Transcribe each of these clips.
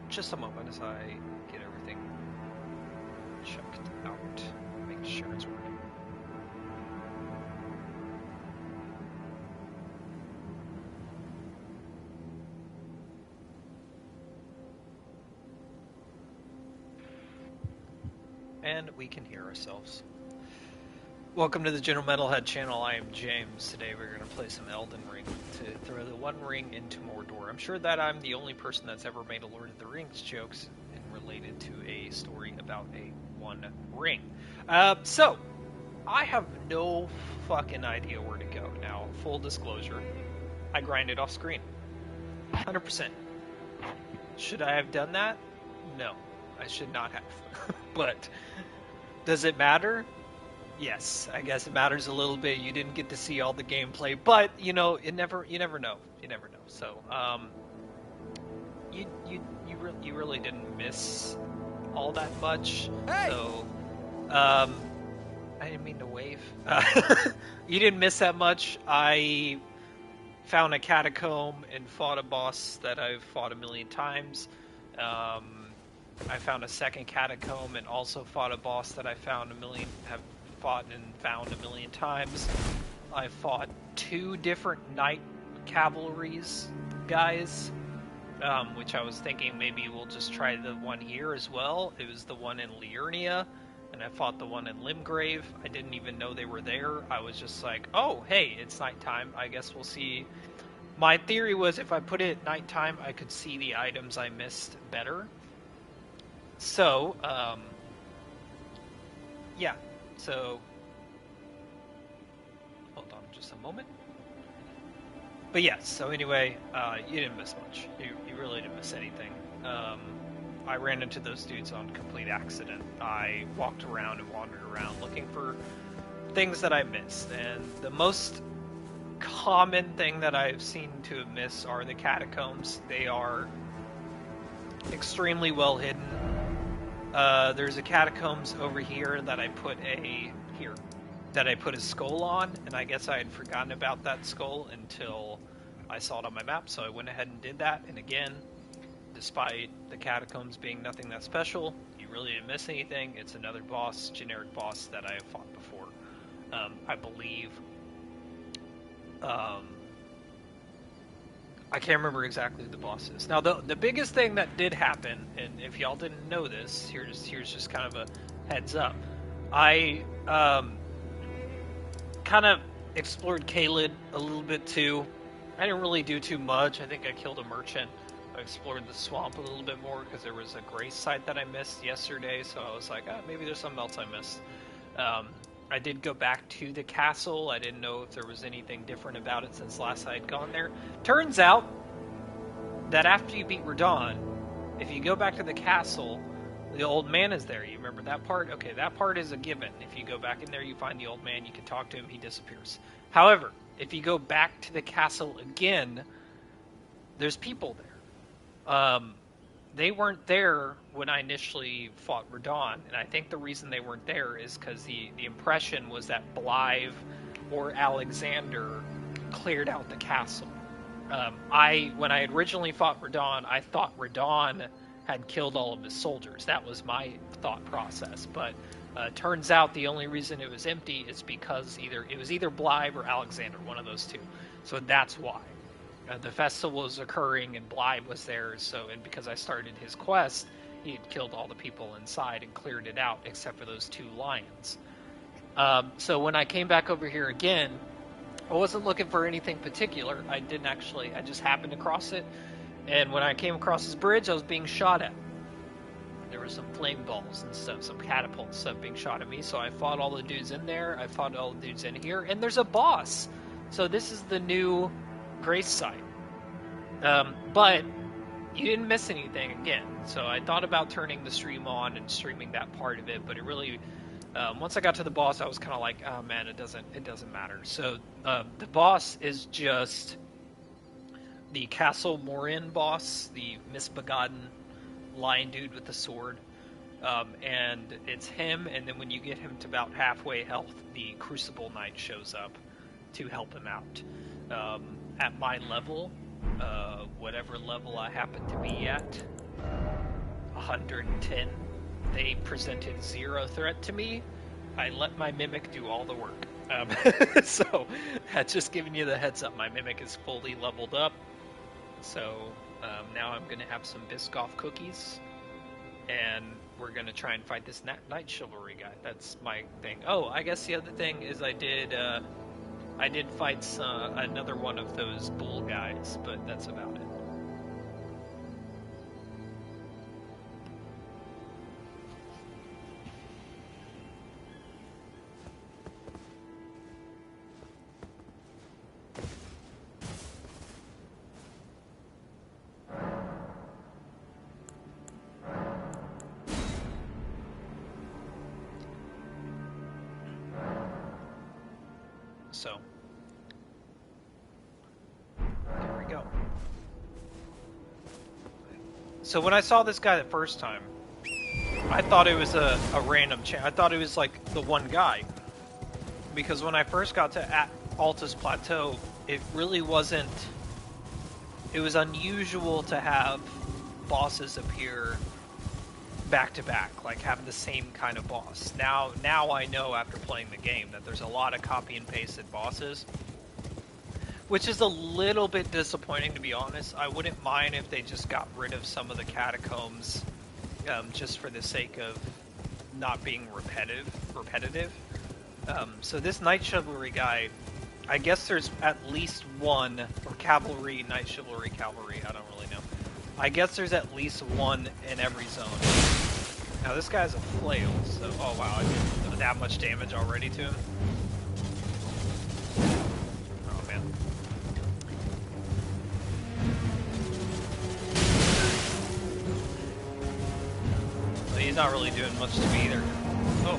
just a moment as I get everything checked out, make sure it's working. And we can hear ourselves. Welcome to the General Metalhead channel. I am James. Today we're going to play some Elden Ring to throw the One Ring into Mordor. I'm sure that I'm the only person that's ever made a Lord of the Rings jokes and related to a story about a One Ring. So, I have no fucking idea where to go. Now, full disclosure, I grinded off screen. 100%. Should I have done that? No, I should not have. But, does it matter? Yes, I guess it matters a little bit. You didn't get to see all the gameplay, but you know, you never know. You never know. So, you really didn't miss all that much. Hey! So, I didn't mean to wave. You didn't miss that much. I found a catacomb and fought a boss that I've fought a million times. I found a second catacomb and also fought a boss that I found have fought and found a million times. I fought 2 different knight cavalries guys, which I was thinking maybe we'll just try the one here as well. It was the one in Liurnia, and I fought the one in Limgrave. I didn't even know they were there. I was just like, oh, hey, it's nighttime. I guess we'll see. My theory was if I put it at nighttime, I could see the items I missed better. So, yeah. So, hold on just a moment. But yes, so anyway, you didn't miss much. You really didn't miss anything. I ran into those dudes on complete accident. I walked around and wandered around looking for things that I missed. And the most common thing that I've seen to have missed are the catacombs. They are extremely well hidden. There's a catacombs over here that I put a skull on, and I guess I had forgotten about that skull until I saw it on my map, so I went ahead and did that. And again, despite the catacombs being nothing that special, you really didn't miss anything. It's another boss, generic boss that I have fought before. I believe. I can't remember exactly who the boss is. Now, the biggest thing that did happen, and if y'all didn't know this, here's just kind of a heads up. I kind of explored Caelid a little bit too. I didn't really do too much. I think I killed a merchant. I explored the swamp a little bit more because there was a grace site that I missed yesterday, so I was like, maybe there's something else I missed. I did go back to the castle. I didn't know if there was anything different about it since last I had gone there. Turns out that after you beat Radahn, if you go back to the castle, the old man is there. You remember that part? Okay, that part is a given. If you go back in there, you find the old man, you can talk to him, he disappears. However, if you go back to the castle again, there's people there. They weren't there when I initially fought Radahn, and I think the reason they weren't there is because the impression was that Blythe or Alexander cleared out the castle. When I originally fought Radahn, I thought Radahn had killed all of his soldiers. That was my thought process, but turns out the only reason it was empty is because it was either Blythe or Alexander, one of those two. So that's why. The festival was occurring and Blythe was there, and because I started his quest, he had killed all the people inside and cleared it out except for those 2 lions. So when I came back over here again, I wasn't looking for anything particular. I just happened to cross it, and when I came across this bridge, I was being shot at. There were some flame balls and stuff, some catapult stuff being shot at me, so I fought all the dudes in there, I fought all the dudes in here, and there's a boss! So this is the new grace site. But you didn't miss anything again. So I thought about turning the stream on and streaming that part of it, but it really, once I got to the boss, I was kind of like, oh man, it doesn't matter. So the boss is just the Castle Morin boss, the misbegotten lion dude with the sword. And it's him, and then when you get him to about halfway health, the Crucible Knight shows up to help him out. At my level, whatever level I happen to be at, 110, they presented zero threat to me. I let my Mimic do all the work. So, just giving you the heads up, my Mimic is fully leveled up. So, now I'm going to have some Biscoff cookies. And we're going to try and fight this Night Chivalry guy. That's my thing. Oh, I guess the other thing is I did fight another one of those bull guys, but that's about it. So, here we go. So when I saw this guy the first time, I thought it was a random I thought it was like the one guy. Because when I first got to Altus Plateau, it really wasn't... It was unusual to have bosses appear back to back, like have the same kind of boss. Now I know after playing the game that there's a lot of copy and pasted bosses, which is a little bit disappointing, to be honest. I wouldn't mind if they just got rid of some of the catacombs, just for the sake of not being repetitive. So this Night Chivalry guy, I guess there's at least one, or Cavalry, Night Chivalry, Cavalry, I don't really know. I guess there's at least one in every zone. Now this guy's a flail, so... Oh wow, I did that much damage already to him. Oh man. But he's not really doing much to me either. Oh.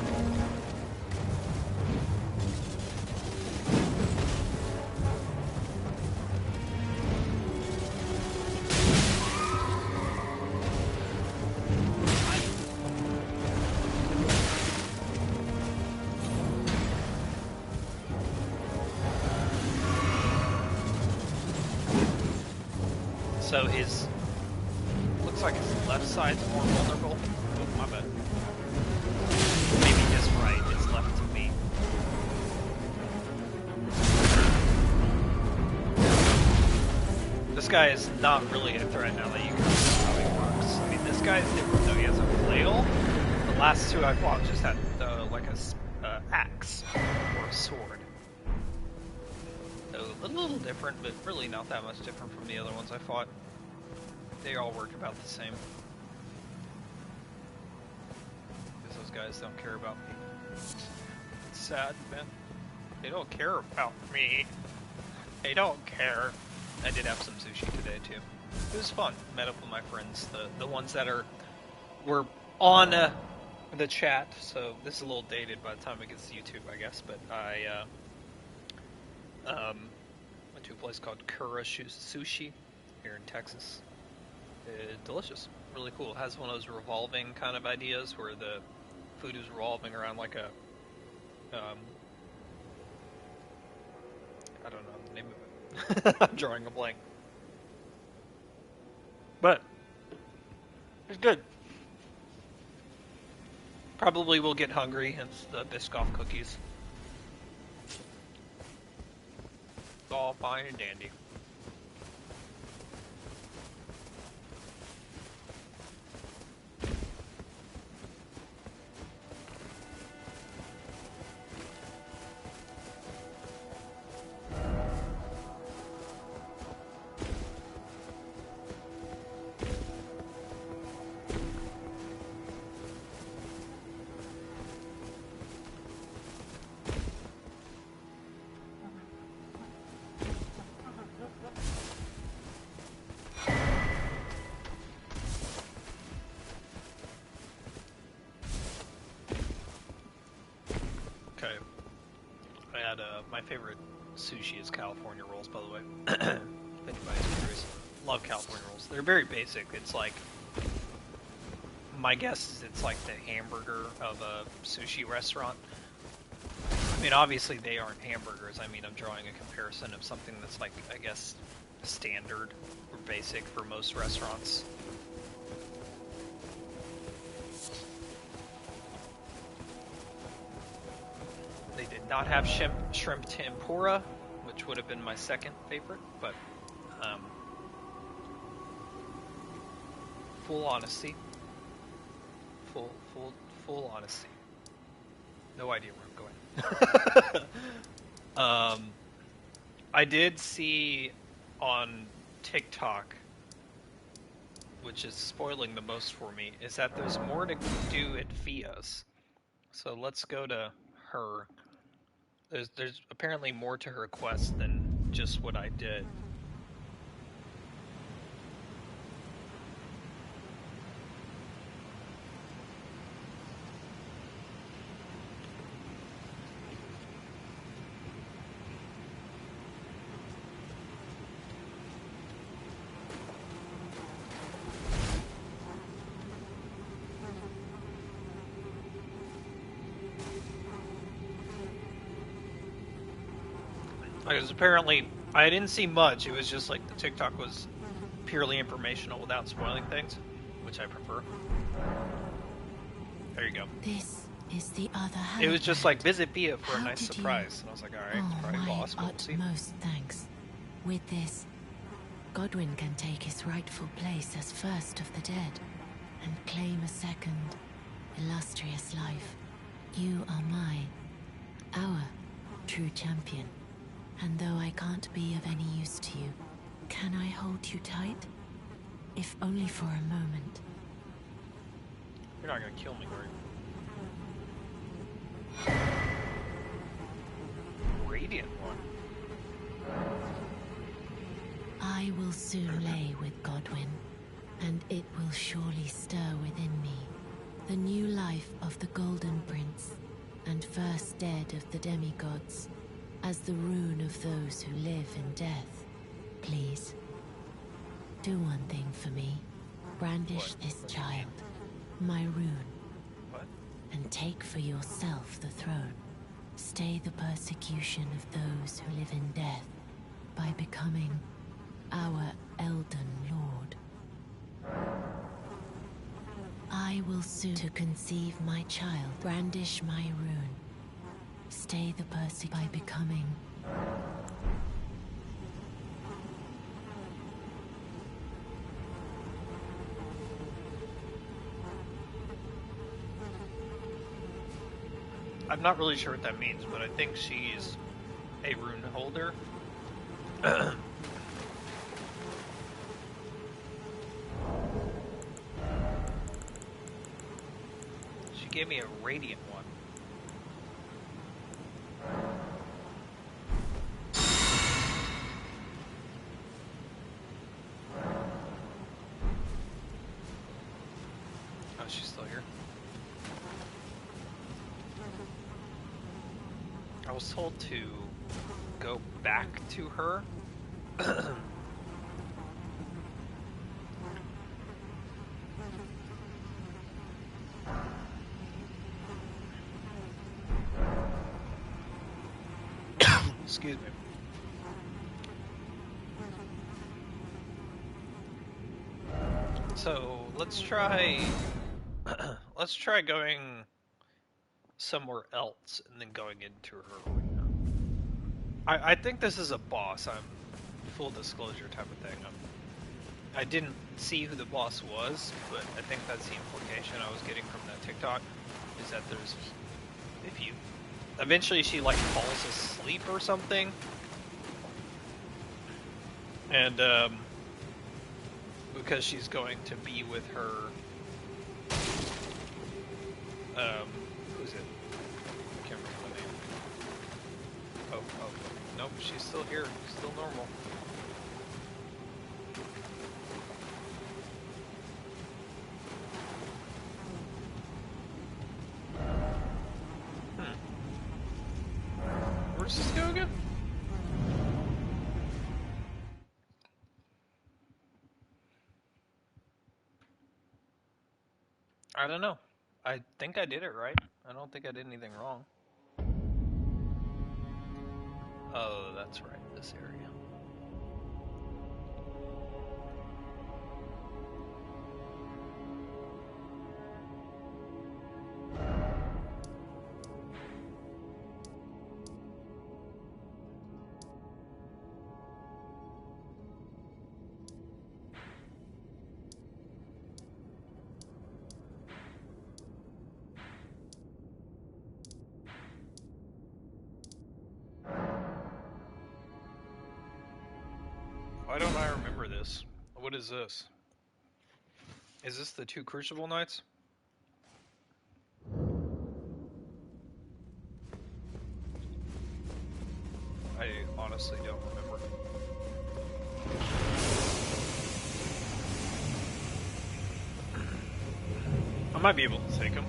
So his... Looks like his left side's more vulnerable. Oh, my bad. Maybe his right is left to me. This guy is not really a threat now that you can see how he works. I mean, this guy's different though. He has a flail. The last two I fought just had like a axe or a sword. A little different, but really not that much different from the other ones I fought. They all work about the same. Because those guys don't care about me. It's sad, man. They don't care about me. They don't care. I did have some sushi today, too. It was fun. Met up with my friends, the ones that were on the chat, so this is a little dated by the time it gets to YouTube, I guess, but I went to a place called Kura Sushi here in Texas. Delicious. Really cool. It has one of those revolving kind of ideas where the food is revolving around like a I don't know the name of it. I'm drawing a blank. But it's good. Probably will get hungry, hence the Biscoff cookies. It's all fine and dandy. My favorite sushi is California rolls, by the way. If anybody's curious. Love California rolls. They're very basic. It's like, my guess is it's like the hamburger of a sushi restaurant. I mean, obviously they aren't hamburgers. I mean, I'm drawing a comparison of something that's like, I guess, standard or basic for most restaurants. not have shrimp tempura, which would have been my second favorite, but full honesty, full honesty. No idea where I'm going. I did see on TikTok, which is spoiling the most for me, is that there's more to do at Fia's. So let's go to her. There's apparently more to her quest than just what I did. Because apparently, I didn't see much. It was just like the TikTok was purely informational without spoiling things, which I prefer. There you go. This is the other hand. It was just like visit Fia for a nice surprise, and I was like, all right, it's probably lost, but we'll see. Utmost thanks. With this, Godwin can take his rightful place as first of the dead, and claim a second, illustrious life. You are our true champion. And though I can't be of any use to you, can I hold you tight? If only for a moment. You're not gonna kill me, right? Radiant one. I will soon lay with Godwin, and it will surely stir within me the new life of the Golden Prince, and first dead of the demigods, as the rune of those who live in death. Please, do one thing for me. Brandish this child, my rune. What? And take for yourself the throne. Stay the persecution of those who live in death by becoming our Elden Lord. I will soon to conceive my child. Brandish my rune. Stay the by becoming. I'm not really sure what that means, but I think she's a rune holder. She gave me a radiant one. Oh, she's still here. I was told to go back to her. Excuse me. So let's try going somewhere else and then going into her arena. I think this is a boss. I'm full disclosure type of thing. I didn't see who the boss was, but I think that's the implication I was getting from that TikTok, is that there's, if you, eventually she like falls asleep or something, and because she's going to be with her, who's it? I can't remember the name. Oh, nope, she's still here, still normal. Where's this go again? I don't know. I think I did it right. I don't think I did anything wrong. Oh, that's right, this area. Why don't I remember this? What is this? Is this the 2 Crucible Knights? I honestly don't remember. I might be able to take them.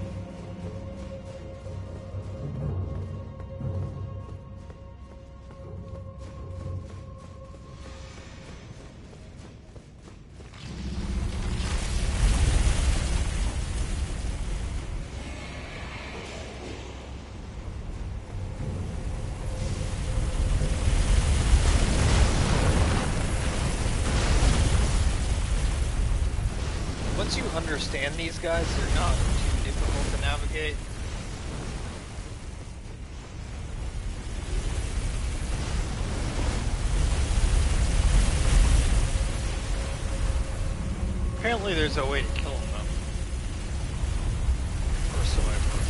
Once you understand these guys, they're not too difficult to navigate. Apparently there's a way to kill them though. Or so I've heard.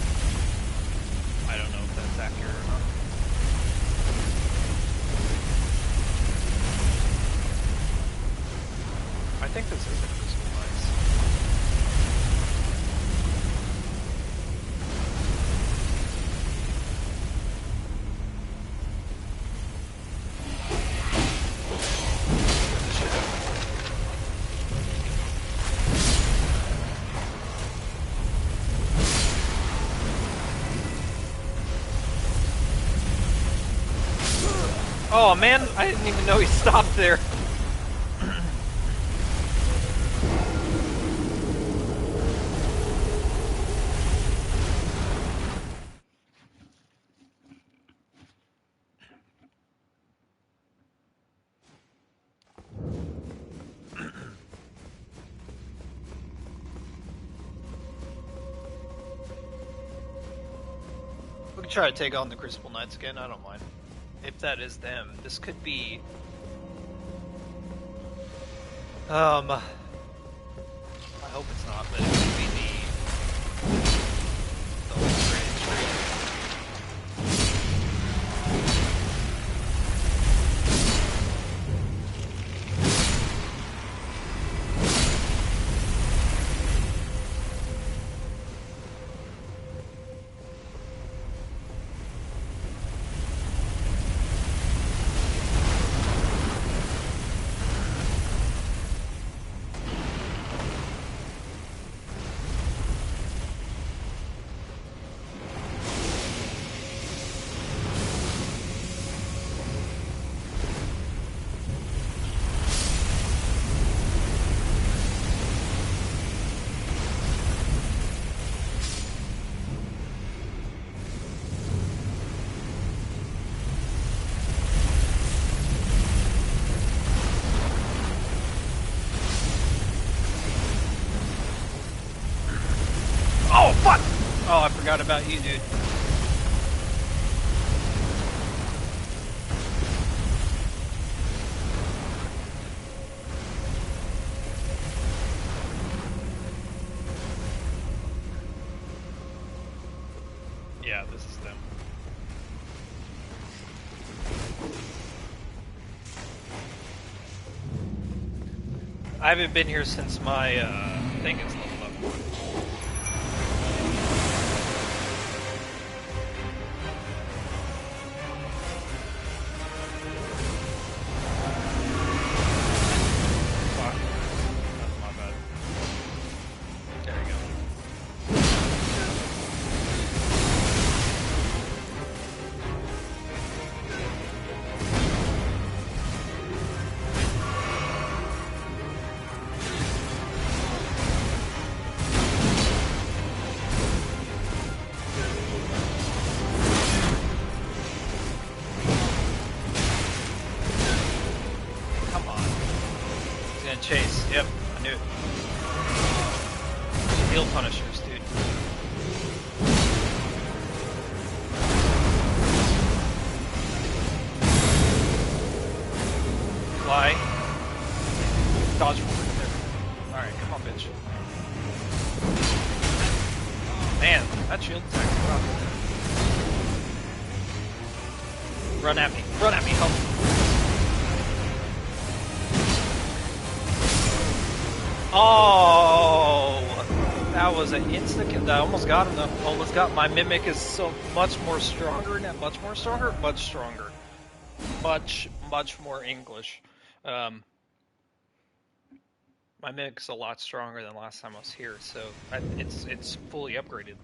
I don't know if that's accurate or not. I think this is a Crystal Knights. Oh man, I didn't even know he stopped there. We can try to take on the Crucible Knights again, I don't mind. If that is them, this could be... I hope it's not, but it could be the whole trade. Oh, I forgot about you, dude. Yeah, this is them. I haven't been here since my, I think it's level up 1. Chase, yep, I knew it. Heal punishers, dude. Fly. Dodge forward there. Alright, come on, bitch. Man, that shield attack is rough. Run at me, help. Oh, that was an instant kill. I almost got him though. Almost got my mimic is so much more stronger now. Much more stronger? Much stronger. Much more English. Um, my mimic's a lot stronger than last time I was here, so it's fully upgraded.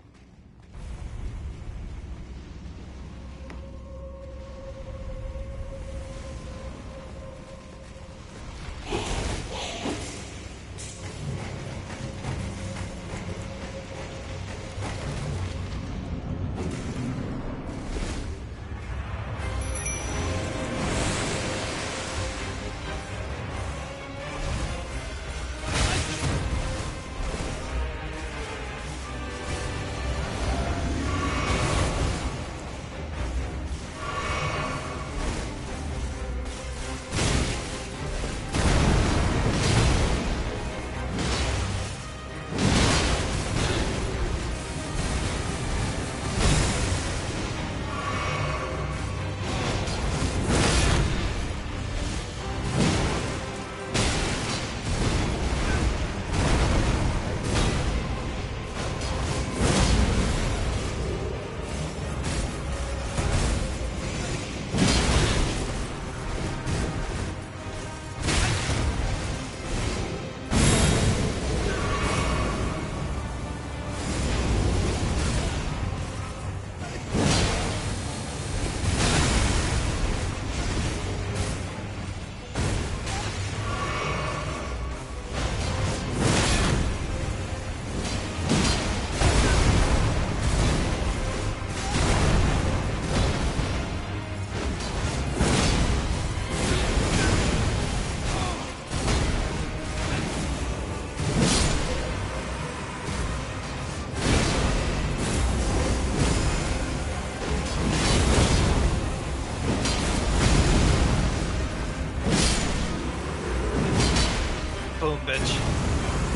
Boom, bitch.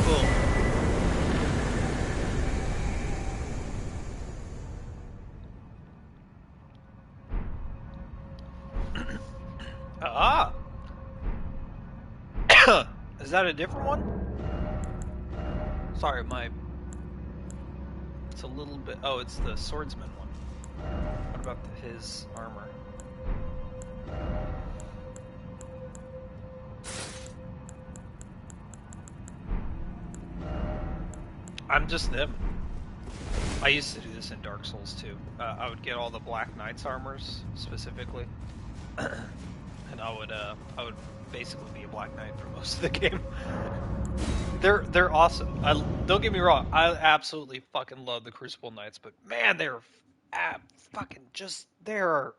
Boom. Ah! Is that a different one? Sorry, it's a little bit... Oh, it's the swordsman one. What about his armor? I'm just them. I used to do this in Dark Souls too. I would get all the Black Knight's armors specifically, and I would basically be a Black Knight for most of the game. They're awesome. Don't get me wrong. I absolutely fucking love the Crucible Knights, but man, they're fucking just they're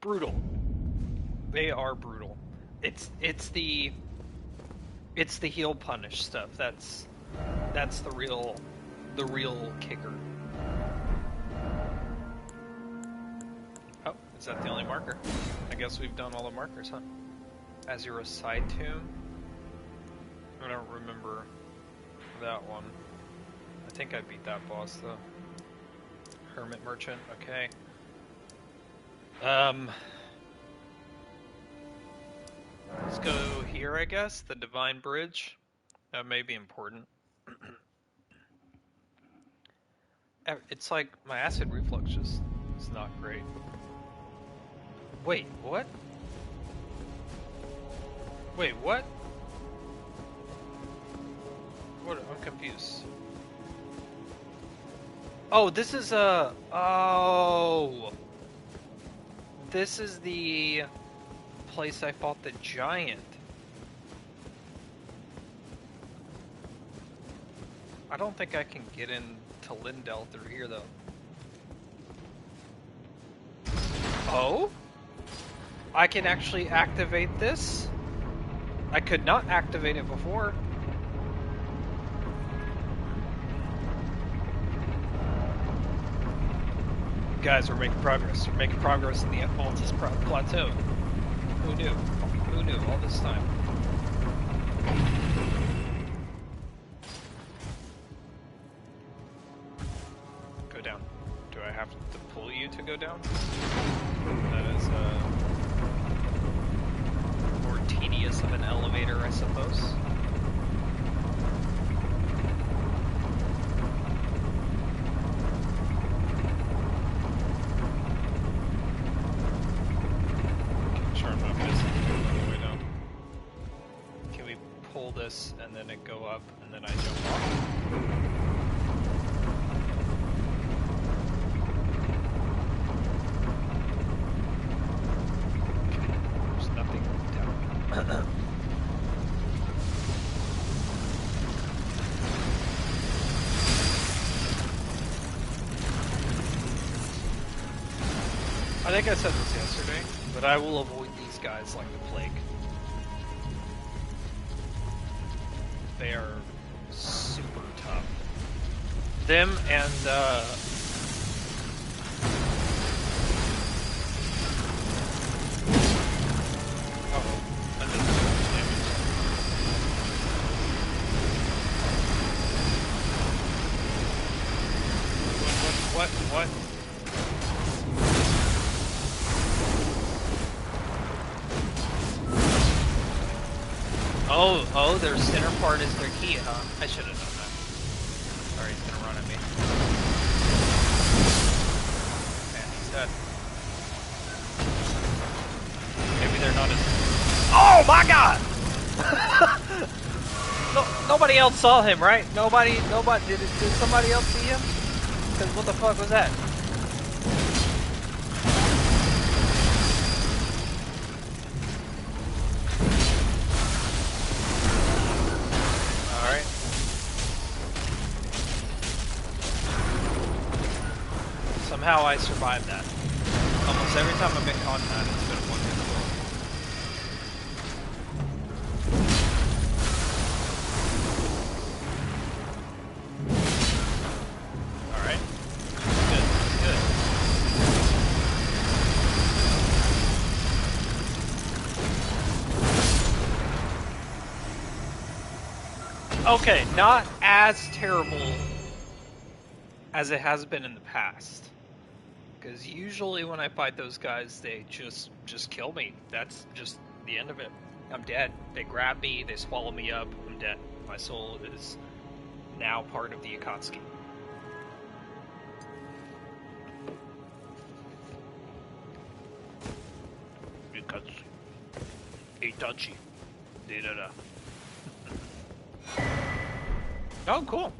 brutal. They are brutal. It's the heal punish stuff. That's the real kicker. Oh, is that the only marker? I guess we've done all the markers, huh? Azura's side tomb. I don't remember that one. I think I beat that boss though. Hermit Merchant, okay. Let's go here, I guess. The Divine Bridge. That may be important. It's like my acid reflux just is not great. Wait, what? Wait, what? What? I'm confused. Oh, this is oh. This is the place I fought the giant. I don't think I can get into Lyndell through here though. Oh? I can actually activate this? I could not activate it before. Guys, we're making progress. We're making progress in the Altus Plateau. Who knew? Who knew all this time? Go down. Do I have to pull you to go down? That is more tedious of an elevator, I suppose. this and then it go up and then I jump off. There's nothing down. I think I said this yesterday, but I will avoid these guys like the plague. They are super tough. Them and oh, I did so much damage. What? Oh, their center part is their key, huh? I should have known that. Alright, he's gonna run at me. Man, he's dead. Maybe they're not as... Oh my god! No, nobody else saw him, right? Nobody, did somebody else see him? Because what the fuck was that? Somehow I survived that. Almost every time I've been caught in that, it's been a one-hit kill. Alright. Good. Okay, not as terrible as it has been in the past. Because usually when I fight those guys, they just kill me. That's just the end of it. I'm dead. They grab me, they swallow me up, I'm dead. My soul is now part of the Akatsuki. Itachi. Da-da-da. Oh, cool.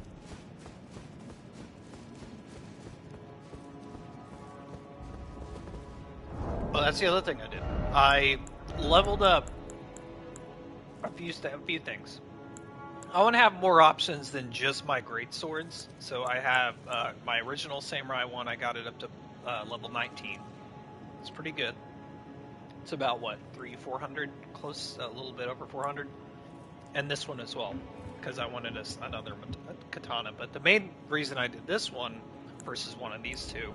Well, that's the other thing I did. I leveled up a few things. I want to have more options than just my great swords. So I have my original samurai one. I got it up to level 19. It's pretty good. It's about what, 400, close, a little bit over 400. And this one as well, because I wanted another katana. But the main reason I did this one versus one of these two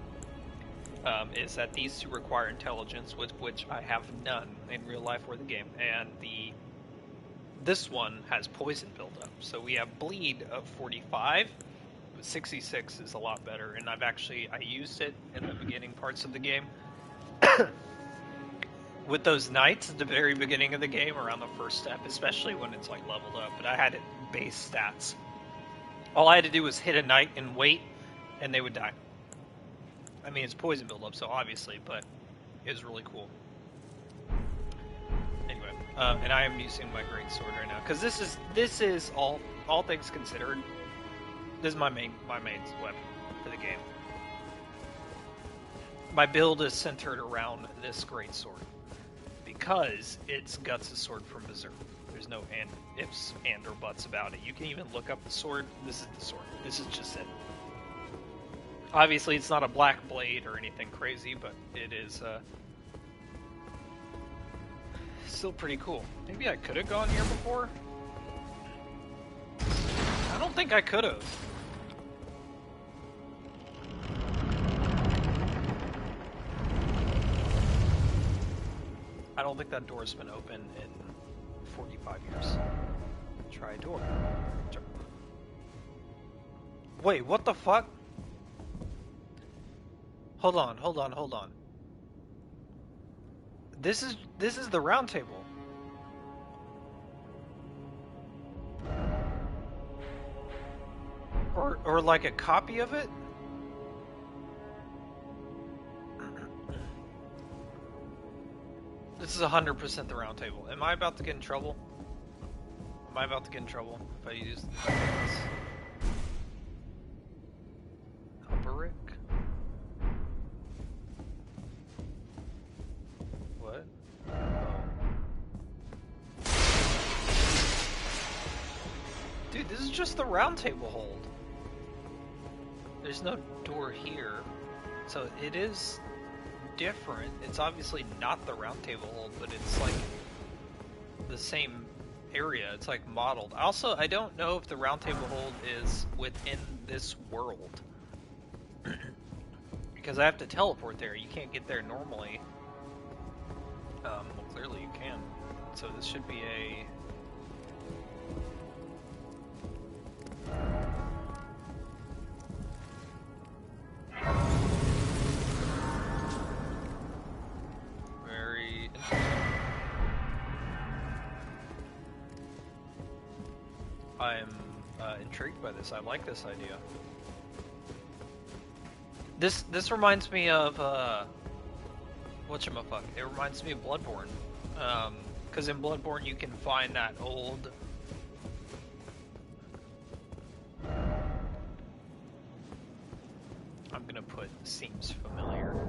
is that these two require intelligence, which I have none in real life or the game, and this one has poison buildup. So we have bleed of 45, but 66 is a lot better, and I used it in the beginning parts of the game. With those knights at the very beginning of the game, around the first step, especially when it's like leveled up, but I had it base stats. All I had to do was hit a knight and wait, and they would die. I mean, it's poison buildup, so obviously, but it was really cool. Anyway, and I am using my great sword right now because this is all things considered. This is my main weapon for the game. My build is centered around this great sword because it's Guts' sword from Berserk. There's no ifs and or buts about it. You can even look up the sword. This is the sword. This is just it. Obviously, it's not a black blade or anything crazy, but it is still pretty cool. Maybe I could have gone here before? I don't think I could have. I don't think that door's been open in 45 years. Try a door. Wait, what the fuck? Hold on. This is the round table. Or like a copy of it? This is 100% the round table. Am I about to get in trouble? Am I about to get in trouble if I use this? Alberic? What? Oh. Dude, this is just the round table hold. There's no door here. So it is different. It's obviously not the round table hold, but it's like the same area. It's like modeled. Also, I don't know if the round table hold is within this world. Because I have to teleport there. You can't get there normally. Well, clearly you can. So this should be a... very interesting. I'm intrigued by this. I like this idea. This reminds me of whatchamacallit. It reminds me of Bloodborne. Because in Bloodborne you can find that old... I'm gonna put seems familiar.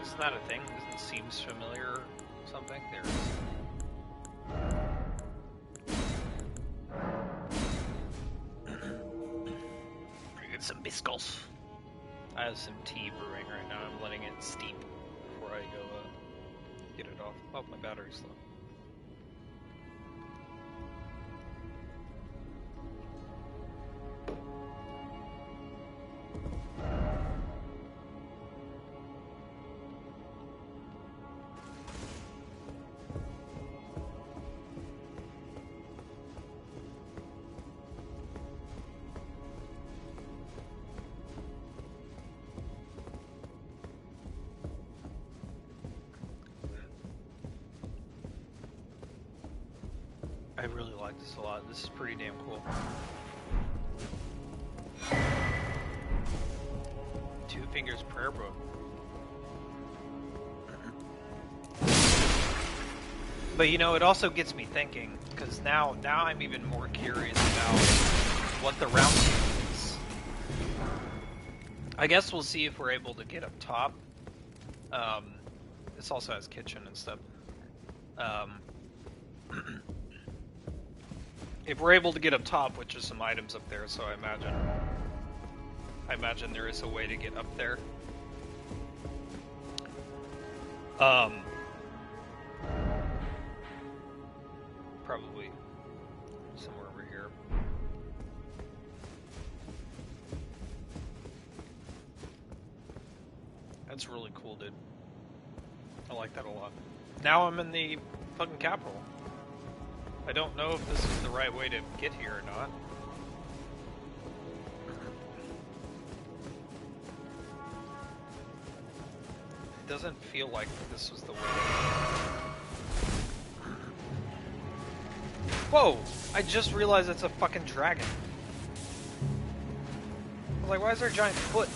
Isn't that a thing? Isn't seems familiar or something? There is. Get some biscuits. I have some tea brewing right now. I'm letting it steep before I go get it off. Oh, my battery's low. I really like this a lot. This is pretty damn cool. Two Fingers Prayer Book. But you know, it also gets me thinking, because now I'm even more curious about what the round table is. I guess we'll see if we're able to get up top. This also has kitchen and stuff. If we're able to get up top, which is some items up there, so I imagine there is a way to get up there. Probably somewhere over here. That's really cool, dude. I like that a lot. Now I'm in the fucking capital. I don't know if this is the right way to get here or not. It doesn't feel like this was the way. Whoa! I just realized it's a fucking dragon. I was like, why is there a giant foot?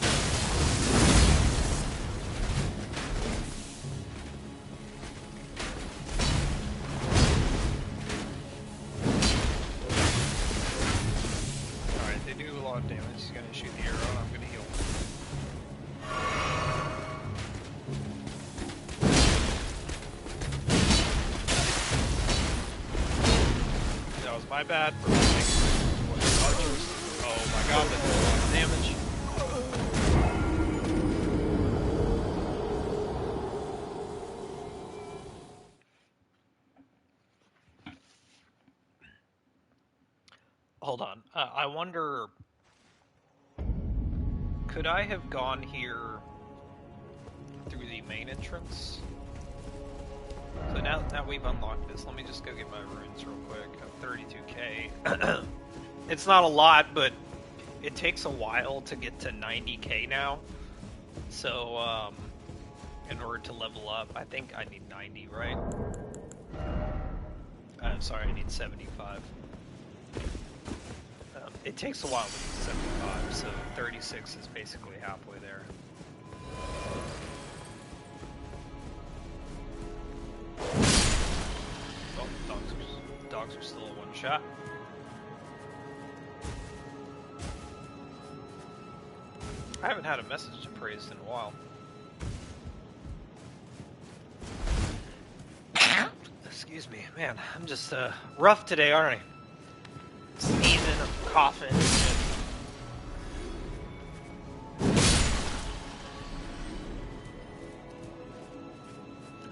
My bad for missing archers. Oh my god, that did a lot of damage. Hold on. I wonder... Could I have gone here through the main entrance? So now we've unlocked this, let me just go get my runes real quick. I'm 32k. it's not a lot, but it takes a while to get to 90k now. So, in order to level up, I think I need 90, right? I'm sorry, I need 75. It takes a while to get to 75, so 36 is basically halfway there. Oh, dogs are still a one shot. I haven't had a message to praise in a while. Excuse me, man, I'm just rough today, aren't I? Sneezing, I'm coughing, and shit.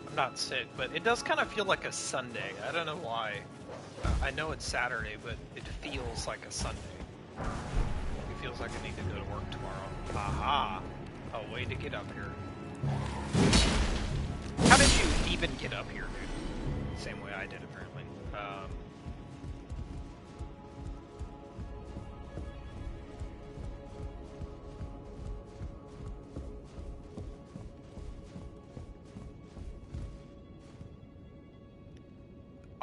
I'm not sick, but it does kind of feel like a Sunday. I don't know why. I know it's Saturday, but it feels like a Sunday. It feels like I need to go to work tomorrow. Aha! A way to get up here. How did you even get up here, dude? Same way I did, apparently.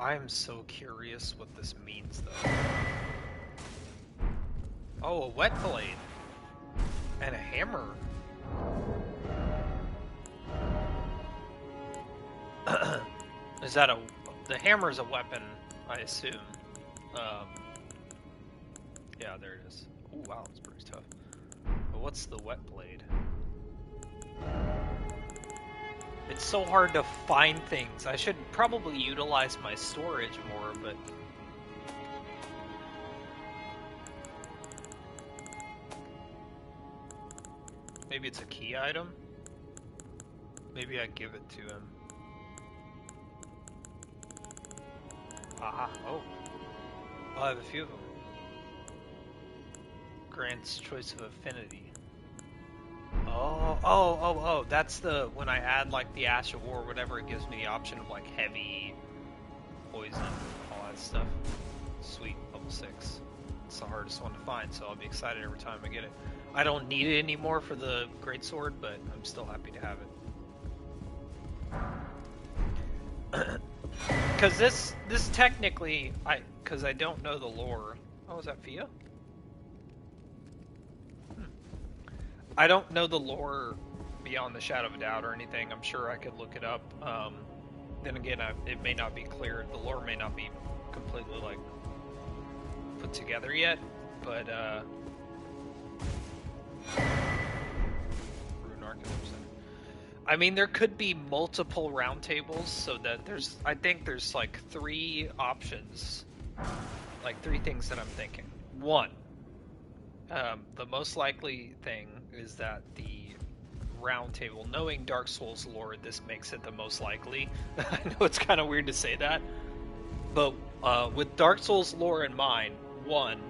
I'm so curious what this means, though. Oh, a wet blade. And a hammer. Is that a... The hammer is a weapon, I assume. Yeah, there it is. Ooh, wow, that's pretty tough. But what's the wet blade? It's so hard to find things. I should probably utilize my storage more, but... Maybe it's a key item? Maybe I give it to him. Aha, oh. I have a few of them. Grants choice of affinity. Oh, that's the, when I add like the Ash of War or whatever, it gives me the option of like heavy, poison, all that stuff. Sweet, level 6. It's the hardest one to find, so I'll be excited every time I get it. I don't need it anymore for the greatsword, but I'm still happy to have it. Because this technically, because I don't know the lore. Oh, is that Fia? I don't know the lore beyond the shadow of a doubt or anything. I'm sure I could look it up. Then again, it may not be clear. The lore may not be completely like put together yet, but Rune Arcanum Center. I mean, there could be multiple round tables, so that I think there's like 3 options, like 3 things that I'm thinking. 1, the most likely thing is that the round table, knowing Dark Souls lore, this makes it the most likely. I know it's kind of weird to say that, but with Dark Souls lore in mind, 1,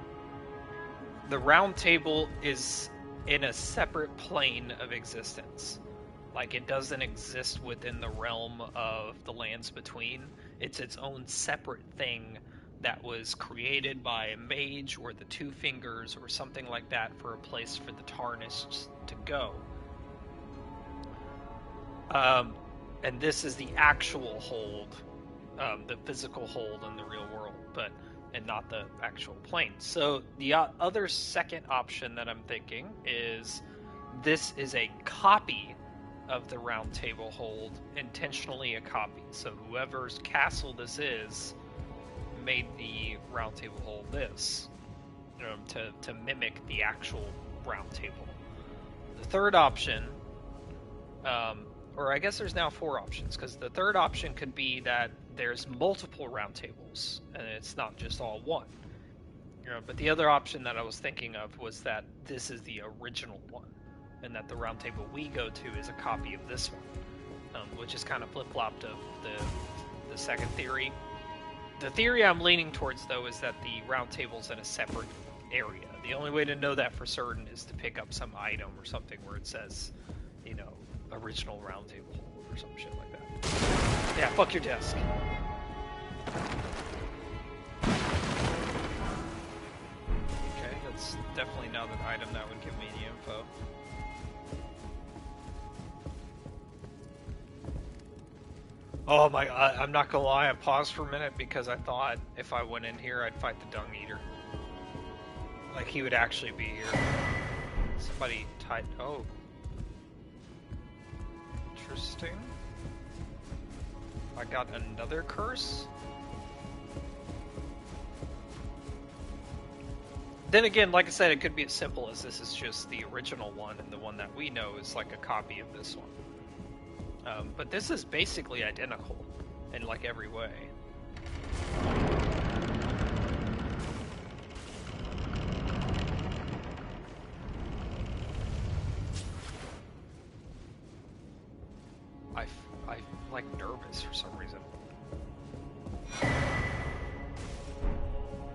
the round table is in a separate plane of existence. Like, it doesn't exist within the realm of the lands between. It's its own separate thing that was created by a mage or the Two Fingers or something like that for a place for the Tarnished to go. And this is the actual hold, the physical hold in the real world, and not the actual plane. So the other second option that I'm thinking is this is a copy of the round table hold, intentionally a copy. So whoever's castle this is made the round table hold this, to mimic the actual round table. The third option, or I guess there's now 4 options, because the third option could be that there's multiple round tables and it's not just all one. But the other option that I was thinking of was that this is the original one, and that the round table we go to is a copy of this one, which is kind of flip-flopped of the second theory. The theory I'm leaning towards, though, is that the round table's in a separate area. The only way to know that for certain is to pick up some item or something where it says, original round table hold or some shit like that. Yeah, fuck your desk. That's definitely not an item that would give me any info. Oh my god, I'm not gonna lie, I paused for a minute because I thought if I went in here I'd fight the Dung Eater. Like he would actually be here. Somebody tied. Oh. Interesting. I got another curse? Then again, like I said, it could be as simple as this is just the original one, and the one that we know is like a copy of this one. But this is basically identical in like every way. I'm like nervous for some reason.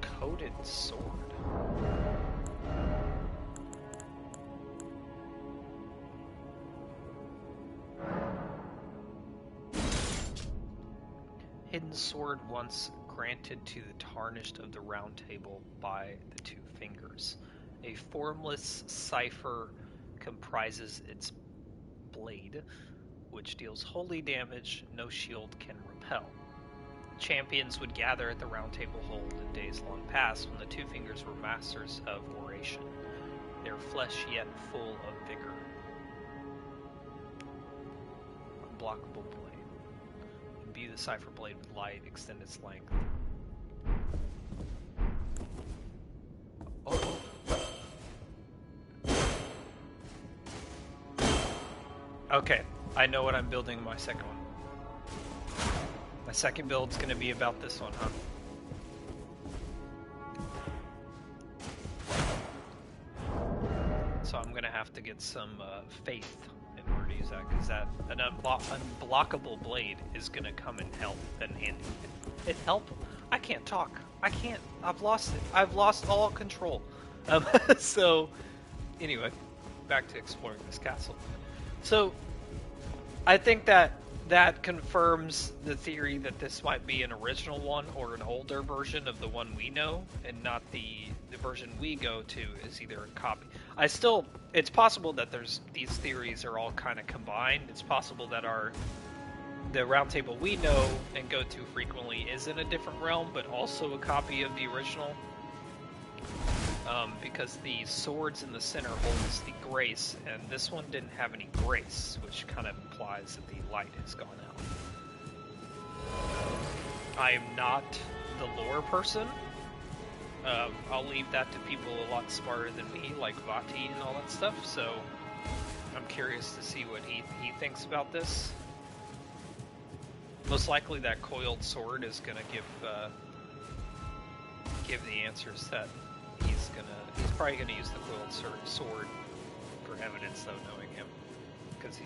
Coated sword. Hidden sword once granted to the tarnished of the Round Table by the Two Fingers. A formless cipher comprises its blade, which deals holy damage no shield can repel. Champions would gather at the Round Table hold in days long past when the Two Fingers were masters of oration, their flesh yet full of vigor. Unblockable blade. Imbue the cipher blade with light, extend its length. Oh. Okay, I know what I'm building in my second one. My second build's gonna be about this one, huh? So I'm gonna have to get some faith in order to use that, because that an unblockable blade is gonna come in handy. It help? I can't talk. I can't. I've lost it. I've lost all control. So anyway, back to exploring this castle. So I think that confirms the theory that this might be an original one or an older version of the one we know, and not the version we go to is either a copy. It's possible that these theories are all kind of combined. It's possible that the Round Table we know and go to frequently is in a different realm, but also a copy of the original. Because the swords in the center holds the grace, and this one didn't have any grace, which kind of implies that the light has gone out. I am not the lore person. I'll leave that to people a lot smarter than me, like Vati and all that stuff, so I'm curious to see what he thinks about this. Most likely that coiled sword is going to give the answers that he's probably gonna use the coiled sword for evidence, though, knowing him, because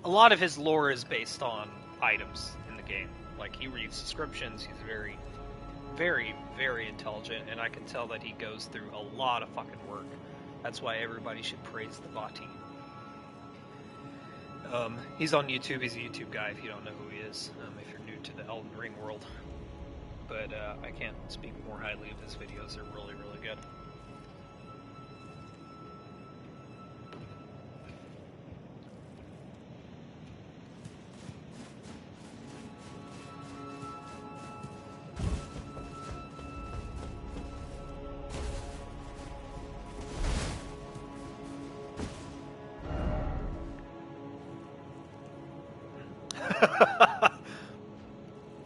a lot of his lore is based on items in the game. Like, he reads descriptions. He's very, very, very intelligent, and I can tell that he goes through a lot of fucking work. That's why everybody should praise the Vati. He's on YouTube. He's a YouTube guy. If you don't know who he is, if you're new to the Elden Ring world. But I can't speak more highly of his videos. They're really, really good.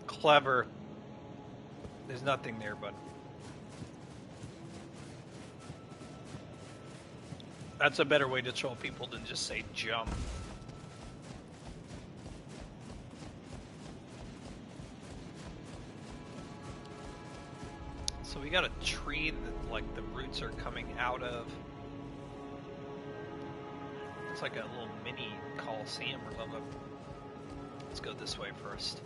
Clever. There's nothing there, but that's a better way to troll people than just say jump. So we got a tree that, like, the roots are coming out of. It's like a little mini coliseum or something. Let's go this way first.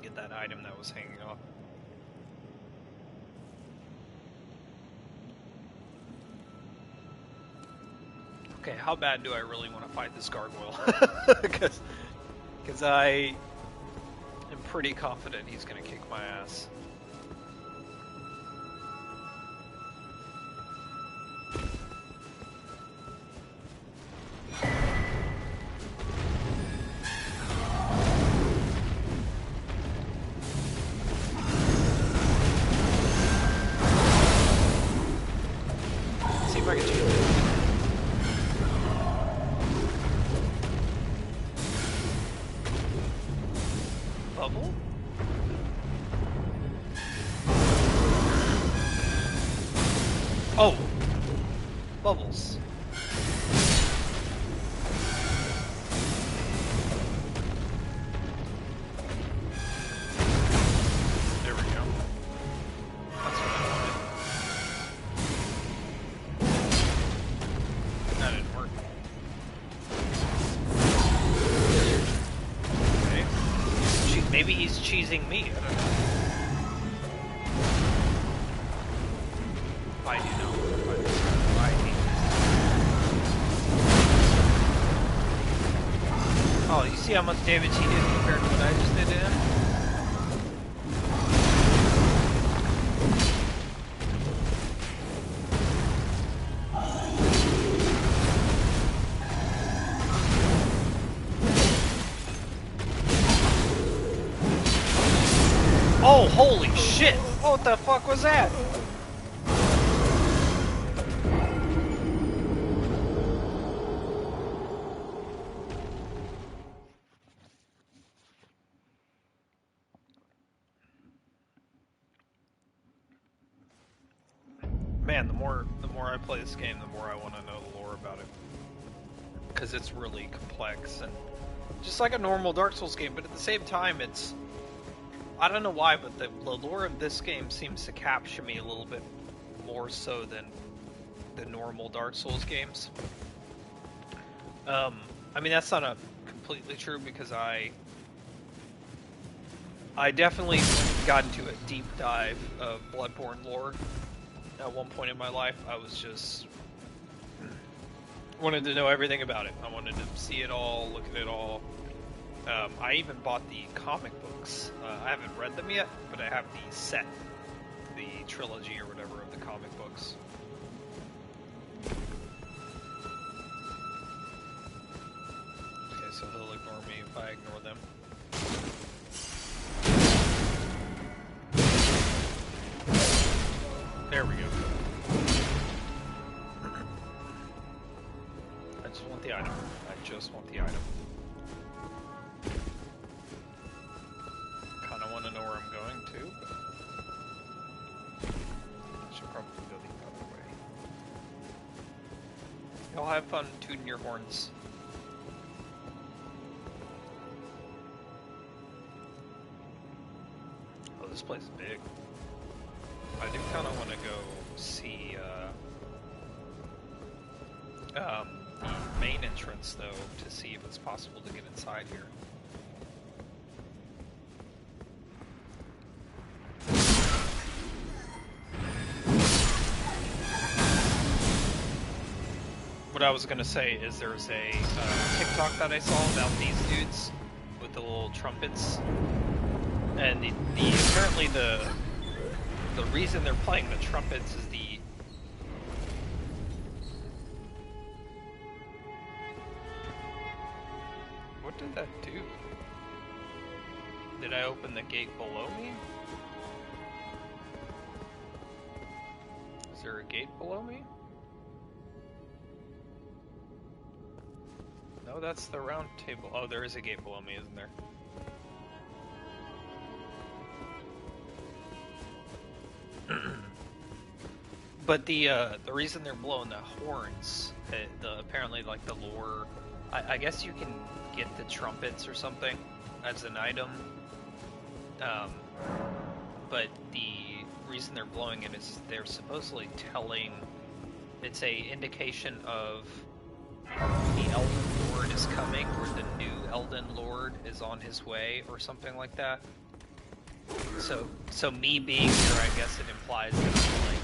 Get that item that was hanging off. Okay, how bad do I really want to fight this gargoyle? Because I am pretty confident he's going to kick my ass. bubble? Oh! Bubbles. There we go. That's what I wanted. That didn't work. Okay. Maybe he's cheesing me. I don't know. I do know. Oh, you see how much damage he did compared to what I just did to him? Oh, holy shit! What the fuck was that? Man, the more I play this game, the more I want to know the lore about it. Because it's really complex and just like a normal Dark Souls game, but at the same time it's... I don't know why, but the lore of this game seems to capture me a little bit more so than the normal Dark Souls games. I mean, that's not completely true because I definitely got into a deep dive of Bloodborne lore. At one point in my life, I was just wanted to know everything about it. I wanted to see it all, look at it all. I even bought the comic books. I haven't read them yet, but I have the set, the trilogy or whatever of the comic books. Okay, so he'll ignore me if I ignore them. There we go. I just want the item. I just want the item. Kinda want to know where I'm going to. I should probably go the other way. Y'all have fun tooting your horns. Oh, this place is big. I do kind of want to go see the main entrance, though, to see if it's possible to get inside here. What I was going to say is there's a TikTok that I saw about these dudes with the little trumpets, and apparently the reason they're playing the trumpets is What did that do? Did I open the gate below me? Is there a gate below me? No, that's the round table. Oh, there is a gate below me, isn't there? But the reason they're blowing the horns, apparently like the lore, I guess you can get the trumpets or something as an item. But the reason they're blowing it is they're supposedly telling, it's a indication of the Elden Lord is coming, or the new Elden Lord is on his way, or something like that. So me being here, I guess it implies that I'm like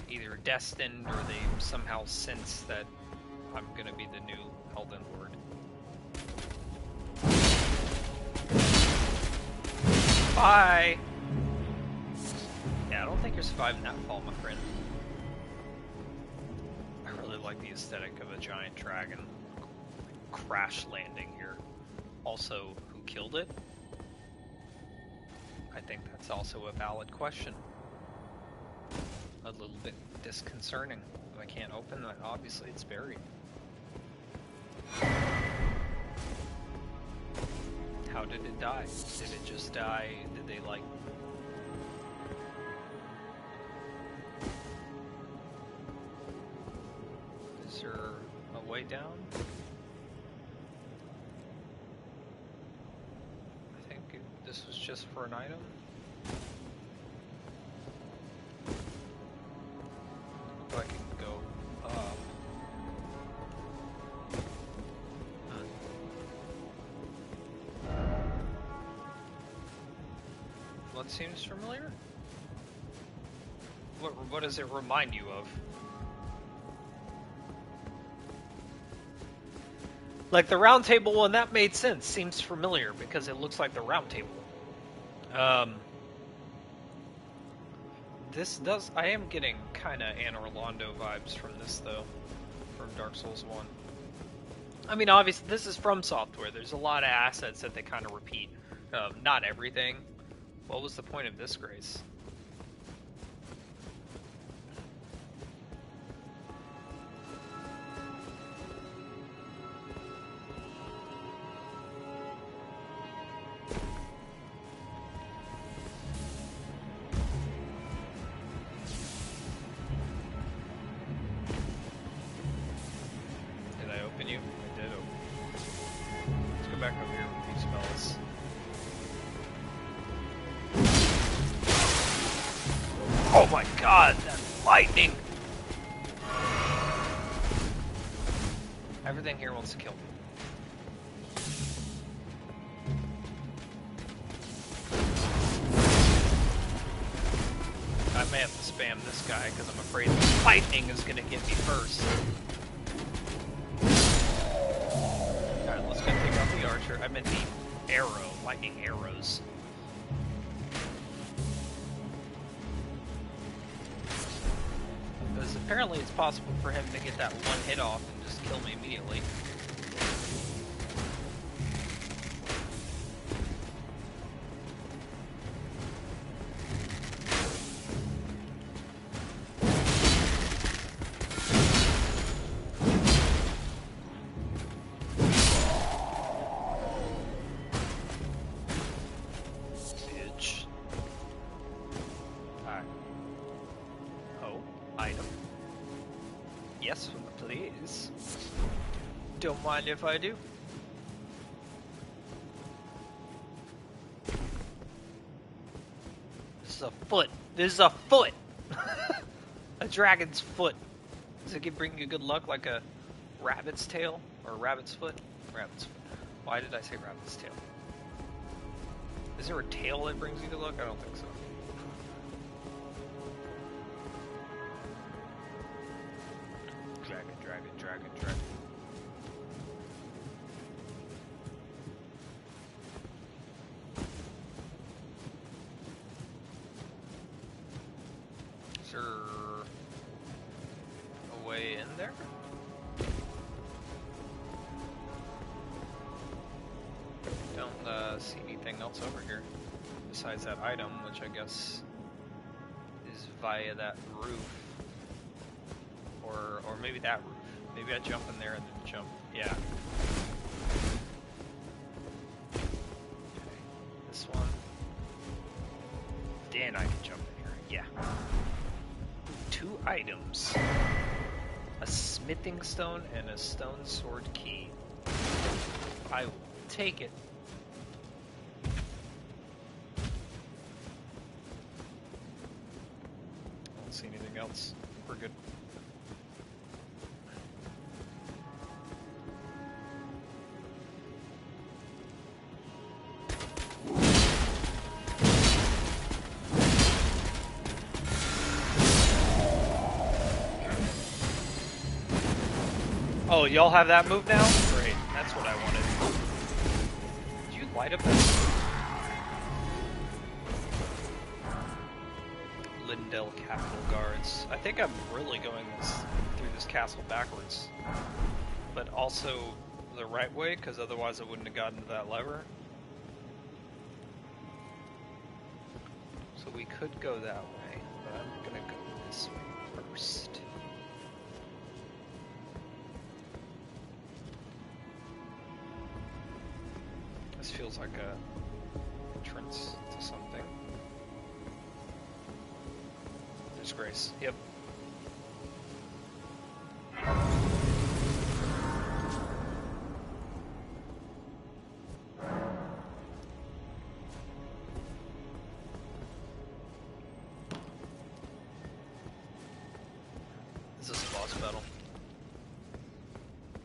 either destined or they somehow sense that I'm gonna be the new Elden Lord. Bye! Yeah, I don't think you're surviving that fall, my friend. I really like the aesthetic of a giant dragon crash landing here. Also, who killed it? I think that's also a valid question. A little bit disconcerting. I can't open that. Obviously, it's buried. How did it die? Did it just die? Did they like... Is there a way down? I think this was just for an item. If I can go up. What seems familiar? What does it remind you of? Like the round table one, that made sense. Seems familiar because it looks like the round table. This does... I am getting kind of Anor Londo vibes from this, though. From Dark Souls 1. I mean, obviously, this is from Software. There's a lot of assets that they kind of repeat. Not everything. What was the point of this, Grace? Oh my god, that lightning! Everything here wants to kill me. I may have to spam this guy because I'm afraid the lightning is going to get me first. Alright, let's go take out the archer. I meant the arrow, lightning arrows. Because apparently it's possible for him to get that one hit off and just kill me immediately. Don't mind if I do. This is a foot. This is a foot! A dragon's foot. Does it bring you good luck like a rabbit's tail? Or rabbit's foot? Rabbit's foot. Why did I say rabbit's tail? Is there a tail that brings you good luck? I don't think so. Dragon, dragon, dragon, dragon. Is there a way in there? Don't see anything else over here besides that item, which I guess is via that roof, or maybe that roof. Maybe I jump in there and then jump. Yeah. Okay. This one. Then I can jump in here. Yeah. 2 items. A smithing stone and a stone sword key. I will take it. I don't see anything else. We're good. Oh, y'all have that move now? Great, that's what I wanted. Did you light up that? Lyndell Capital Guards. I think I'm really going through this castle backwards. But also the right way, because otherwise I wouldn't have gotten to that lever. So we could go that way, but I'm gonna go this way first. This feels like a entrance to something. There's Grace. Yep. Is this a boss battle?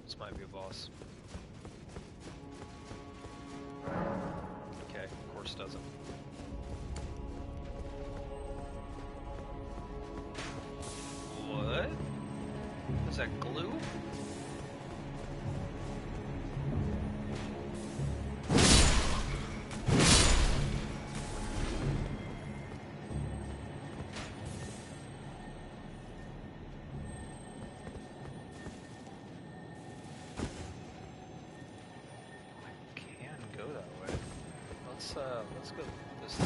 This might be a boss. Okay, of course it doesn't. What? Is that glue? Let's go this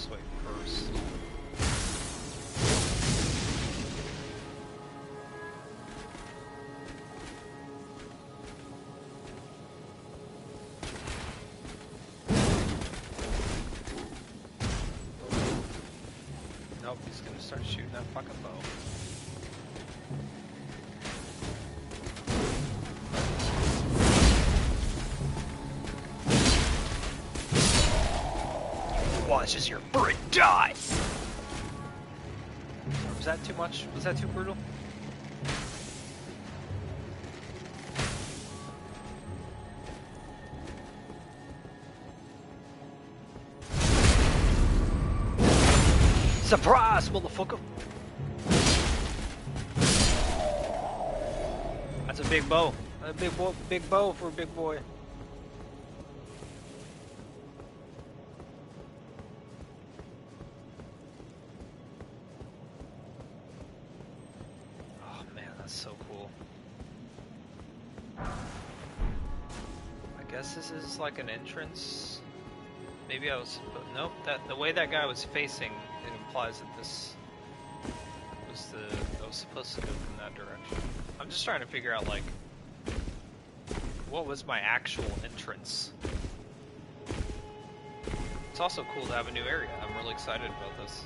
way first. Nope, he's gonna start shooting that fucking bow. Watches your bird die! Was that too much? Was that too brutal? Surprise, motherfucker! That's a big bow. A big bow for a big boy. So cool. I guess this is like an entrance. Maybe I was, nope. The way that guy was facing, it implies that this was I was supposed to go from that direction. I'm just trying to figure out like what was my actual entrance. It's also cool to have a new area. I'm really excited about this.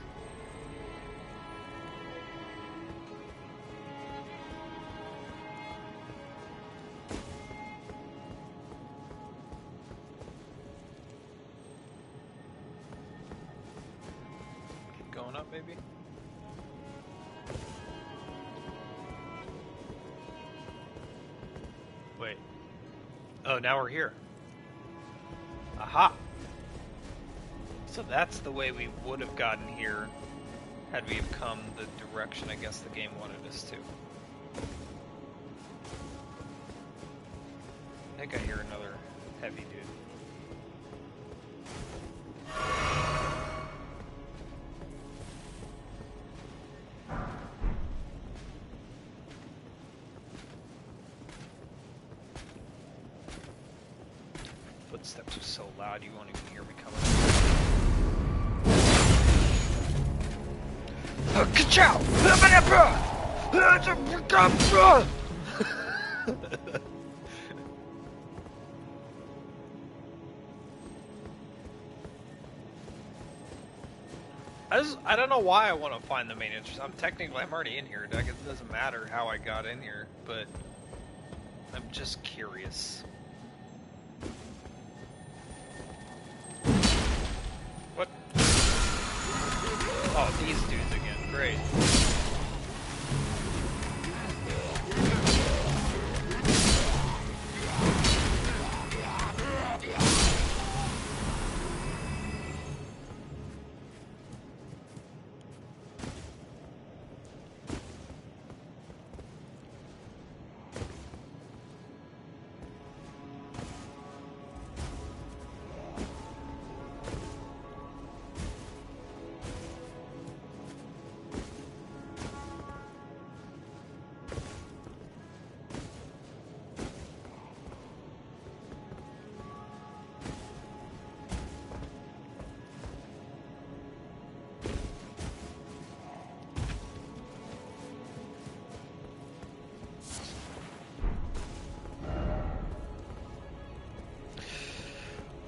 Maybe? Wait. Oh, now we're here. Aha! So that's the way we would have gotten here had we have come the direction I guess the game wanted us to. I think I hear another heavy dude. Footsteps are so loud you won't even hear me coming. Ka-chow! I don't know why I want to find the main entrance. I'm already in here. It doesn't matter how I got in here, but I'm just curious. What? Oh, these dudes again. Great.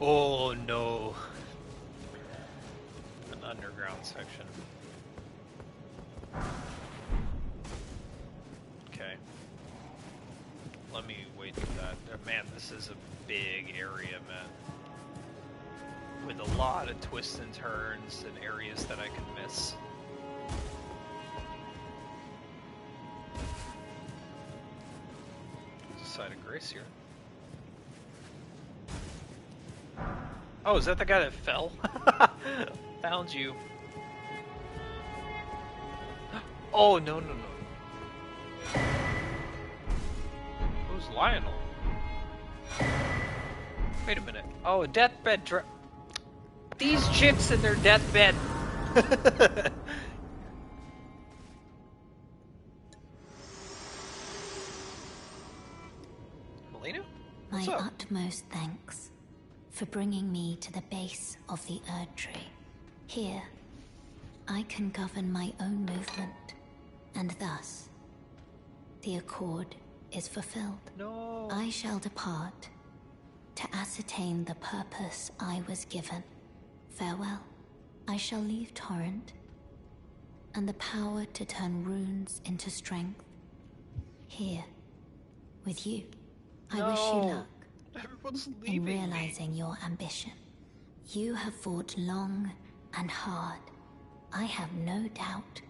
Oh no. An underground section. Okay. Let me wait for that. Man, this is a big area, man. With a lot of twists and turns and areas that I can miss. There's a side of grace here. Oh, is that the guy that fell? Found you. Oh, no, no, no. Who's Lionel? Wait a minute. Oh, a deathbed These chicks in their deathbed. Melina? What's My up? utmost thanks for bringing me to the base of the Erd Tree. Here, I can govern my own movement, and thus, the accord is fulfilled. No. I shall depart to ascertain the purpose I was given. Farewell. I shall leave Torrent, and the power to turn runes into strength. Here, with you. I wish you luck Everyone's in leaving realizing your ambition. You have fought long and hard. I have no doubt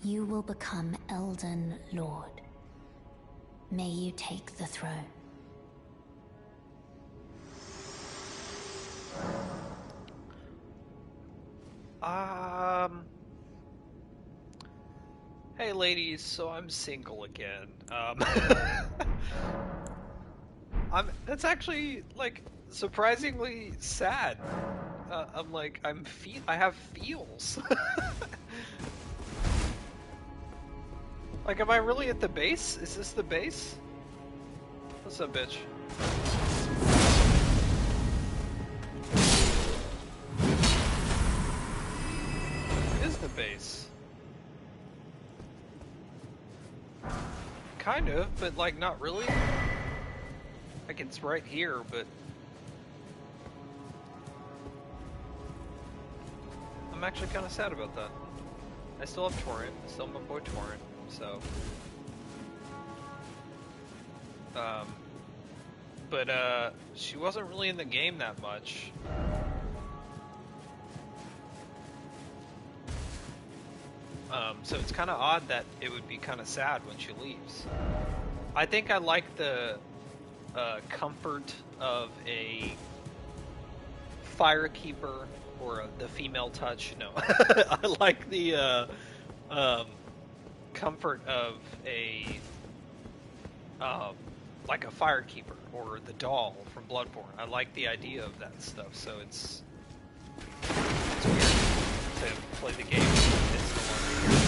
you will become Elden Lord. May you take the throne. Hey ladies, so I'm single again. That's actually, like, surprisingly sad. I'm like, I have feels. Like, am I really at the base? Is this the base? What's up, bitch? It is the base. Kind of, but like not really. Like it's right here, but I'm actually kind of sad about that. I still have Torrent, I still have my boy Torrent, so. But she wasn't really in the game that much. So it's kind of odd that it would be kind of sad when she leaves. I think I like the comfort of a firekeeper or the female touch. No, I like the comfort of a like a firekeeper or the doll from Bloodborne. I like the idea of that stuff. So it's weird to play the game. It's no longer here.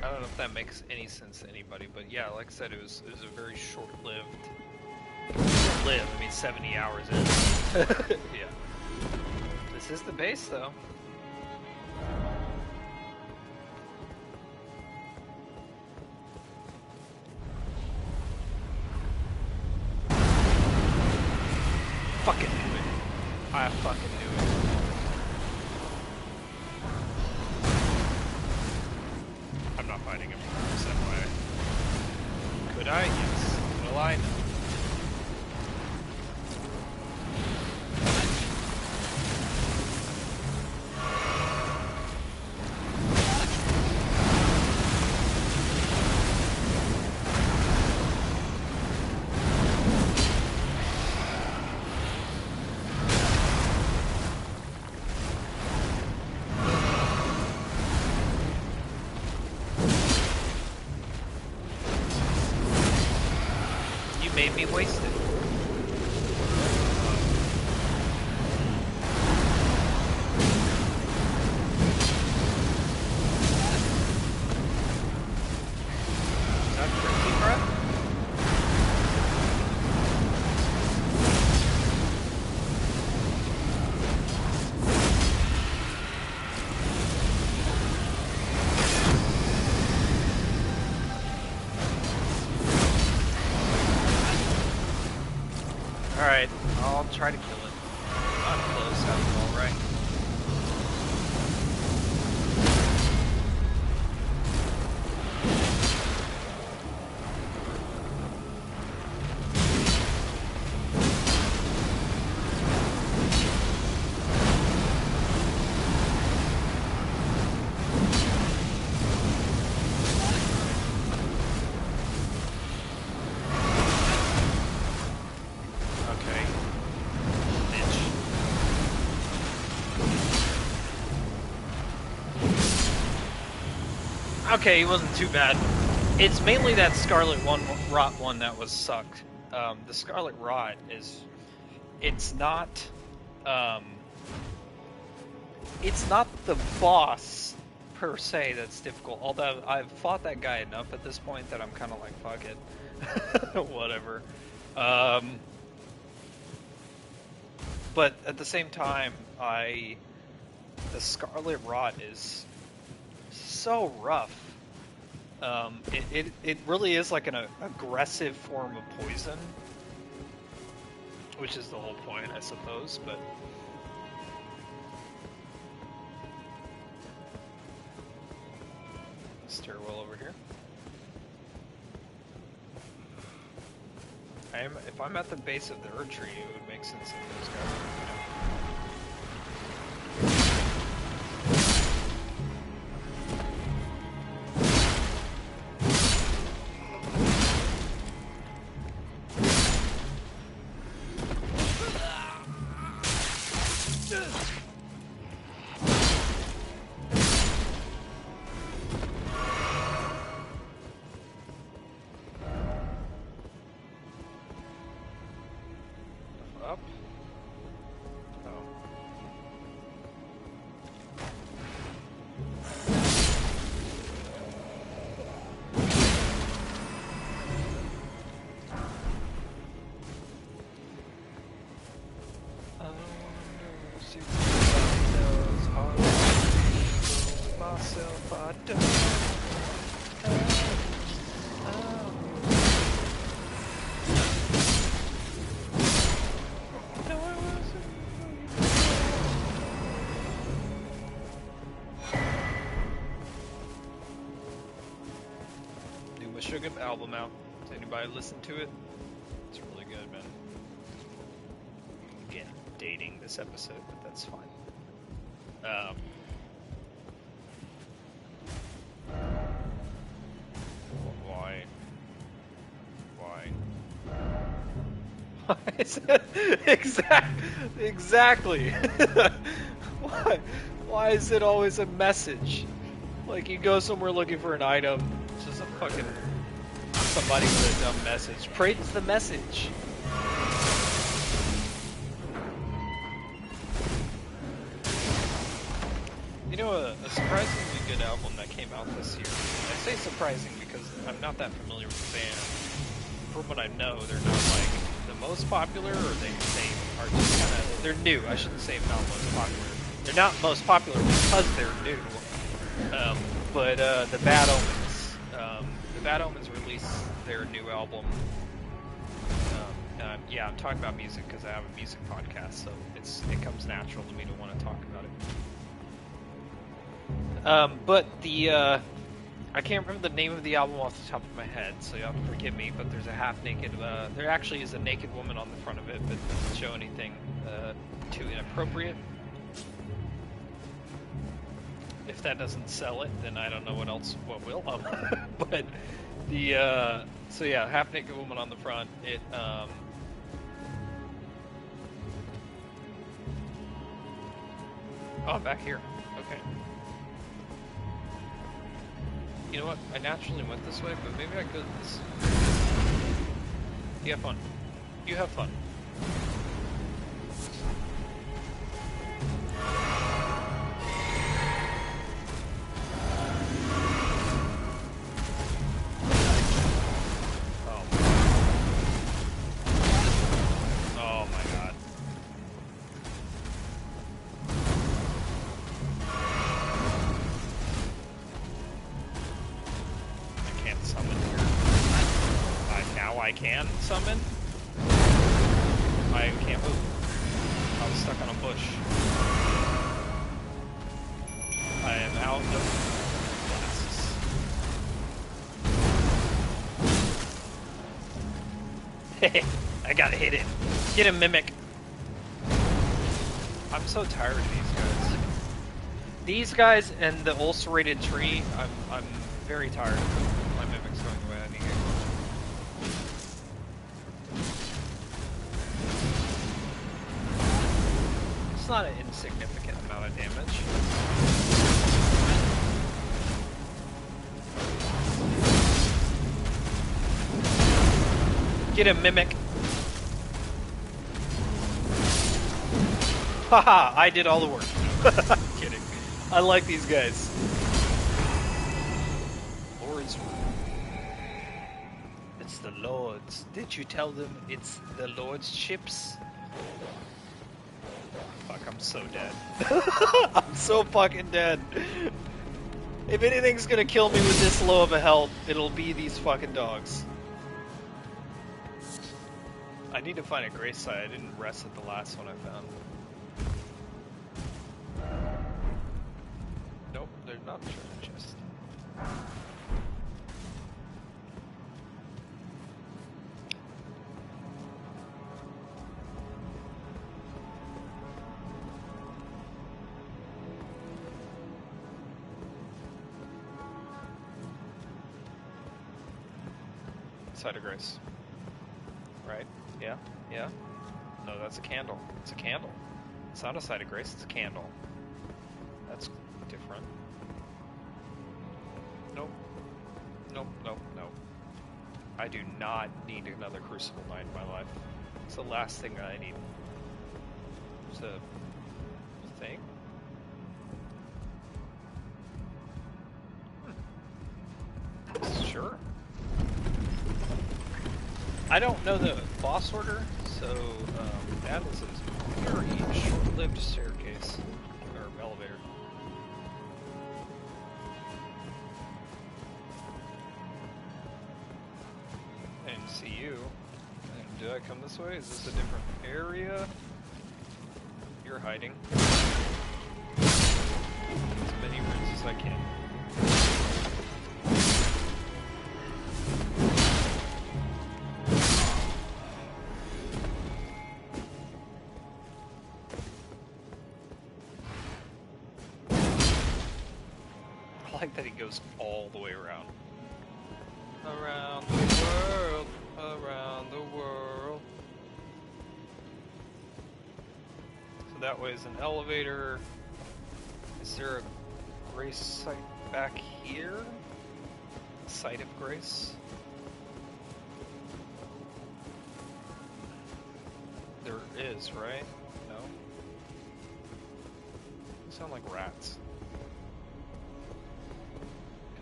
I don't know if that makes any sense to anybody, but yeah, like I said, it was a very short-lived. I mean, 70 hours in. Yeah. This is the base, though. Fucking knew it. I fucking knew it. I'm not fighting him the same way. Could I? Yes. Will I? No. Made me waste it. Is that Crypty Breath? I'll try to kill it. I'm close after all, right? Okay, he wasn't too bad. It's mainly that Scarlet Rot one that was sucked. The Scarlet Rot is, it's not the boss per se that's difficult. Although I've fought that guy enough at this point that I'm kind of like, fuck it, whatever. But at the same time, the Scarlet Rot is so rough. It really is like an aggressive form of poison, which is the whole point, I suppose, but stairwell over here. If I'm at the base of the Erd tree, it would make sense if those guys were, up. Oh. Myself, I don't. Margott album out. Has anybody listened to it? It's really good, man. Again, dating this episode, but that's fine. Why? Why is it? Exactly. Why is it always a message? Like, you go somewhere looking for an item, it's just a fucking somebody with a dumb message. Praise the message. You know, a surprisingly good album that came out this year. I say surprising because I'm not that familiar with the band. From what I know, they're not like the most popular, or they are just kind of, they're new. I shouldn't say not most popular. They're not most popular because they're new. But the Bad Omens released their new album. Yeah, I'm talking about music because I have a music podcast, so it comes natural to me to want to talk about it. But I can't remember the name of the album off the top of my head, so you'll have to forgive me, but there's a half-naked, there actually is a naked woman on the front of it, but it doesn't show anything too inappropriate. If that doesn't sell it, then I don't know what will. But so yeah, half-naked woman on the front. Oh, I'm back here. Okay. You know what? I naturally went this way, but maybe I could this. You have fun. You have fun. I can summon. I can't move. stuck on a bush. I am out of flasks. I gotta hit it. Get him, Mimic. I'm so tired of these guys. These guys and the ulcerated tree, I'm very tired of them. My Mimic's going away. I need to get closer. It's not an insignificant amount of damage. Get him, Mimic. Haha, I did all the work. I'm kidding. I like these guys. Lords. It's the Lords. Did you tell them it's the Lord's ships? Fuck, I'm so dead. I'm so fucking dead. If anything's gonna kill me with this low of a health, it'll be these fucking dogs. I need to find a grace site. I didn't rest at the last one I found. Nope, there's not a treasure chest. Site of grace. Right? Yeah? Yeah? No, that's a candle. It's a candle. It's not a site of grace, it's a candle. That's different. Nope. Nope, nope, nope. I do not need another Crucible Knight in my life. It's the last thing I need. It's a thing? Sure. I don't know the boss order, so that is a very short-lived staircase, or elevator. I didn't see you. And did I come this way? Is this a different area? You're hiding. As many rooms as I can. I like that he goes all the way around. Around the world, around the world. So that way is an elevator. Is there a grace site back here? A site of grace? There is, right? No? They sound like rats.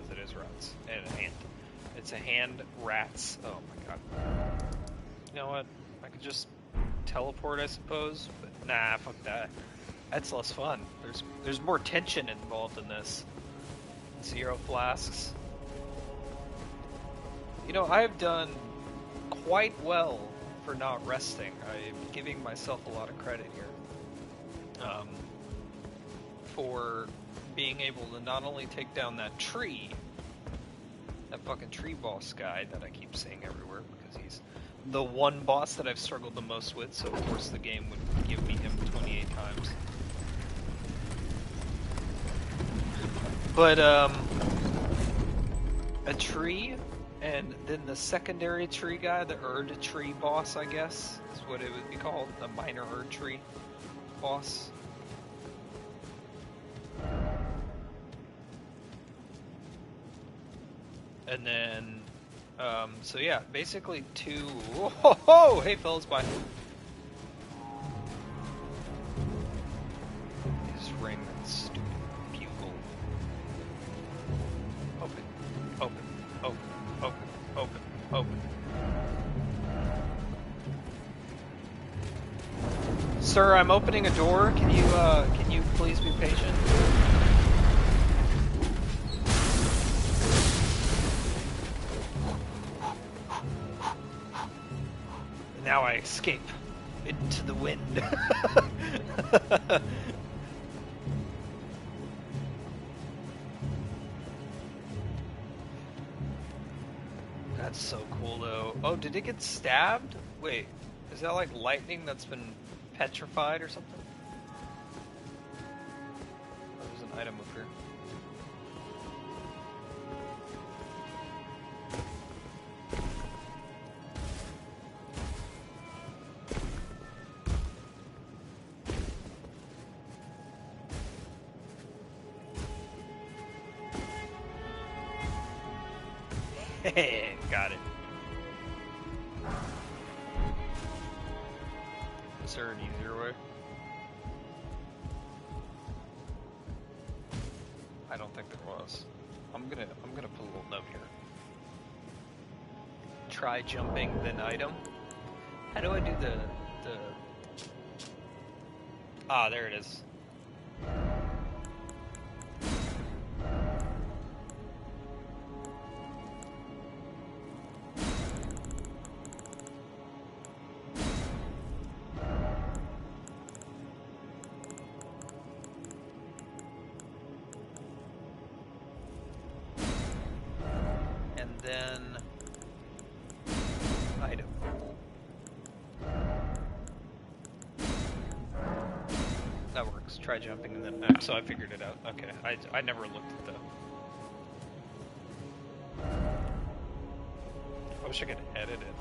It is rats. And a hand. It's a hand rats. Oh my god. You know what? I could just teleport, I suppose, but nah, fuck that. That's less fun. There's more tension involved in this. 0 flasks. You know, I've done quite well for not resting. I'm giving myself a lot of credit here. For being able to not only take down that tree, that fucking tree boss guy that I keep seeing everywhere, because he's the one boss that I've struggled the most with, so of course the game would give me him 28 times. But, a tree, and then the secondary tree guy, the Erd tree boss, I guess, is what it would be called, the minor Erd tree boss. And then, so yeah, basically 2. Whoa, hey fellas, bye. Just ring that stupid bugle. Open, open, open, open, open, open. Sir, I'm opening a door. Can you please be patient? Now I escape. into the wind. That's so cool, though. Oh, did it get stabbed? Wait, is that like lightning that's been petrified or something? Oh, there's an item up here. Got it. Is there an easier way? I don't think there was. I'm gonna put a little note here. Try jumping, then item. How do I do the Ah, there it is. Then item. That works. Try jumping and then so I figured it out. Okay, I never looked at the. I wish I could edit it.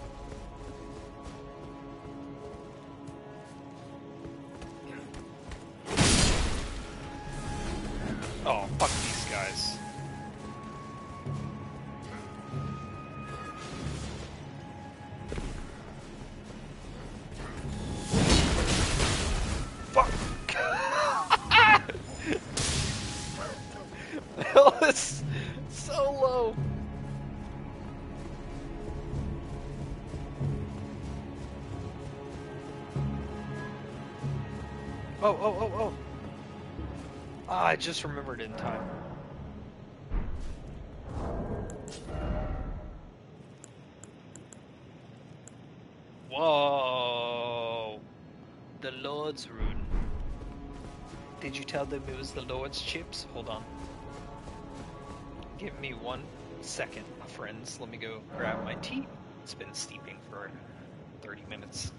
Oh, fuck these guys. It's so low. Oh. Ah, I just remembered in time. Whoa. The Lord's Rune. Did you tell them it was the Lord's chips? Hold on. Give me 1 second, my friends. Let me go grab my tea. It's been steeping for 30 minutes.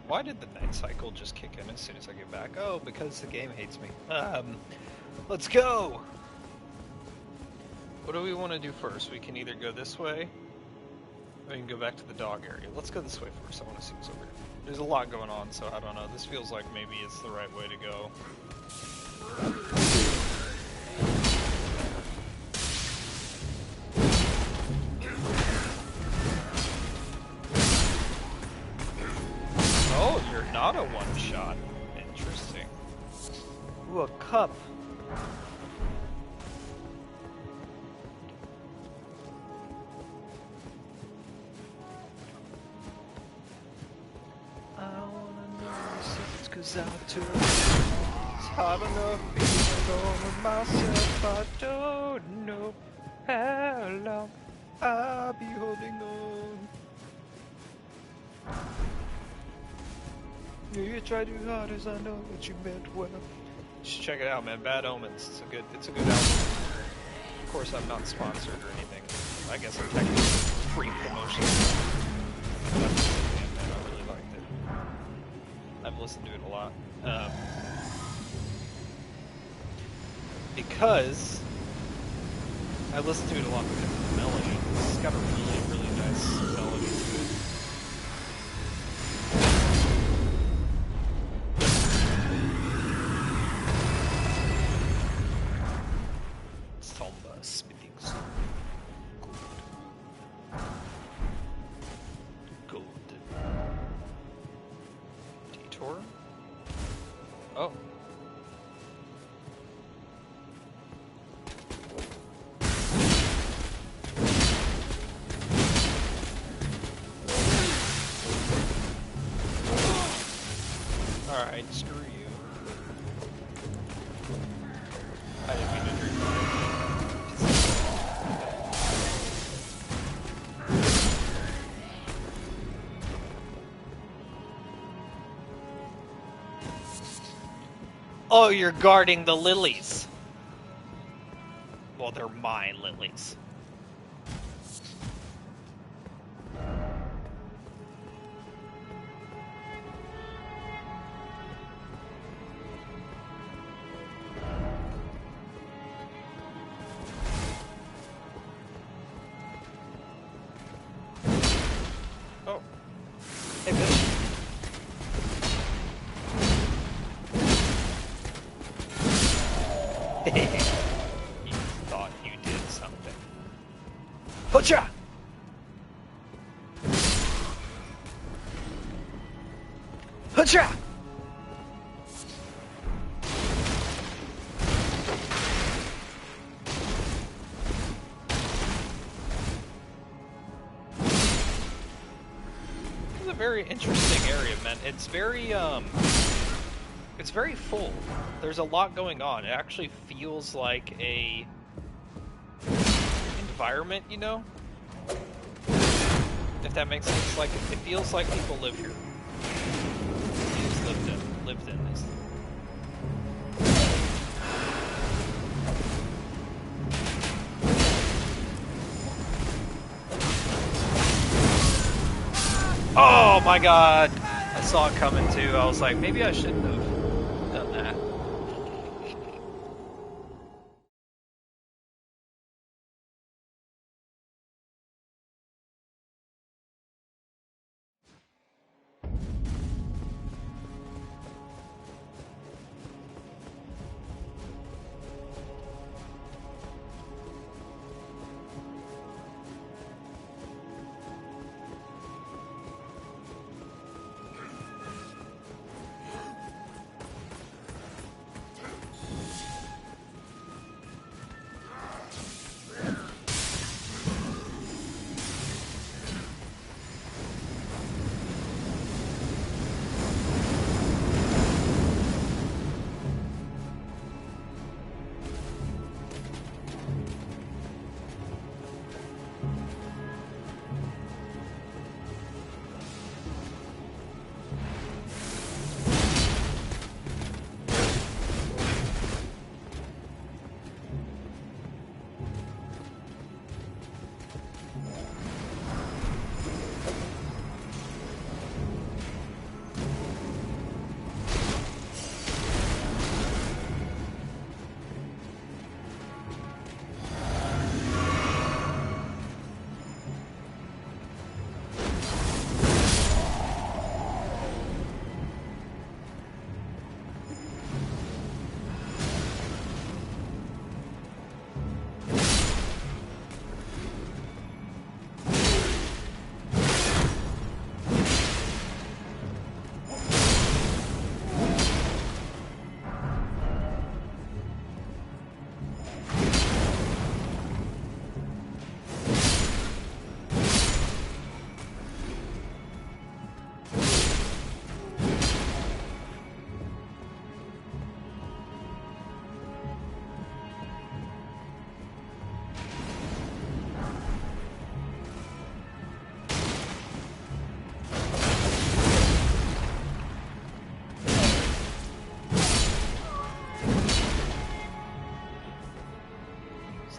Why did the night cycle just kick in as soon as I get back? Oh, because the game hates me. Let's go! What do we want to do first? We can either go this way, or we can go back to the dog area. Let's go this way first. I want to see what's over here. There's a lot going on, so I don't know. This feels like maybe it's the right way to go. Oh, you're not a one-shot. Interesting. Ooh, a cup. I wanna know the secrets 'cause I took Hard enough being alone with myself. I don't know how long I'll be holding on. You try too hard as I know that you meant well. You should check it out, man. Bad Omens. It's a good album. Of course, I'm not sponsored or anything. I guess I'm technically free promotion. But man, I really liked it. I've listened to it a lot. Because I listen to it a lot because of the melody. It's got a really, really nice melody to it. Somber spitting soul. Good. Detour? Oh. Alright, screw you. I didn't mean to drink that. Oh, you're guarding the lilies. Well, they're my lilies. Oh. Hey, bitch. You thought you did something. Hutcha! Hutcha! This is a very interesting area, man. It's very full. There's a lot going on. It actually feels like a environment, you know? If that makes sense. Like, it feels like people live here. Lived in this. Oh my god! I saw it coming too. I was like, maybe I shouldn't have done that.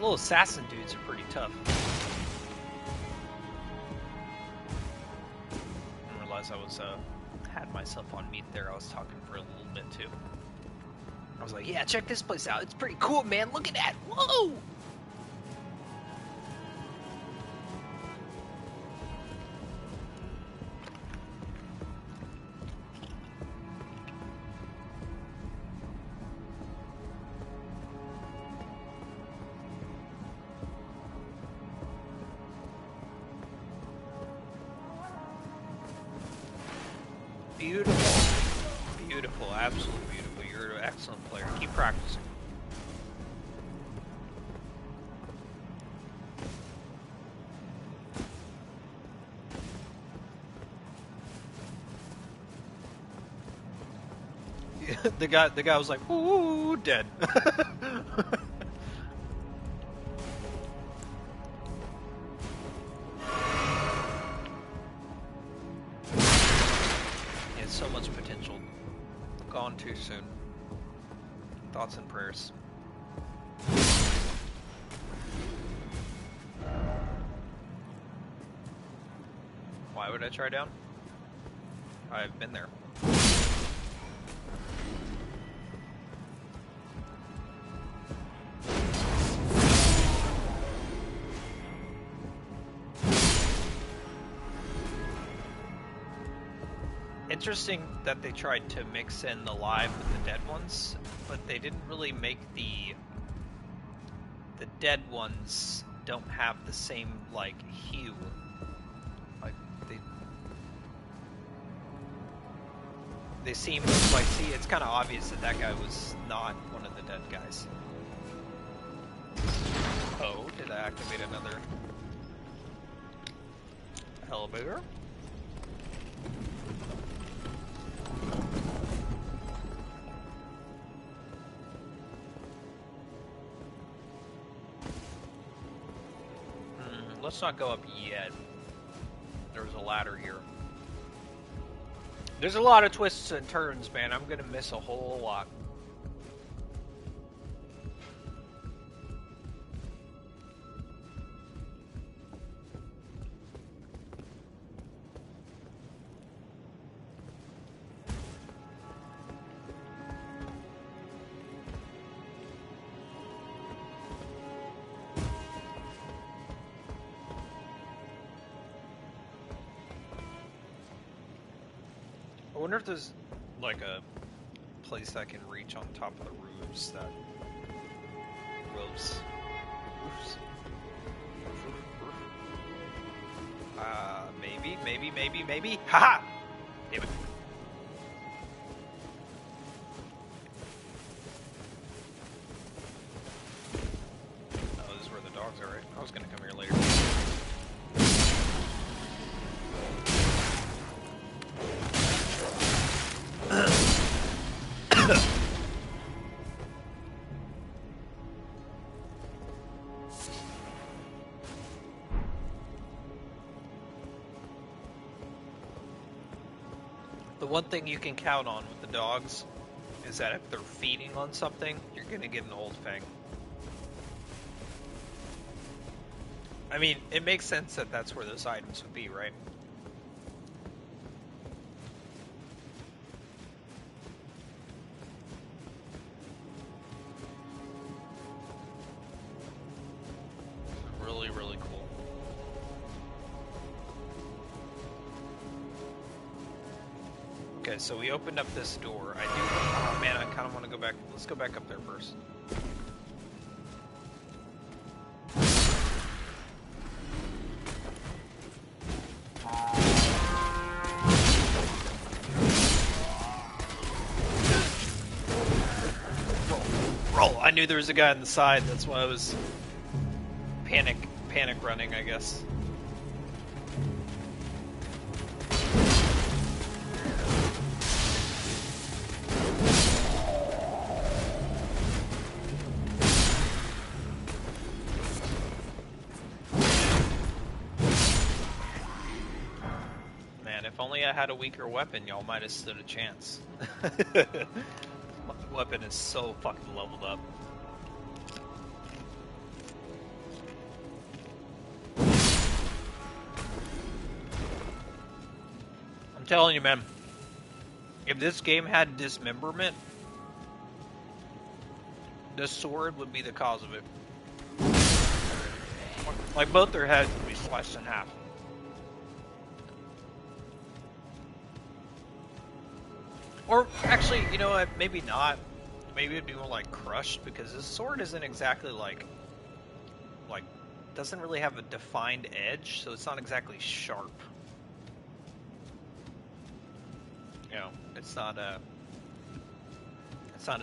little assassin dudes are pretty tough. I didn't realize I was had myself on mute there. I was talking for a little bit too. I was like, yeah, check this place out. It's pretty cool, man. Look at that. Whoa! Beautiful. Beautiful. Absolutely beautiful. You're an excellent player. Keep practicing. The guy was like, ooh, dead. So much potential. Gone too soon. Thoughts and prayers. Why would I try down? I've been there. Interesting that they tried to mix in the live with the dead ones, but they didn't really make the dead ones don't have the same like hue. Like they seem like, see, it's kind of obvious that that guy was not one of the dead guys. Oh, did I activate another elevator? Let's not go up yet. There's a ladder here. There's a lot of twists and turns, man. I'm gonna miss a whole lot. I wonder if there's like a place that can reach on top of the roofs that roofs. Maybe. Haha! Damn it. Oh, this is where the dogs are, right? I was gonna come here later. The one thing you can count on with the dogs is that if they're feeding on something, you're gonna get an old fang. I mean, it makes sense that that's where those items would be, right? Really, really cool. Okay, so we opened up this door. Oh man, I kind of want to go back. Let's go back up there first. Roll. I knew there was a guy on the side. That's why I was panic running, I guess. If only I had a weaker weapon, y'all might have stood a chance. My weapon is so fucking leveled up. telling you, man. If this game had dismemberment, the sword would be the cause of it. Like, both their heads would be sliced in half. Or, actually, you know what? Maybe not. Maybe it'd be more like crushed, because this sword isn't exactly like, doesn't really have a defined edge, so it's not exactly sharp. You know, it's not a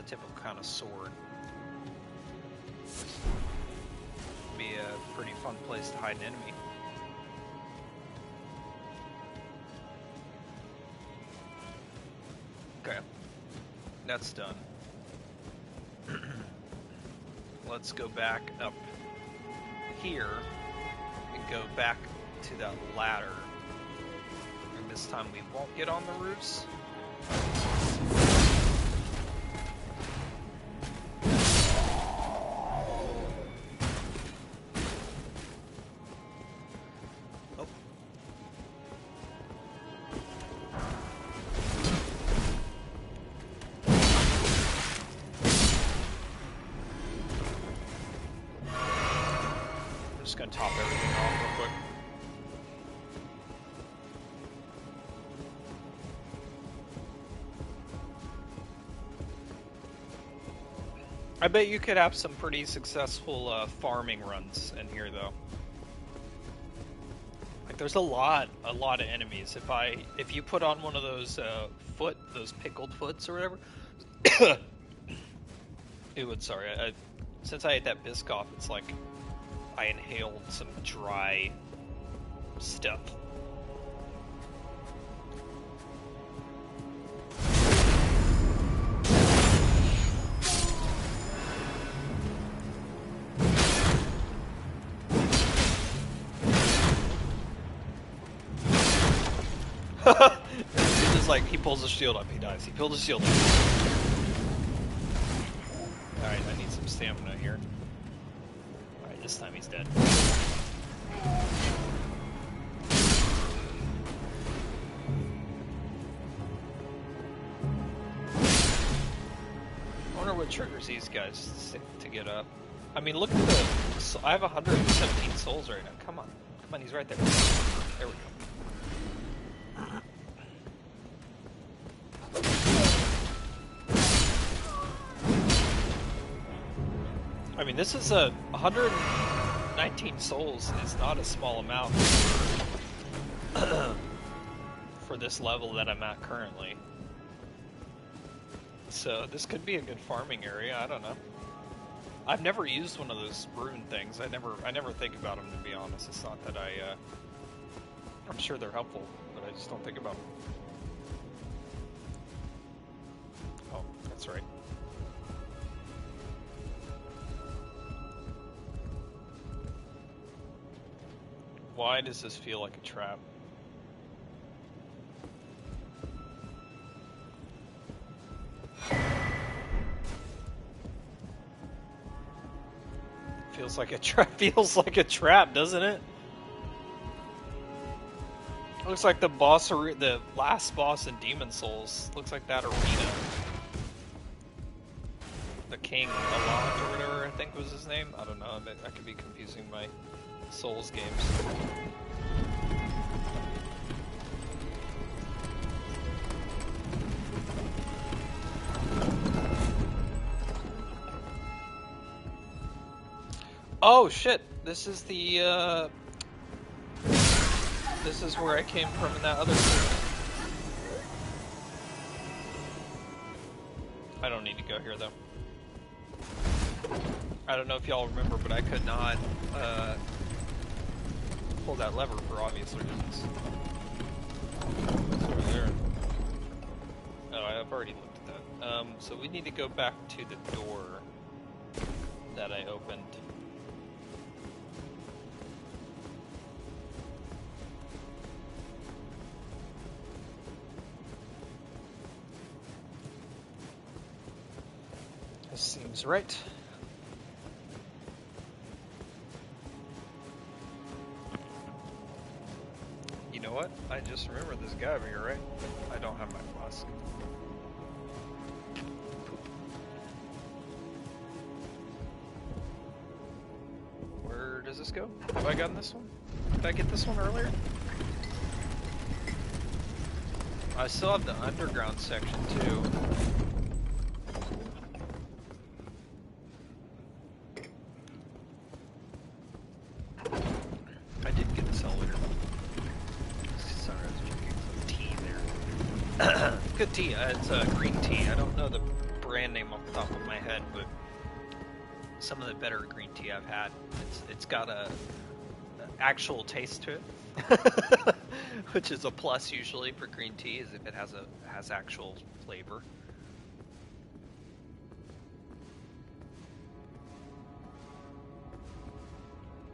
typical kind of sword. It'd be a pretty fun place to hide an enemy. Okay, that's done. Let's go back up here and go back to that ladder. And this time we won't get on the roofs. Oh. I'm just gonna top everything off real quick. I bet you could have some pretty successful farming runs in here, though. Like, there's a lot of enemies. If you put on one of those those pickled foots or whatever, it would. Sorry, since I ate that Biscoff, it's like I inhaled some dry stuff. It's just like, he pulls his shield up, he dies. He pulled his shield up. Alright, I need some stamina here. Alright, this time he's dead. I wonder what triggers these guys to get up. I mean, look at the... I have 117 souls right now. Come on. Come on, he's right there. There we go. I mean, this is 119 souls is not a small amount for this level that I'm at currently. So this could be a good farming area. I don't know. I've never used one of those rune things. I never think about them, to be honest. It's not that I'm sure they're helpful, but I just don't think about them. Oh, that's right. Why does this feel like a trap? Feels like a trap. Feels like a trap, doesn't it? Looks like the last boss in Demon Souls. Looks like that arena. The King Alont or whatever I think was his name. I don't know. I could be confusing my Souls games. Oh shit! This is the this is where I came from in that other tournament. I don't need to go here though. I don't know if y'all remember, but I could not pull that lever for obvious reasons. It's over there. Oh, I've already looked at that. So we need to go back to the door that I opened. This seems right. You know know what? I just remembered this guy over here, right? I don't have my flask. Where does this go? Have I gotten this one? Did I get this one earlier? I still have the underground section too. I did get this elevator. Sorry, I was drinking some tea there. Good tea. It's green tea. I don't know the brand name off the top of my head, but some of the better green tea I've had. It's got a actual taste to it, which is a plus usually for green tea, is if it has actual flavor.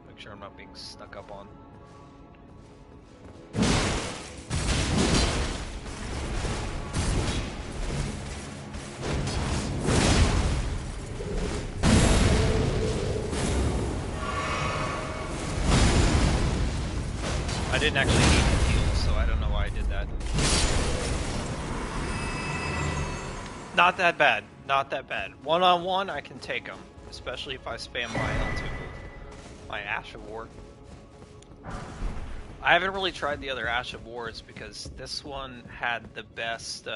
Make sure I'm not being snuck up on. I didn't actually need to heal, so I don't know why I did that. Not that bad. Not that bad. One-on-one, I can take them. Especially if I spam my L2 move. My Ash of War. I haven't really tried the other Ash of Wars because this one had the best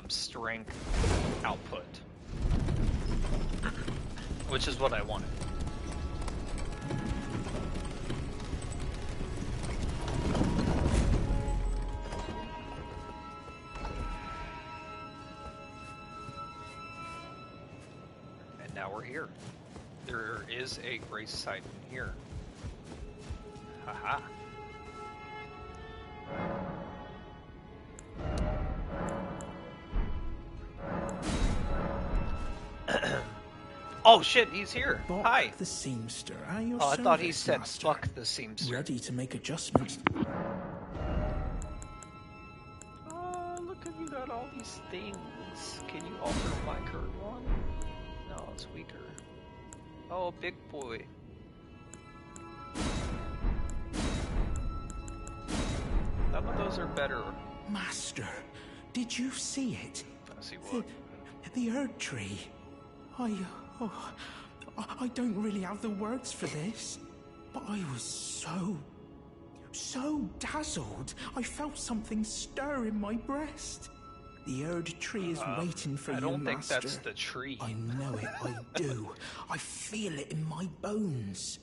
strength output. Which is what I wanted. Now we're here. There is a grace site in here. Haha. Oh shit, he's here. Bok Hi. the seamster. Oh, I thought he said fuck the seamster. Ready to make adjustments. Oh, look at you got all these things. Can you alter my current one? No, it's weaker. Oh, big boy. None of those are better. Master, did you see it? I see what? The Erd Tree. I don't really have the words for this, but I was so dazzled. I felt something stir in my breast. The Erd Tree is waiting for you, Master. I don't think that's the tree. I know it, I do. I feel it in my bones.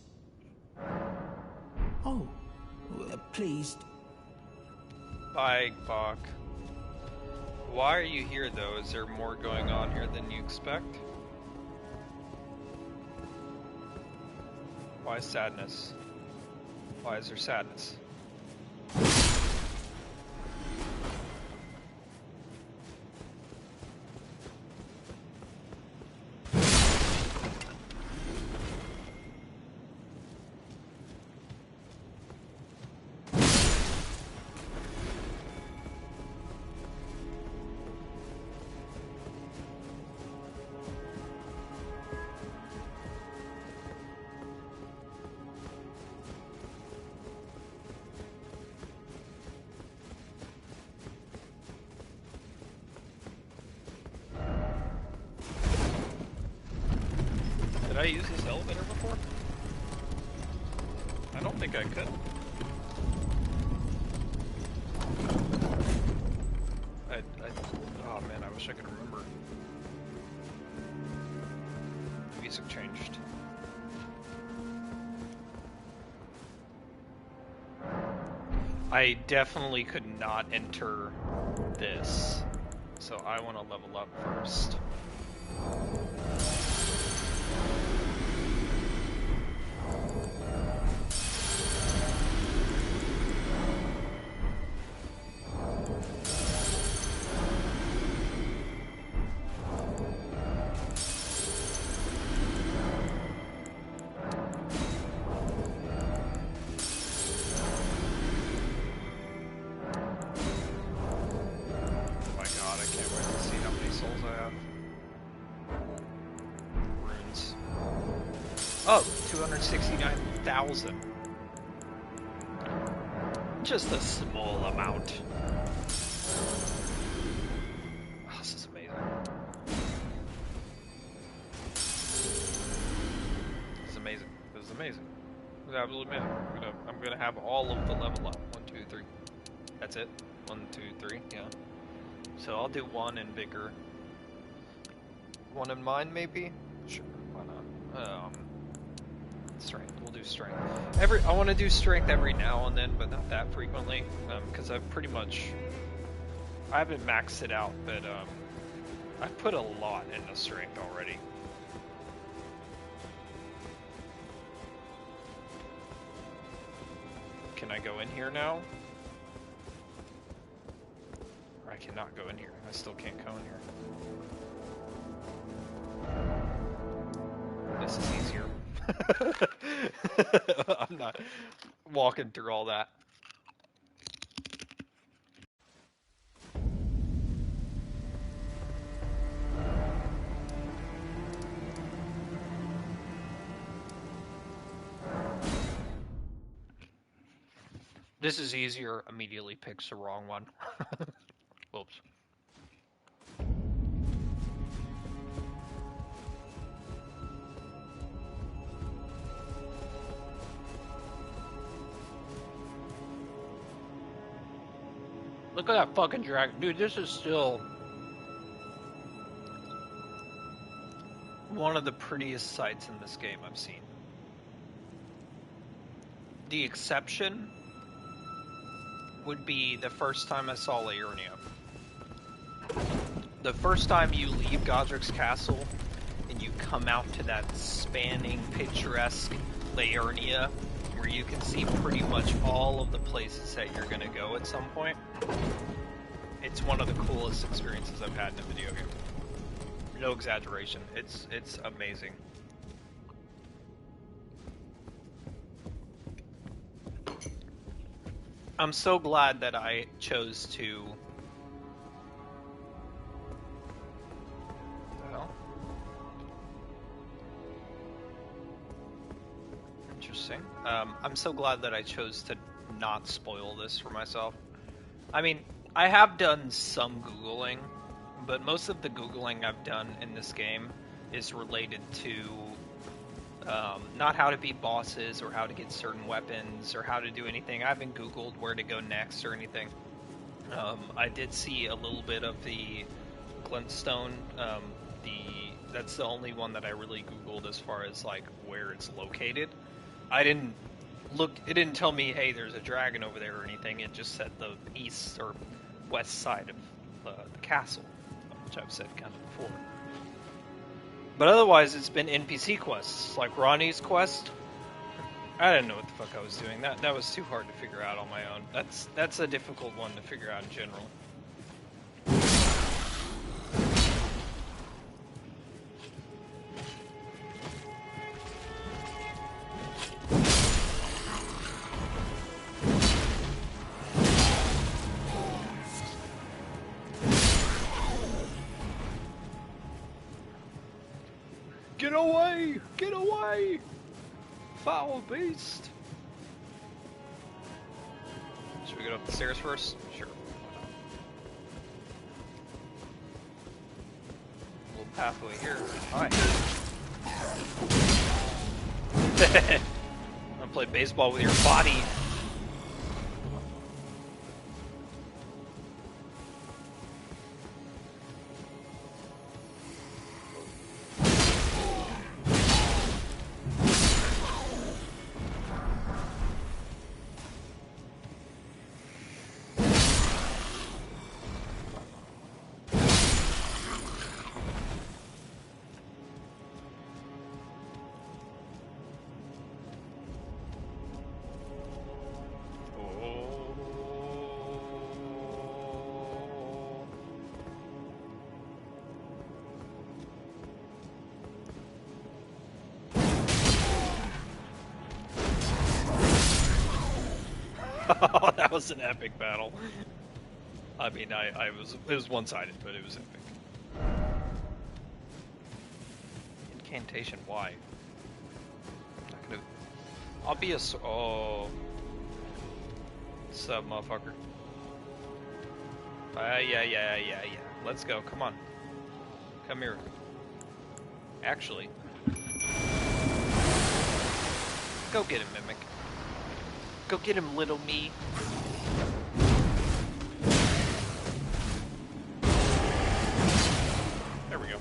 Oh, please. Bye, Bok. Why are you here, though? Is there more going on here than you expect? Why sadness? Why is there sadness? Did I use this elevator before? I don't think I could. Oh man, I wish I could remember. The music changed. I definitely could not enter this, so I want to level up first. Oh, 269,000. Just a small amount. Oh, this is amazing. This is amazing. This is amazing. This is absolutely amazing. I'm gonna have all of the level up. 1, 2, 3. That's it. 1, 2, 3. Yeah. So I'll do one in bigger. One in mine, maybe. Sure. Why not? Strength. We'll do strength. I want to do strength every now and then, but not that frequently, because I haven't maxed it out, but I've put a lot into strength already. Can I go in here now? Or I cannot go in here. I still can't go in here. This is easier. I'm not walking through all that. This is easier. Immediately picks the wrong one. Whoops. Look at that fucking dragon. Dude, this is still one of the prettiest sights in this game I've seen. The exception would be the first time I saw Liurnia. The first time you leave Godric's castle and you come out to that spanning, picturesque Liurnia, where you can see pretty much all of the places that you're gonna go at some point. It's one of the coolest experiences I've had in a video game. No exaggeration. It's amazing. I'm so glad that I chose to... Well... Interesting. I'm so glad that I chose to not spoil this for myself. I mean, I have done some Googling, but most of the Googling I've done in this game is related to not how to beat bosses or how to get certain weapons or how to do anything. I haven't Googled where to go next or anything. I did see a little bit of the glintstone. That's the only one that I really Googled as far as like where it's located. I didn't look. It didn't tell me, hey, there's a dragon over there or anything. It just said the east or west side of the castle, which I've said kind of before. But otherwise, it's been NPC quests, like Ronnie's quest. I didn't know what the fuck I was doing. That was too hard to figure out on my own. That's a difficult one to figure out in general. Get away! Get away! Foul beast! Should we get up the stairs first? Sure. A little pathway here. Hi. I'm gonna play baseball with your body. That was an epic battle. I mean, it was one-sided, but it was epic. Incantation, why? I'm not gonna... I'll be a... Oh... What's up, motherfucker? Yeah. Let's go. Come on. Come here. Actually. Go get him, Mimic. Go get him, little me. There we go.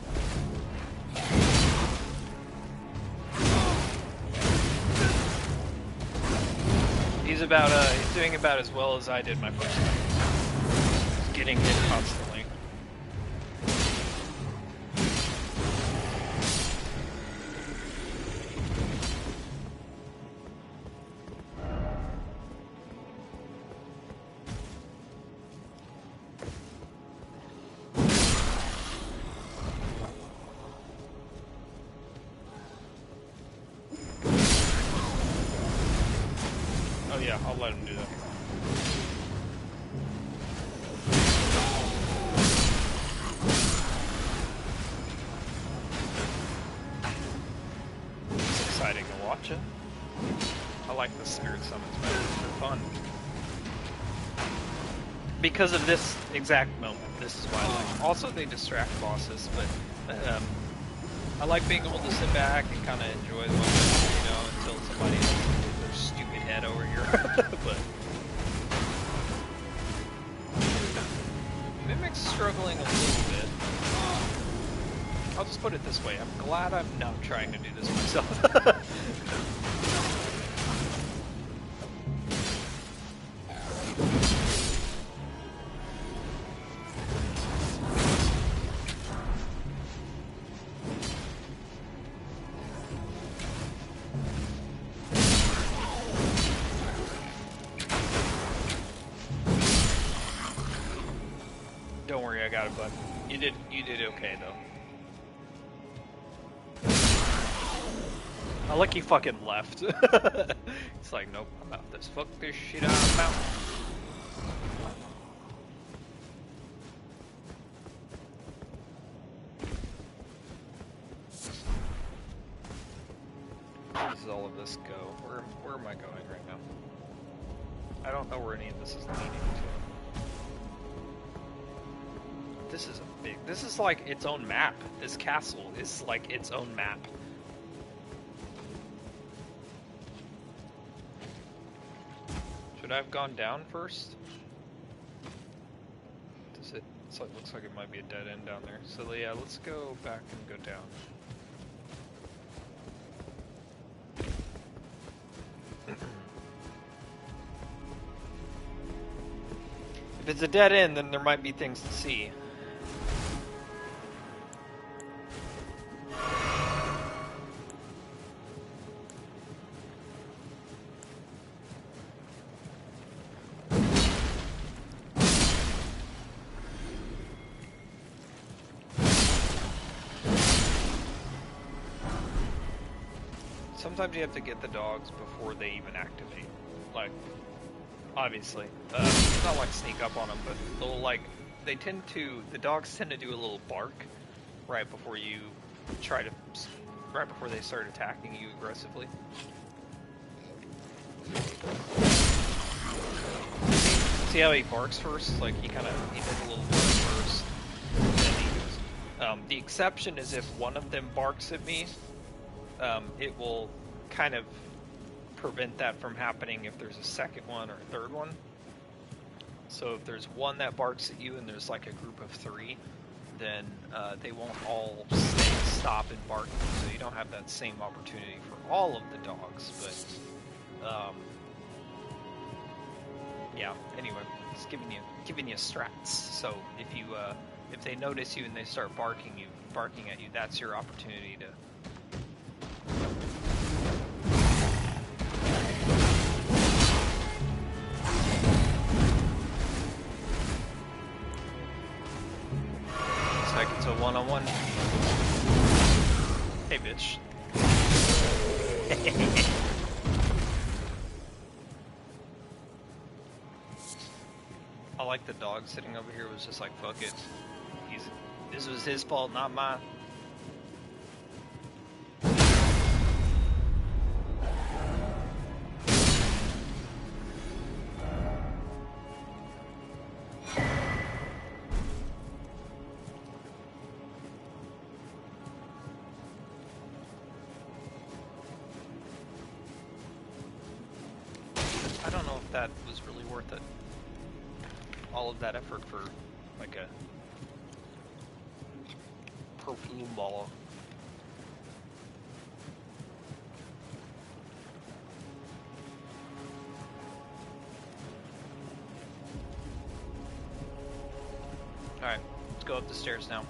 He's doing about as well as I did my first time. He's getting hit constantly. Yeah, I'll let him do that. It's exciting to watch it. I like the spirit summons, man. They're fun. Because of this exact moment, this is why I like them. Also, they distract bosses, but I like being able to sit back and kind of enjoy the moment, you know, until somebody moves their stupid head over here. But Mimic's struggling a little bit. I'll just put it this way, I'm glad I'm not trying to do this myself. Don't worry, I got it, bud. You did okay though. I like you fucking left. It's like, nope, I'm out this. Fuck this shit, I'm out. Where does all of this go? Where am I going right now? I don't know where any of this is leading to. This is like its own map. This castle is like its own map. Should I have gone down first? Does it? So it looks like it might be a dead end down there. So yeah, let's go back and go down. If it's a dead end, then there might be things to see. Sometimes you have to get the dogs before they even activate. Like, obviously. It's not like sneak up on them, but they'll like, the dogs tend to do a little bark right before you right before they start attacking you aggressively. See how he barks first? Like, he did a little bark first. Then he goes. The exception is if one of them barks at me, it will kind of prevent that from happening if there's a second one or a third one. So if there's one that barks at you and there's like a group of 3, then they won't all stop and bark, so you don't have that same opportunity for all of the dogs. But yeah, anyway, just giving you strats. So if they notice you and they start barking at you, that's your opportunity to. It's a one-on-one. Hey, bitch. I like the dog sitting over here was just like, fuck it. This was his fault, not mine. I don't know if that was really worth it. All of that effort for like a perfume ball. Alright, let's go up the stairs now.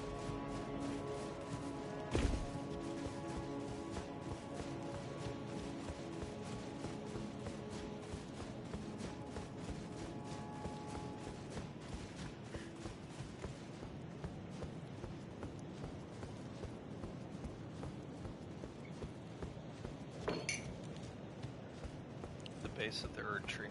The base of the Erd tree.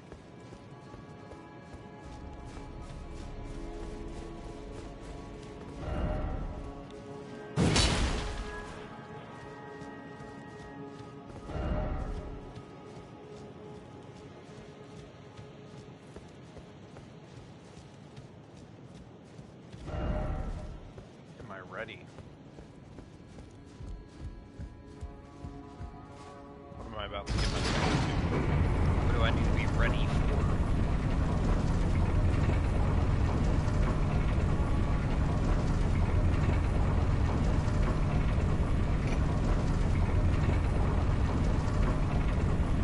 Ready. What am I about to get myself into? What do I need to be ready for?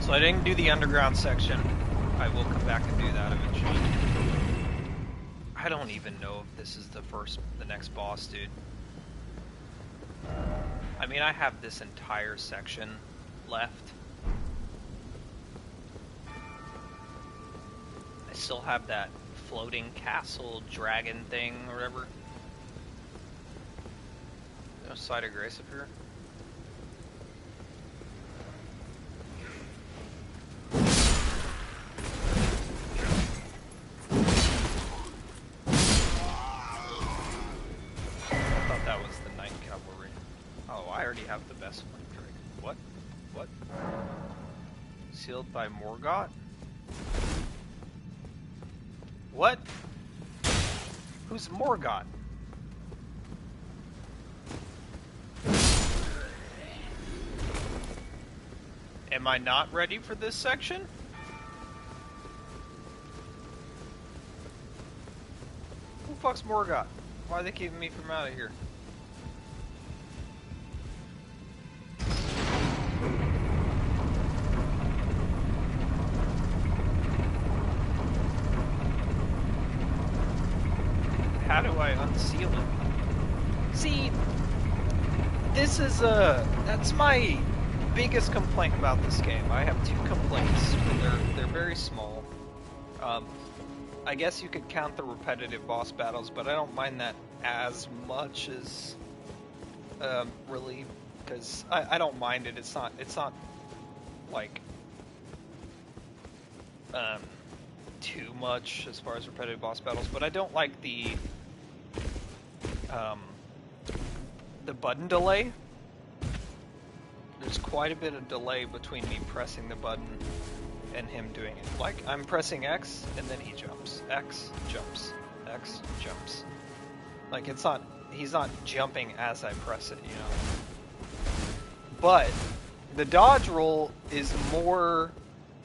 So I didn't do the underground section. I will come back and do that eventually. I don't even know if this is the next boss, dude. I mean, I have this entire section left. I still have that floating castle dragon thing or whatever. No Site of Grace up here. Have the best one. What? What? Sealed by Margott? What? Who's Margott? Am I not ready for this section? Who fuckks Margott? Why are they keeping me from out of here? How do I unseal it? See, this is that's my biggest complaint about this game. I have two complaints, but they're very small. I guess you could count the repetitive boss battles, but I don't mind that as much as really, because I don't mind it. It's not like too much as far as repetitive boss battles, but I don't like the button delay. There's quite a bit of delay between me pressing the button and him doing it. Like, I'm pressing X, and then he jumps. X, jumps. X, jumps. Like, he's not jumping as I press it, you know? But the dodge roll is more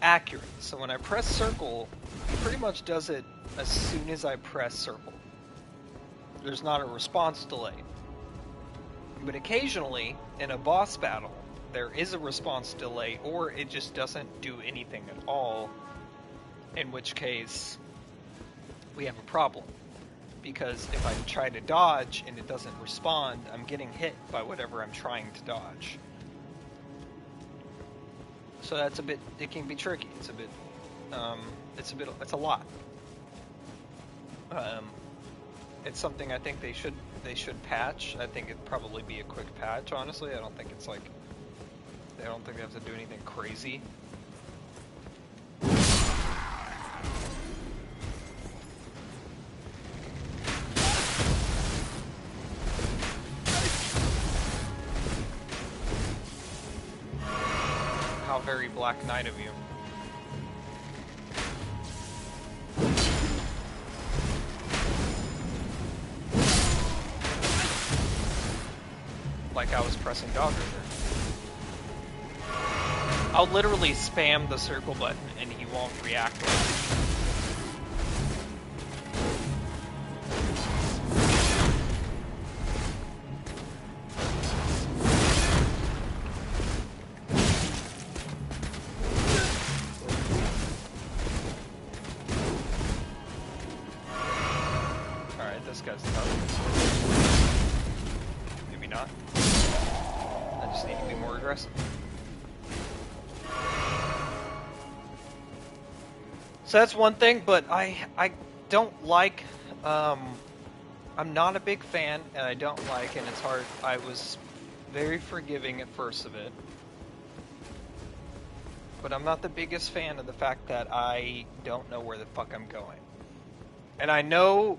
accurate. So when I press circle, he pretty much does it as soon as I press circle. There's not a response delay. But occasionally, in a boss battle, there is a response delay, or it just doesn't do anything at all, in which case we have a problem. Because if I try to dodge and it doesn't respond, I'm getting hit by whatever I'm trying to dodge. So that's a bit, it can be tricky. It's a lot. It's something I think they should patch. I think it'd probably be a quick patch, honestly. I don't think they have to do anything crazy. How very Black Knight of you. Like I was pressing dogger there. I'll literally spam the circle button and he won't react well. Alright, this guy's tough. Maybe not. I just need to be more aggressive. So that's one thing, but I don't like, I'm not a big fan, and I don't like, and it's hard. I was very forgiving at first of it, but I'm not the biggest fan of the fact that I don't know where the fuck I'm going. And I know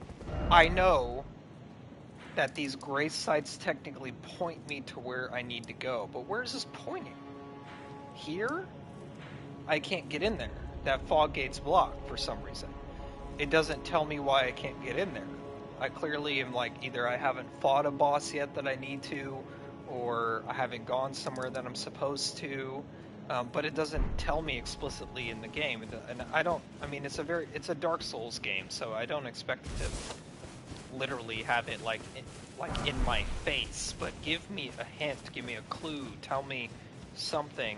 that these grace sites technically point me to where I need to go, but where is this pointing? Here? I can't get in there. That fog gate's blocked for some reason. It doesn't tell me why I can't get in there. I clearly am like, either I haven't fought a boss yet that I need to, or I haven't gone somewhere that I'm supposed to, but it doesn't tell me explicitly in the game. And I mean, it's a Dark Souls game, so I don't expect it to literally have it like in my face, but give me a hint, give me a clue, tell me something,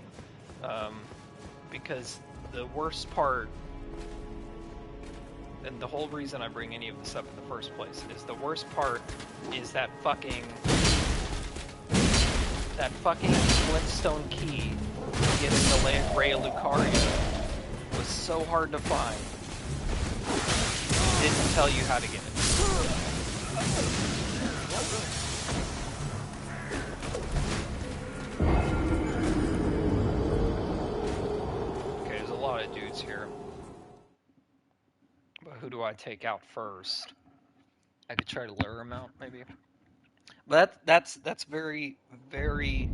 because the worst part, and the whole reason I bring any of this up in the first place, is the worst part is that fucking Flintstone key to get into Raya Lucaria was so hard to find. It didn't tell you how to get it. Okay, there's a lot of dudes here. But who do I take out first? I could try to lure him out, maybe. But that's very, very...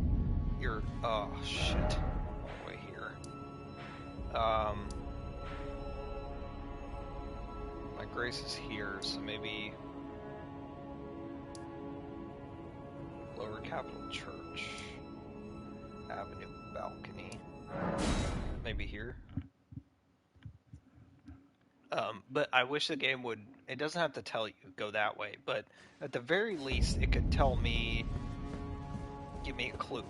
Oh, shit. All the way here. My grace is here, so maybe... Lower Capitol Church. Avenue Balcony. Maybe here. But I wish the game would... It doesn't have to tell you, go that way, but at the very least, it could tell me... Give me a clue.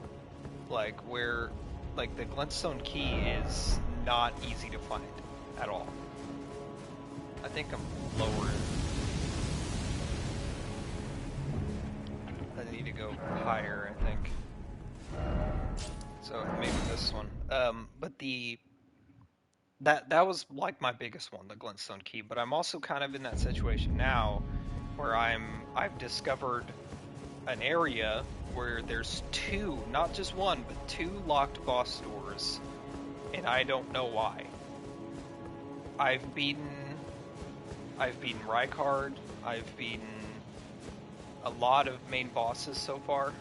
Like, where... Like, the Glintstone key is not easy to find at all. I think I'm lower. I need to go higher, I think. So, maybe this one. But the... That was like my biggest one, the Glintstone key, but I'm also kind of in that situation now where I've discovered an area where there's two, not just one, but two locked boss doors, and I don't know why. I've beaten Rykard, I've beaten a lot of main bosses so far,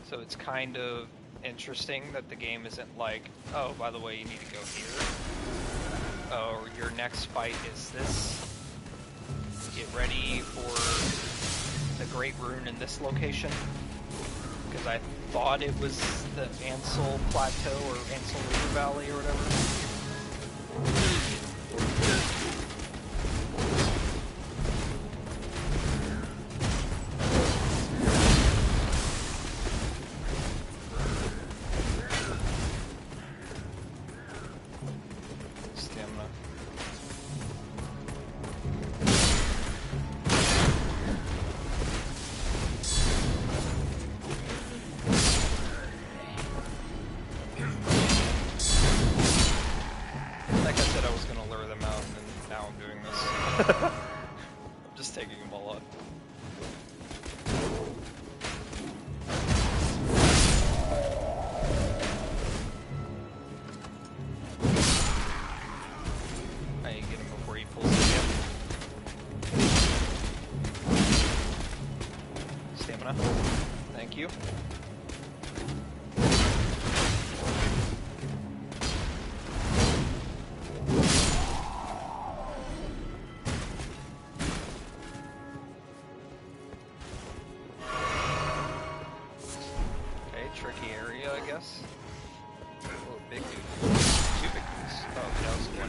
so it's kind of interesting that the game isn't like, oh, by the way, you need to go here. Oh, your next fight is this. Get ready for the Great Rune in this location. Because I thought it was the Ansel Plateau or Ansel River Valley or whatever. I'm just taking them all out. I need to get him before he pulls it again. Stamina. Thank you. Tricky area, I guess. Oh, big dude. Two big dudes. Oh, that was one.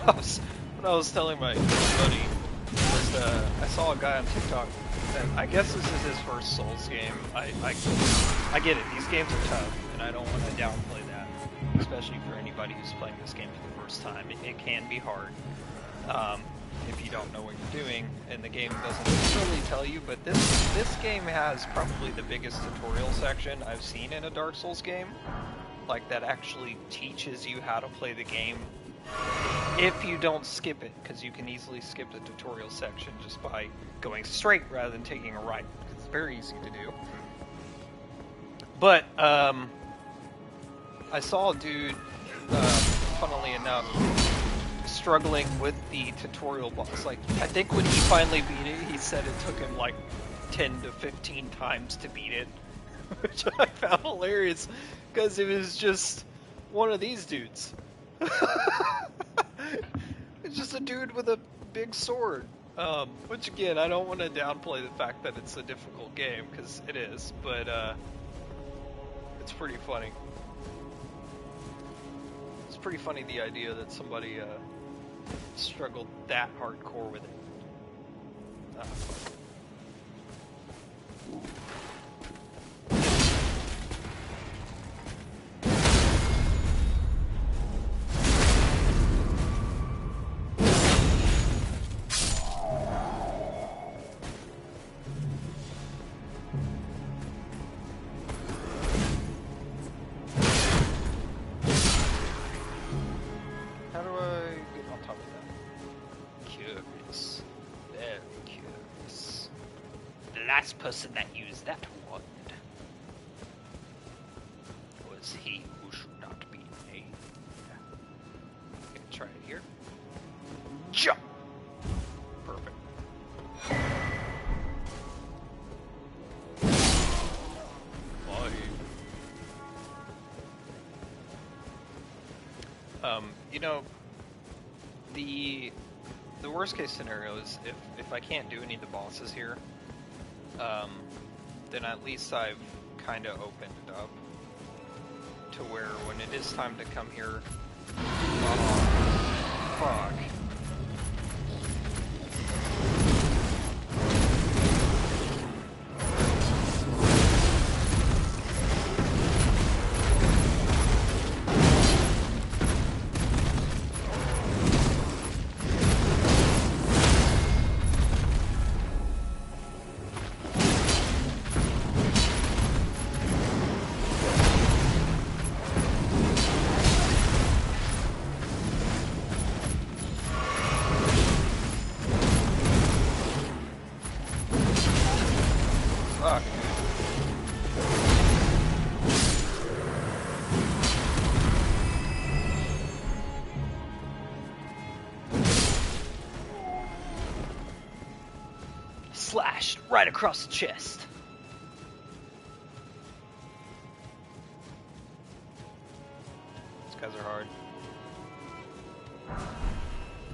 what I was telling my buddy was I saw a guy on TikTok, and I guess this is his first Souls game. I get it. These games are tough, and I don't want to downplay that, especially for anybody who's playing this game for the first time. It can be hard if you don't know what you're doing, and the game doesn't really tell you. But this game has probably the biggest tutorial section I've seen in a Dark Souls game, like that actually teaches you how to play the game. If you don't skip it, because you can easily skip the tutorial section just by going straight rather than taking a right. It's very easy to do. But I saw a dude, funnily enough, struggling with the tutorial boss. Like, I think when he finally beat it, he said it took him like 10 to 15 times to beat it, which I found hilarious, because it was just one of these dudes. It's just a dude with a big sword. Which again, I don't want to downplay the fact that it's a difficult game, because it is, but it's pretty funny. It's pretty funny, the idea that somebody struggled that hardcore with it. Person that used that wand was he who should not be named. Gonna try it here. Jump! Perfect. You know, the worst case scenario is if I can't do any of the bosses here, then at least I've kind of opened it up to where when it is time to come here, fuck. Slashed right across the chest. These guys are hard.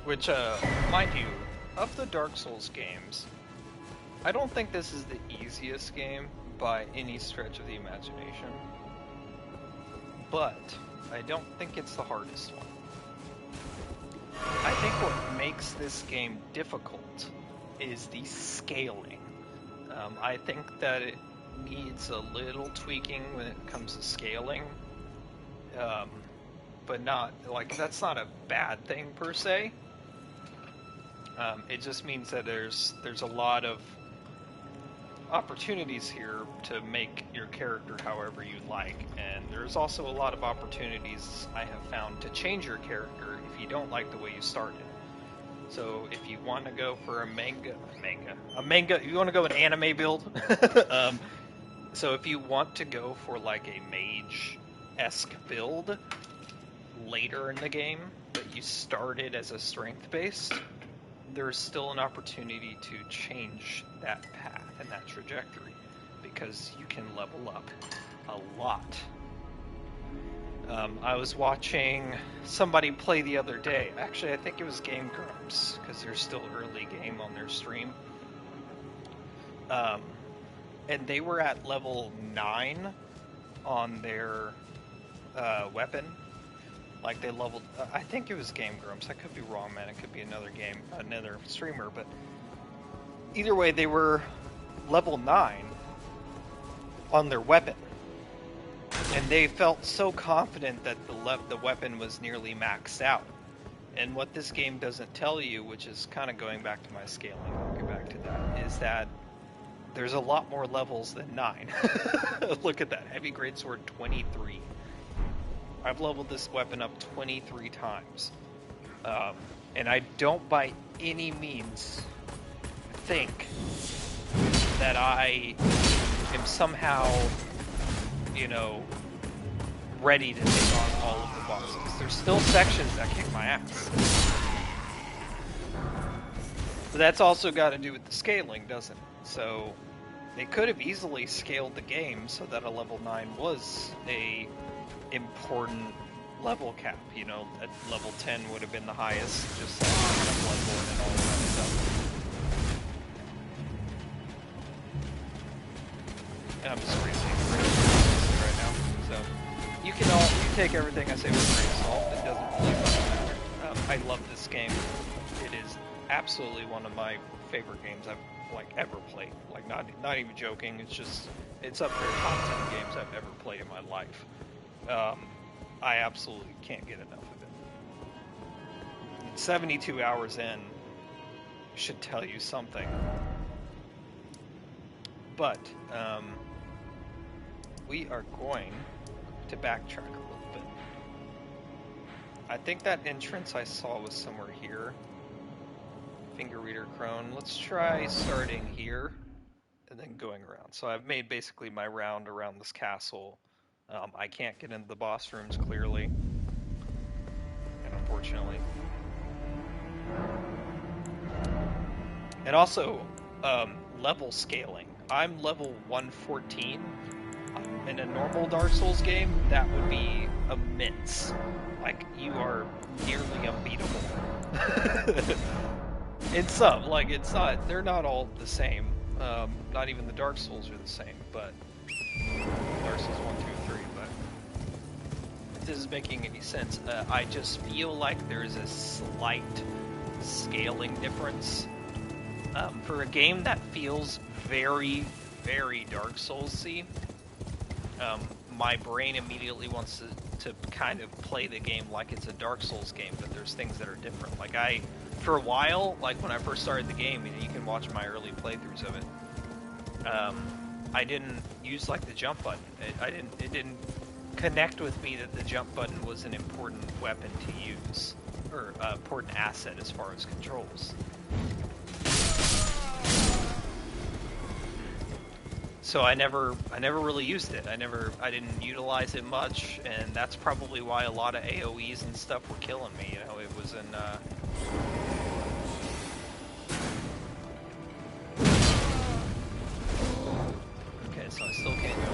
Which, mind you, of the Dark Souls games, I don't think this is the easiest game by any stretch of the imagination. But I don't think it's the hardest one. I think what makes this game difficult is the scaling. I think that it needs a little tweaking when it comes to scaling, but not, like, that's not a bad thing per se. It just means that there's a lot of opportunities here to make your character however you like, and there's also a lot of opportunities I have found to change your character if you don't like the way you started. So if you want to go for you want to go an anime build. So if you want to go for like a mage-esque build later in the game, but you started as a strength-based, there's still an opportunity to change that path and that trajectory, because you can level up a lot. I was watching somebody play the other day. Actually, I think it was Game Grumps, because they're still early game on their stream. And they were at level 9 on their weapon. Like they leveled, I think it was Game Grumps. I could be wrong, man. It could be another streamer. But either way, they were level 9 on their weapon, and they felt so confident that the weapon was nearly maxed out. And what this game doesn't tell you, which is kind of going back to my scaling, I'll get back to that, is that there's a lot more levels than 9. Look at that. Heavy Greatsword 23. I've leveled this weapon up 23 times. And I don't by any means think that I am somehow, you know, ready to take on all of the bosses. There's still sections that kick my ass. But that's also got to do with the scaling, doesn't it? So they could have easily scaled the game so that a level 9 was a important level cap. You know, at level 10 would have been the highest, just like Bloodborne and all of that stuff. And I'm just racing right now, so you take everything I say with a grain of salt. It doesn't really matter. I love this game. It is absolutely one of my favorite games I've ever played. Like not even joking. It's up there top 10 games I've ever played in my life. I absolutely can't get enough of it. 72 hours in should tell you something. But we are going to backtrack a little bit. I think that entrance I saw was somewhere here. Finger Reader Crone. Let's try starting here and then going around. So I've made basically my round around this castle. I can't get into the boss rooms clearly, and unfortunately. And also, level scaling. I'm level 114. In a normal Dark Souls game, that would be immense. Like, you are nearly unbeatable. In some, like, they're not all the same. Not even the Dark Souls are the same, but Dark Souls 1, 2, 3, but if this is making any sense, I just feel like there's a slight scaling difference. For a game that feels very, very Dark Souls-y, my brain immediately wants to kind of play the game like it's a Dark Souls game, but there's things that are different. Like for a while, like when I first started the game, and you can watch my early playthroughs of it, I didn't use like the jump button. It didn't connect with me that the jump button was an important weapon to use, or important asset as far as controls. So I never really used it. I didn't utilize it much, and that's probably why a lot of AoEs and stuff were killing me. You know, it was in okay, so I still can't go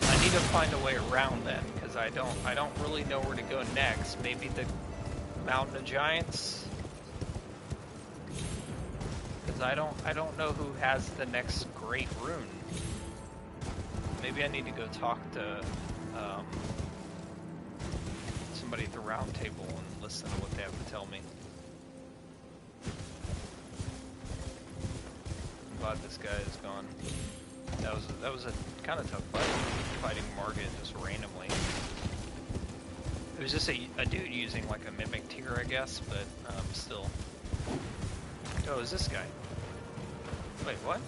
there. I need to find a way around that, because I don't really know where to go next. Maybe the Mountain of Giants? Because I don't know who has the next great rune. Maybe I need to go talk to somebody at the round table and listen to what they have to tell me. I'm glad this guy is gone. That was a kind of tough fight, fighting Margott just randomly. It was just a dude using like a mimic tier, I guess, but still. Oh, is this guy? Wait, what?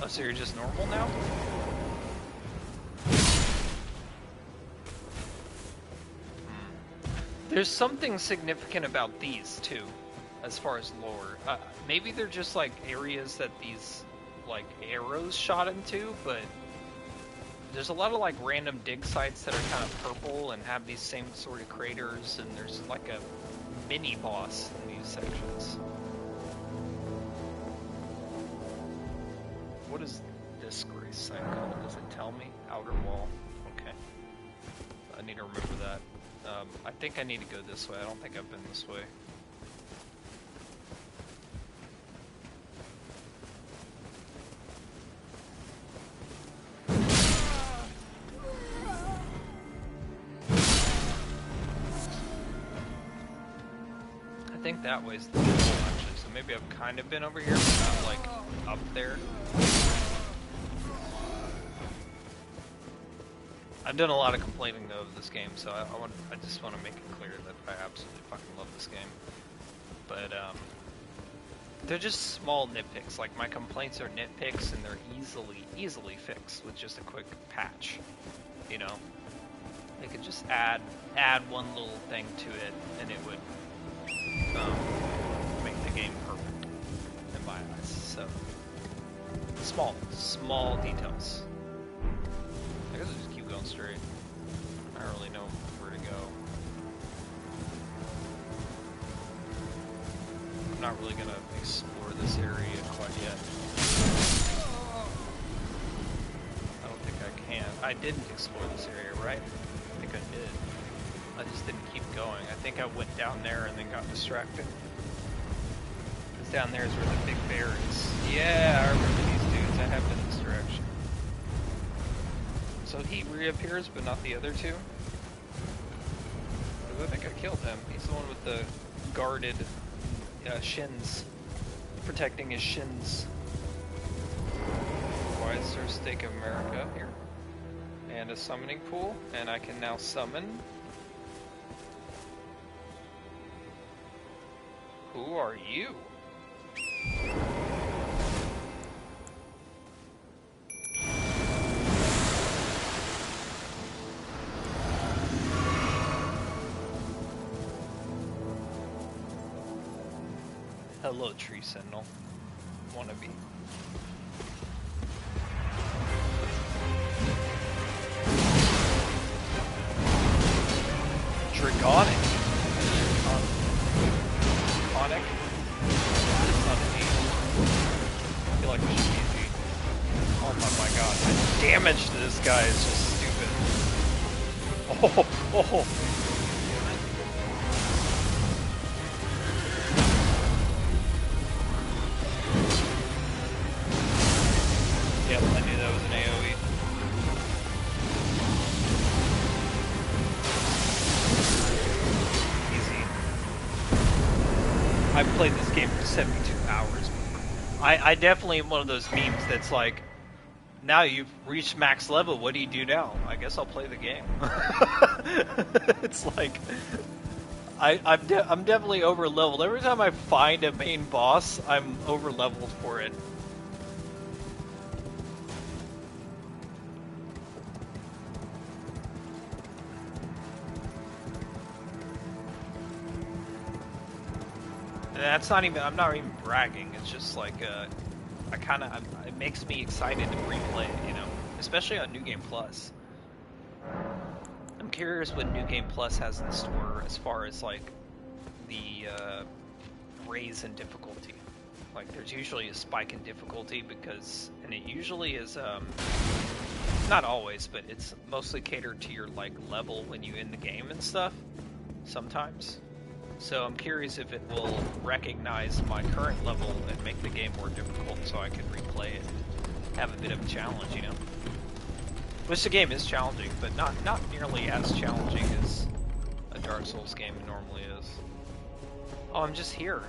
Oh, so you're just normal now? There's something significant about these, too, as far as lore. Maybe they're just, like, areas that these, like, arrows shot into, but there's a lot of, like, random dig sites that are kind of purple and have these same sort of craters, and there's, like, a mini-boss in these sections. What is this grace site called? Does it tell me? Outer Wall. Okay. I need to remember that. I think I need to go this way. I don't think I've been this way. think that way's the middle, actually, so maybe I've kind of been over here, but not, like, up there. I've done a lot of complaining, though, of this game, so I just want to make it clear that I absolutely fucking love this game. But, they're just small nitpicks. Like, my complaints are nitpicks, and they're easily fixed with just a quick patch, you know? They could just add one little thing to it, and it would make the game perfect in my eyes. So small details. I guess I'll just keep going straight. I don't really know where to go. I'm not really gonna explore this area quite yet. I don't think I can. I didn't explore this area, right? I think I did. I just didn't keep going. I think I went down there and then got distracted. Because down there is where the big bear is. Yeah, I remember these dudes. I have been in this direction. So he reappears, but not the other two? I think I killed him. He's the one with the guarded shins. Protecting his shins. Why is there a Stake of America here? And a summoning pool, and I can now summon. Who are you? Hello, Tree Sentinel. Wannabe. Dragonic. Draconic? It's not an E. I feel like it should be an E. Oh my god. The damage to this guy is just stupid. Oh. Yep, I knew that was an AoE. I've played this game for 72 hours. I definitely am one of those memes that's like, now you've reached max level, what do you do now? I guess I'll play the game. It's like, I'm definitely over leveled. Every time I find a main boss, I'm over leveled for it. That's not even, I'm not even bragging, it's just like, it makes me excited to replay it, you know? Especially on New Game Plus. I'm curious what New Game Plus has in store as far as, like, the, raise in difficulty. Like, there's usually a spike in difficulty because, and it usually is, not always, but it's mostly catered to your, like, level when you end the game and stuff, sometimes. So I'm curious if it will recognize my current level and make the game more difficult so I can replay it and have a bit of a challenge, you know? Which the game is challenging, but not nearly as challenging as a Dark Souls game normally is. Oh, I'm just here.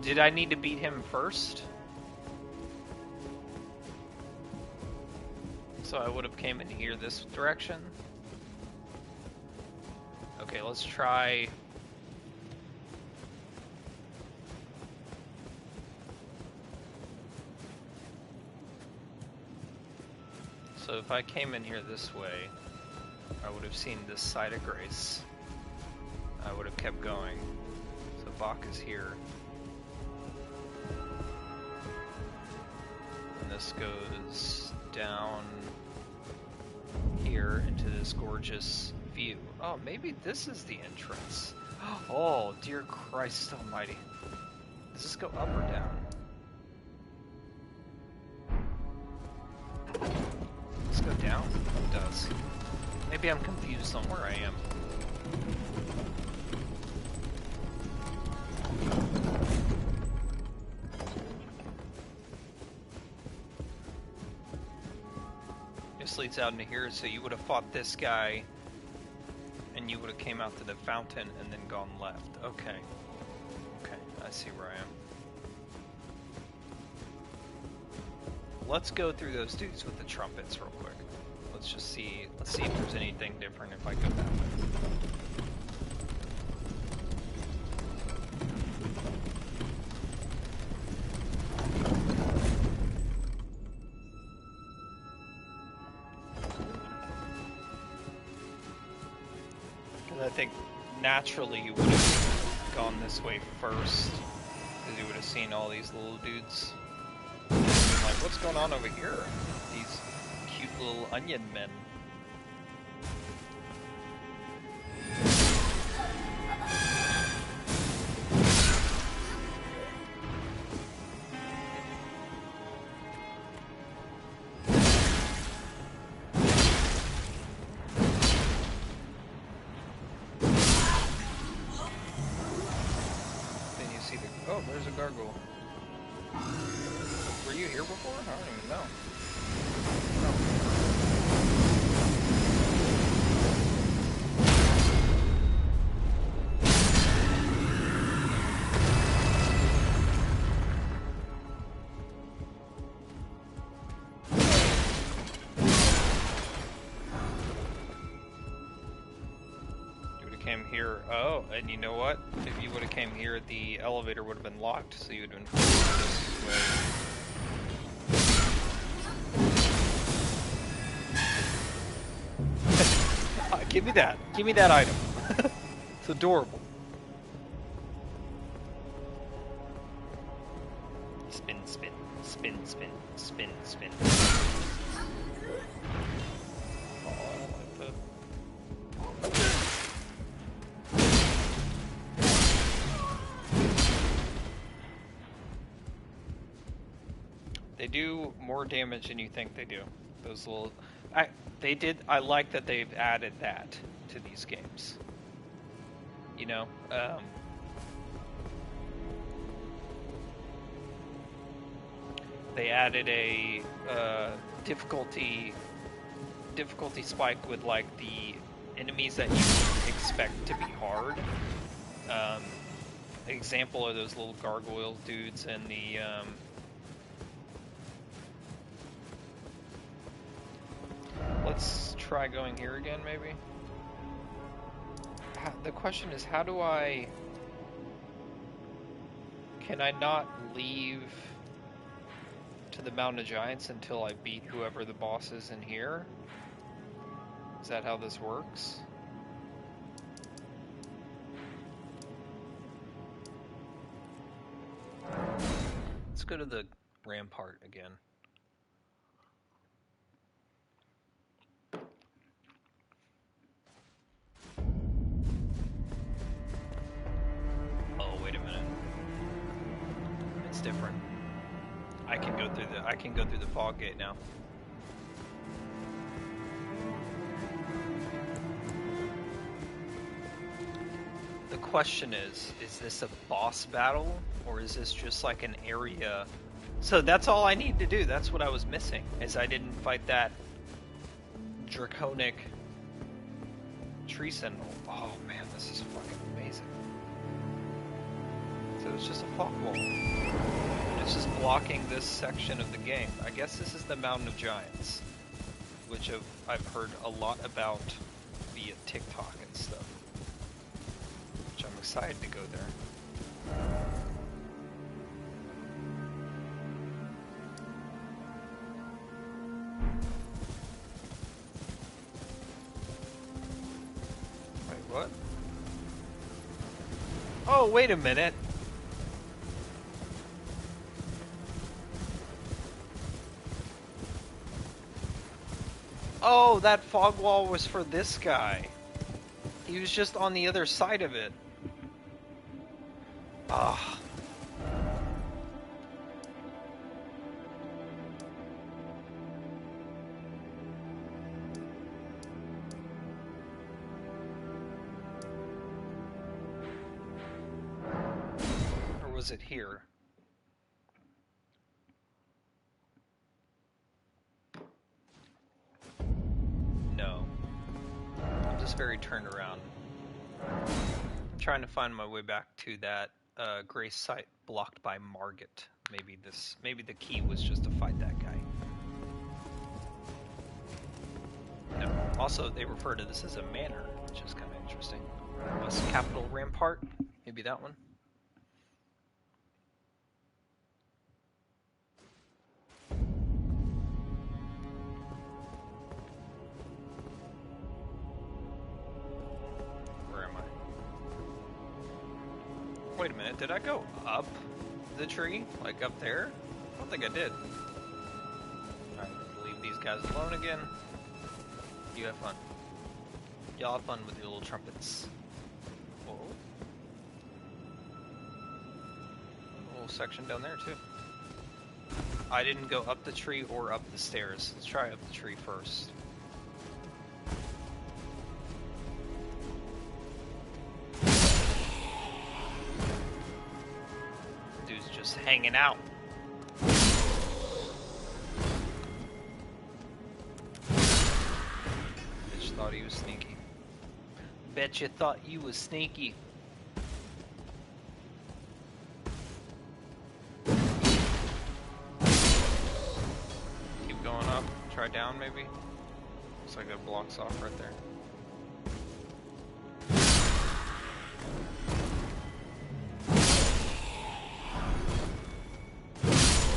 Did I need to beat him first? So I would have came in here this direction? Okay, let's try. So if I came in here this way, I would have seen this side of grace. I would have kept going. So Bach is here. And this goes down here into this gorgeous view. Oh, maybe this is the entrance. Oh, dear Christ almighty. Does this go up or down? Does this go down? It does. Maybe I'm confused on where I am. This leads out into here, so you would have fought this guy And you would have came out to the fountain and then gone left. Okay. Okay, I see where I am. Let's go through those dudes with the trumpets real quick. Let's just see. Let's see if there's anything different if I go that way. Because I think naturally you would have gone this way first, because you would have seen all these little dudes. And been like, what's going on over here? These cute little onion men. Oh, there's a gargoyle. Were you here before? I don't even know. Came here. Oh, and you know what? If you would have came here, the elevator would have been locked, so you would have been forced this way. Give me that. Give me that item. It's adorable. Spin, spin, spin, spin, spin, spin. Oh, I don't like that. They do more damage than you think they do. Those little... I like that they've added that to these games. You know? They added a difficulty spike with like the enemies that you expect to be hard. Example are those little gargoyle dudes and the... Let's try going here again, maybe? The question is, how do I... Can I not leave to the Mountain of Giants until I beat whoever the boss is in here? Is that how this works? Let's go to the rampart again. Different. I can go through the fog gate now. The question is this a boss battle or is this just like an area? So that's all I need to do. That's what I was missing, is I didn't fight that draconic tree sentinel. Oh man, this is fucking amazing. So it's just a fog wall. It's just blocking this section of the game. I guess this is the Mountain of Giants, which I've heard a lot about via TikTok and stuff. Which I'm excited to go there. Wait, what? Oh, wait a minute. Oh, that fog wall was for this guy. He was just on the other side of it. Ah. Or was it here? looks very turned around. I'm trying to find my way back to that gray site blocked by Margott. Maybe the key was just to fight that guy. No. Also, they refer to this as a manor, which is kind of interesting. West Capital Rampart, maybe that one. Where am I? Wait a minute, did I go up the tree? Like up there? I don't think I did. Alright, leave these guys alone again. You have fun. Y'all have fun with your little trumpets. Whoa. A little section down there too. I didn't go up the tree or up the stairs. Let's try up the tree first. Dude's just hanging out. Thought he was sneaky. Bet you thought you was sneaky. Keep going up. Try down maybe. Looks like it blocks off right there.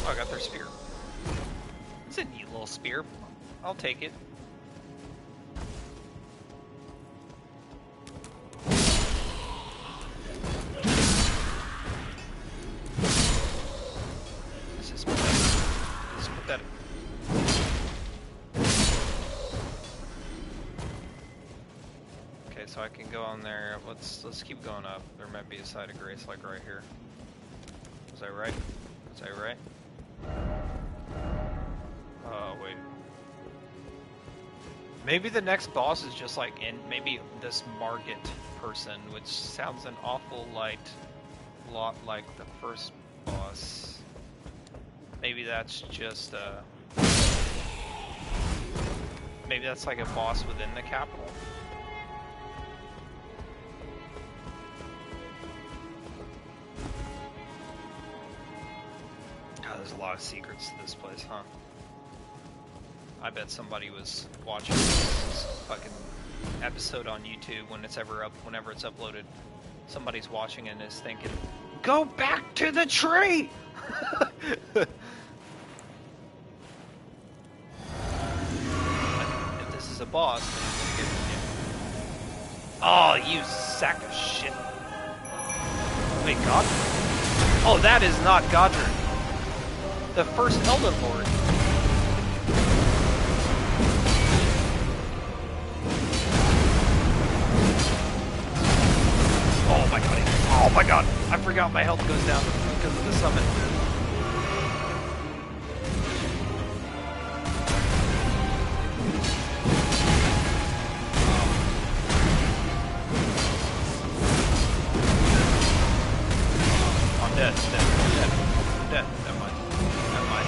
Oh, I got their spear. It's a neat little spear. I'll take it. So I can go on there. Let's keep going up. There might be a site of grace like right here. Was I right? Was I right? Oh wait. Maybe the next boss is just like maybe this Margott person, which sounds an awful lot like the first boss. Maybe that's just maybe that's like a boss within the capital. There's a lot of secrets to this place, huh? I bet somebody was watching this fucking episode on YouTube whenever it's uploaded. Somebody's watching and is thinking, "Go back to the tree!" If this is a boss, then I'm gonna get it. Oh, you sack of shit! Wait, Godric? Oh, that is not Godric. The first Elden Lord. Oh my god. Oh my god. I forgot my health goes down because of the summon. I'm dead. I'm dead. Never mind.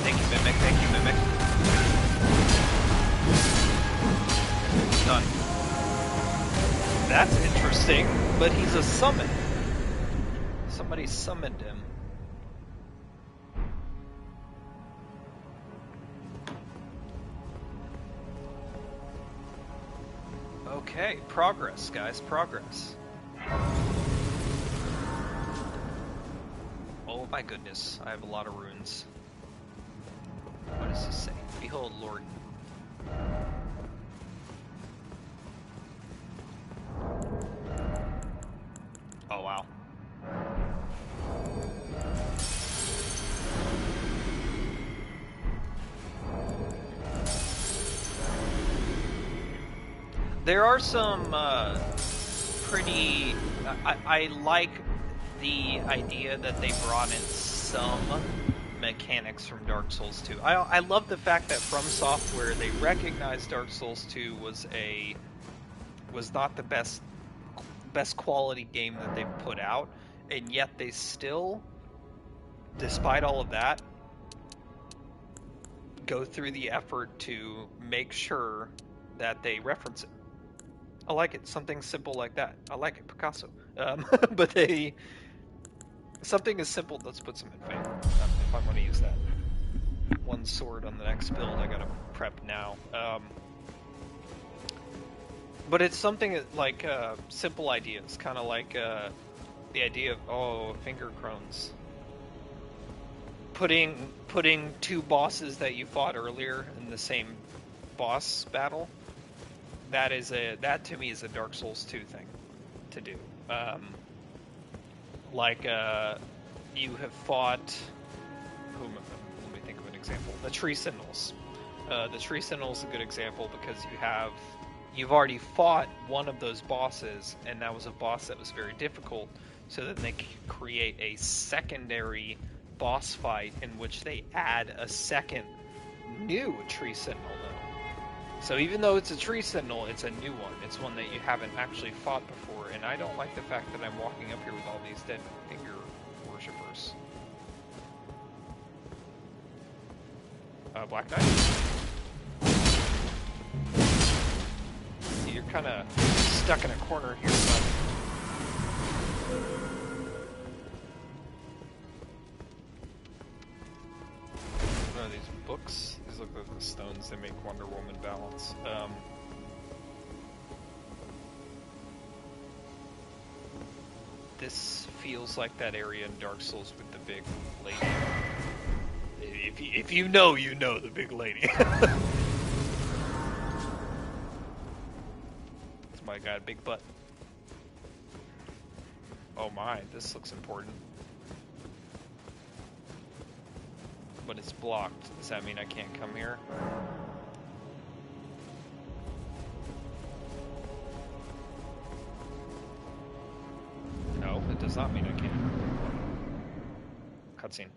Thank you, Mimic. Thank you, Mimic. Done. That's interesting, but he's a summon. Somebody summoned him. Okay, progress, guys, progress. Oh my goodness, I have a lot of runes. What does this say? Behold, Lord. Oh, wow. There are some pretty... I like the idea that they brought in some mechanics from Dark Souls 2. I love the fact that From Software, they recognized Dark Souls 2 was not the best quality game that they've put out, and yet they still, despite all of that, go through the effort to make sure that they reference it. I like it. Something simple like that. I like it. Picasso. But something as simple. Let's put some in faith. If I'm going to use that one sword on the next build, I gotta prep now. But it's something like simple ideas, kind of like the idea of finger crones. Putting two bosses that you fought earlier in the same boss battle. That to me is a Dark Souls 2 thing to do. You have fought. Let me think of an example. The Tree Sentinels. The Tree Sentinels is a good example because you've already fought one of those bosses, and that was a boss that was very difficult. So then they create a secondary boss fight in which they add a second new Tree Sentinel. So even though it's a Tree Sentinel, it's a new one. It's one that you haven't actually fought before, and I don't like the fact that I'm walking up here with all these dead finger worshippers. Black Knight. You're kind of stuck in a corner here, bud. Oh, these books. These look like the stones they make Wonder Woman balance. This feels like that area in Dark Souls with the big lady. If you know, you know the big lady. It's my god, big butt. Oh my, this looks important. But it's blocked. Does that mean I can't come here? No, it does not mean I can't. Cutscene.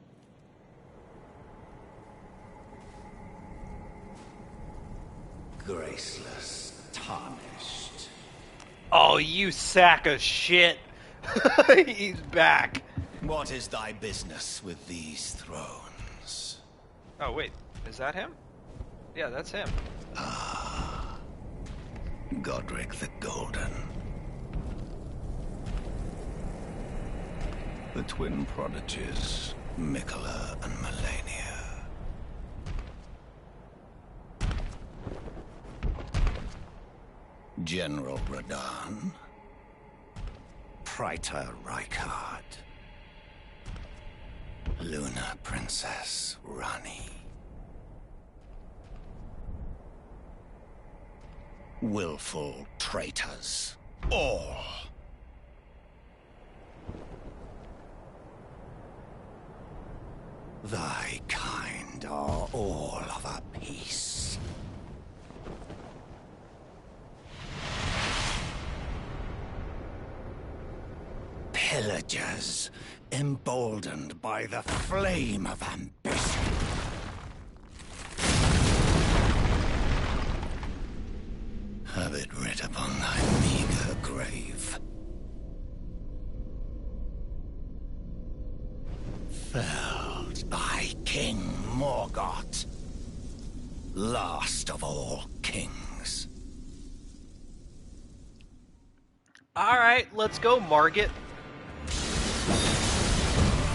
Graceless, tarnished. Oh, you sack of shit! He's back. What is thy business with these thrones? Oh wait, is that him? Yeah, that's him. Ah, Godric the Golden. The twin prodigies, Mikola and Melania. General Radahn. Praetor Rykard. Luna Princess Rani. Willful traitors, all. Thy kind are all of a piece. Pillagers, emboldened by the flame of ambition. Have it writ upon thy meager grave. Felled thy king Margott, last of all kings. Alright, let's go, Margott.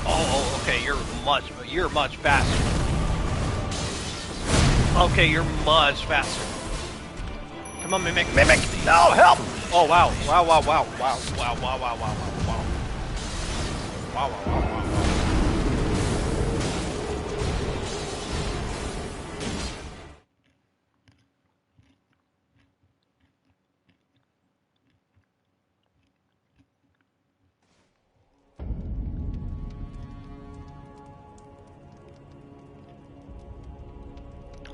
Oh, okay, you're much faster. Okay, you're much faster. Come on, Mimic. Mimic! No, help! Oh, wow. Wow, wow, wow, wow, wow, wow, wow, wow, wow, wow. Wow, wow, wow, wow, wow.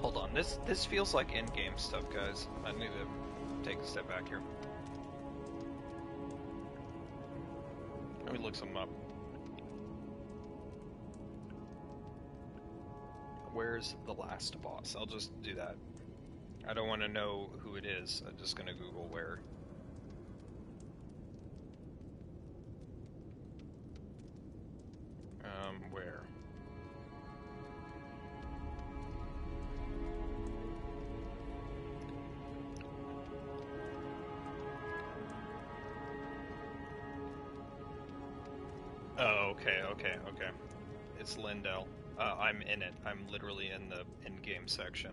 Hold on, this feels like in-game stuff, guys. I need to take a step back here. Let me look something up. Where's the last boss? I'll just do that. I don't want to know who it is. I'm just gonna Google where. Where? Oh, okay, okay, okay. It's Lyndell. I'm in it. I'm literally in the in-game section.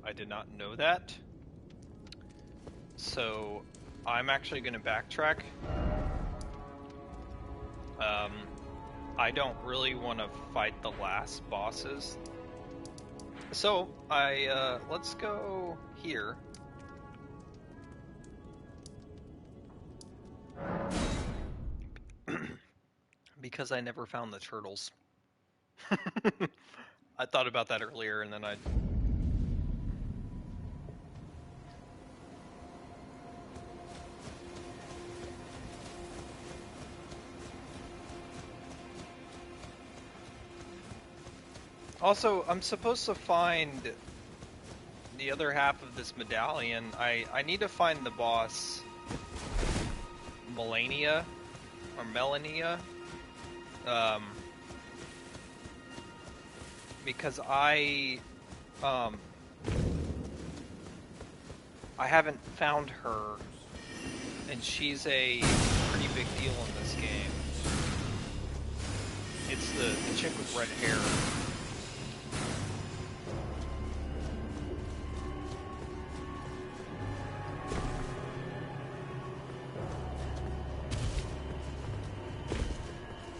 I did not know that. So, I'm actually going to backtrack. I don't really want to fight the last bosses. So, let's go here. Because I never found the turtles. I thought about that earlier and then I... Also, I'm supposed to find the other half of this medallion. I need to find the boss Melania or Melania. Because I haven't found her, and she's a pretty big deal in this game. It's the chick with red hair.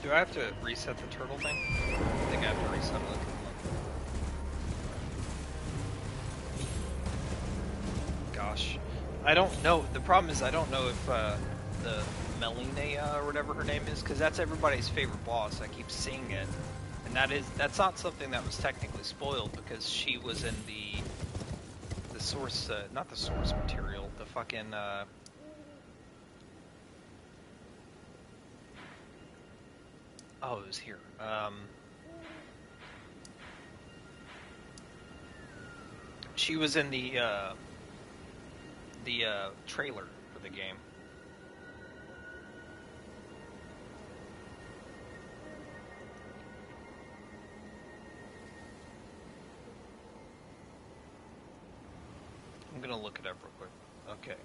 Do I have to reset the turtle thing? I think I have to reset the turtle. Gosh. I don't know. The problem is I don't know if the Melina or whatever her name is, because that's everybody's favorite boss. I keep seeing it. And that's not something that was technically spoiled, because she was in the source, not the source material, the fucking, oh, it was here. She was in the trailer for the game. I'm gonna look it up real quick. Okay.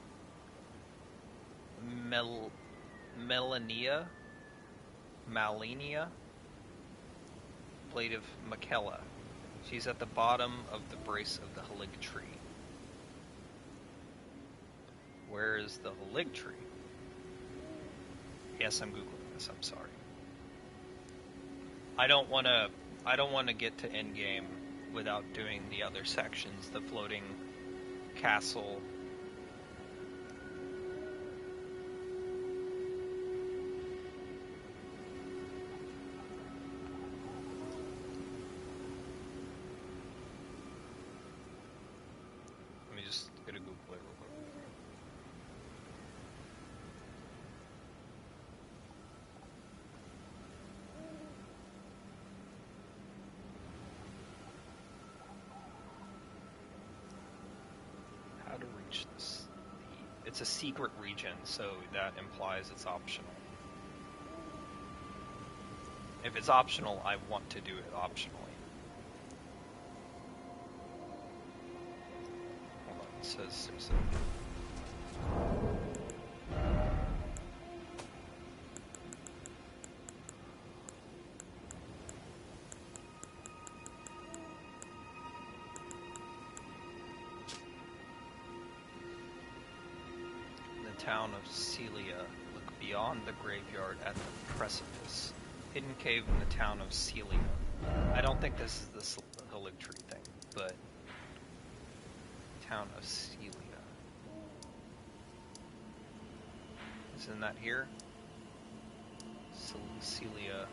Melania? Malenia? Blade of Makella. She's at the bottom of the brace of the Halig tree. Where is the Halig tree? Yes, I'm googling this. I'm sorry. I don't want to get to endgame without doing the other sections, the floating castle. Let me just get a Google it real quick. How to reach this? It's a secret region, so that implies it's optional. If it's optional, I want to do it optionally. Hold on, it says the town of Celia. Look beyond the graveyard at the precipice. Hidden cave in the town of Celia. I don't think this is the Halig tree thing, but town of Celia. Isn't that here? Celia.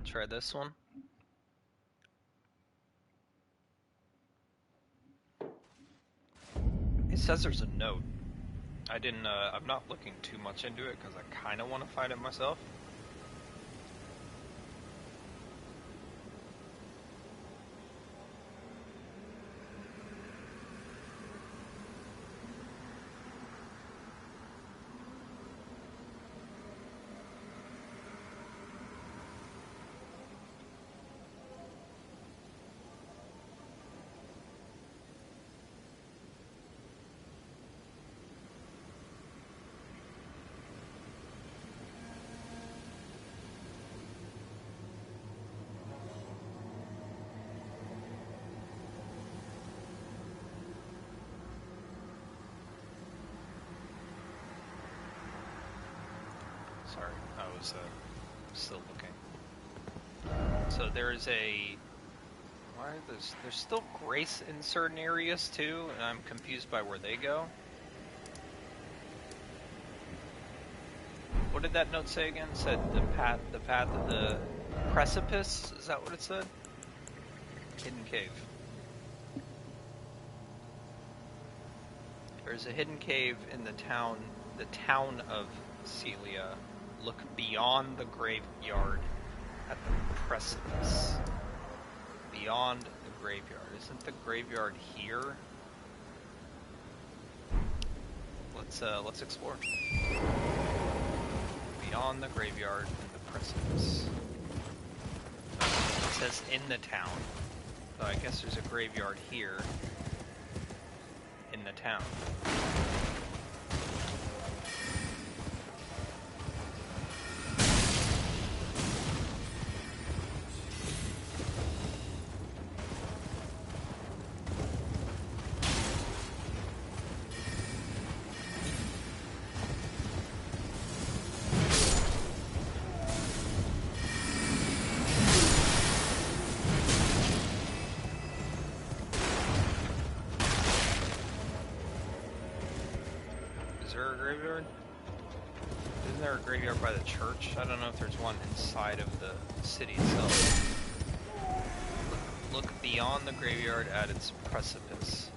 Try this one. It says there's a note. I'm not looking too much into it because I kind of want to find it myself. Sorry, I was still looking. So there's a... Why are there's still grace in certain areas too, and I'm confused by where they go. What did that note say again? It said the path of the precipice? Is that what it said? Hidden cave. There's a hidden cave in the town of Celia. Look beyond the graveyard at the precipice. Beyond the graveyard. Isn't the graveyard here? Let's explore. Beyond the graveyard and the precipice. It says in the town. So I guess there's a graveyard here. In the town. Graveyard? Isn't there a graveyard by the church? I don't know if there's one inside of the city itself. Look beyond the graveyard at its precipice.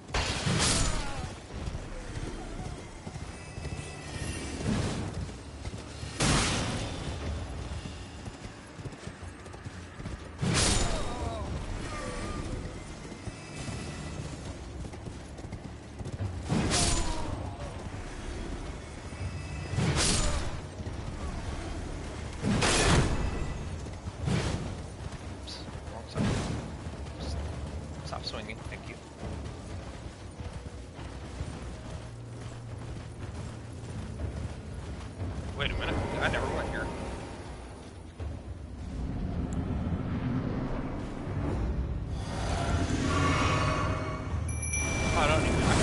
Swinging, thank you. Wait a minute, I never went here. I don't even know.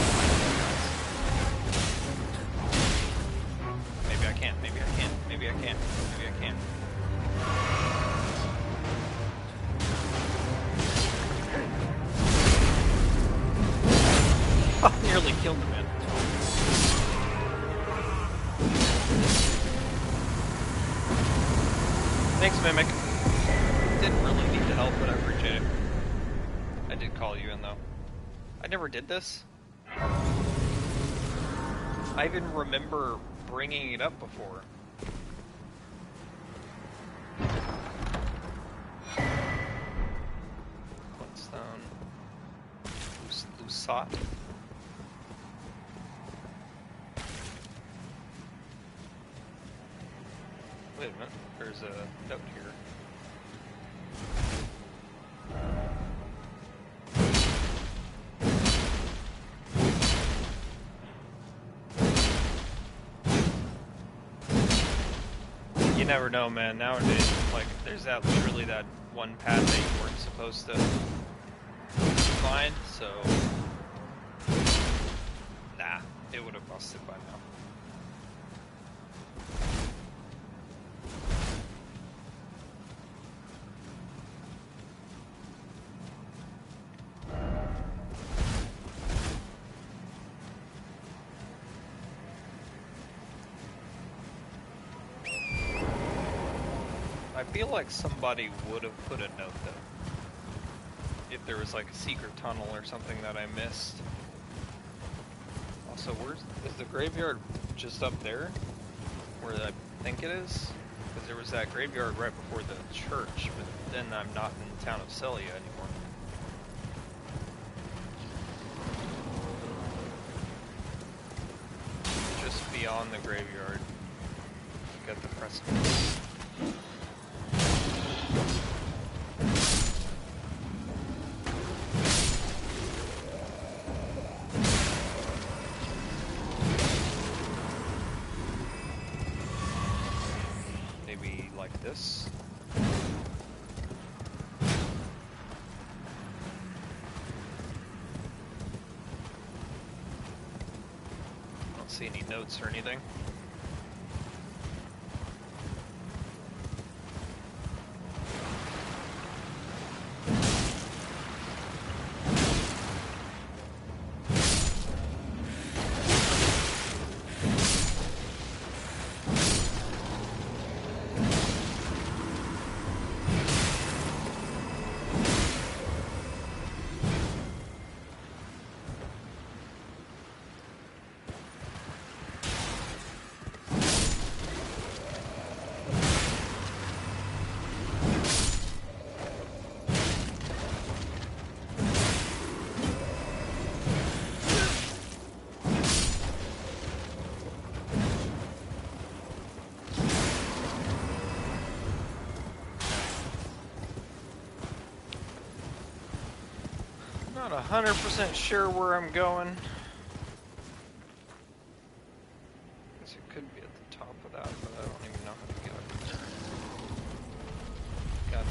Maybe I can't, maybe I can't, maybe I can't, maybe I can't. Nearly killed him, man. Thanks, Mimic. Didn't really need the help, but I appreciate it. I did call you in, though. I never did this. I even remember bringing it up before. Flintstone. Lusat. Wait a minute, there's a note here. You never know, man. Nowadays, like, there's literally that one path that you weren't supposed to find, so... Nah, it would have busted by now. I feel like somebody would have put a note though. If there was like a secret tunnel or something that I missed. Also, is the graveyard just up there? Where I think it is? Because there was that graveyard right before the church, but then I'm not in the town of Celia anymore. Just beyond the graveyard. Got the precipice. This. Don't see any notes or anything. Not 100% sure where I'm going. Guess it could be at the top of that, but I don't even know how to get up there. God,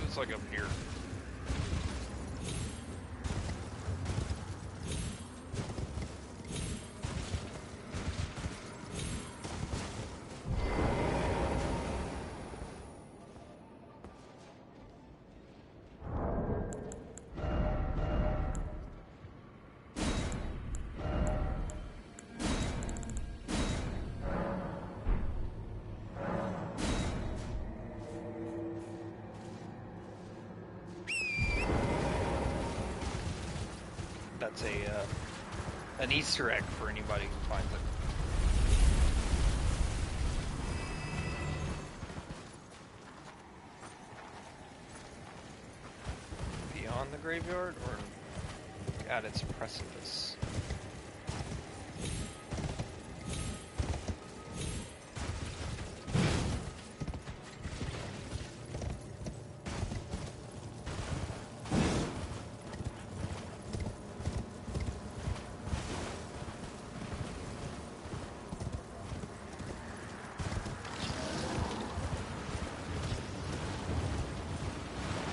it's like up here. That's an Easter egg for anybody who finds it. Beyond the graveyard or at its precipice?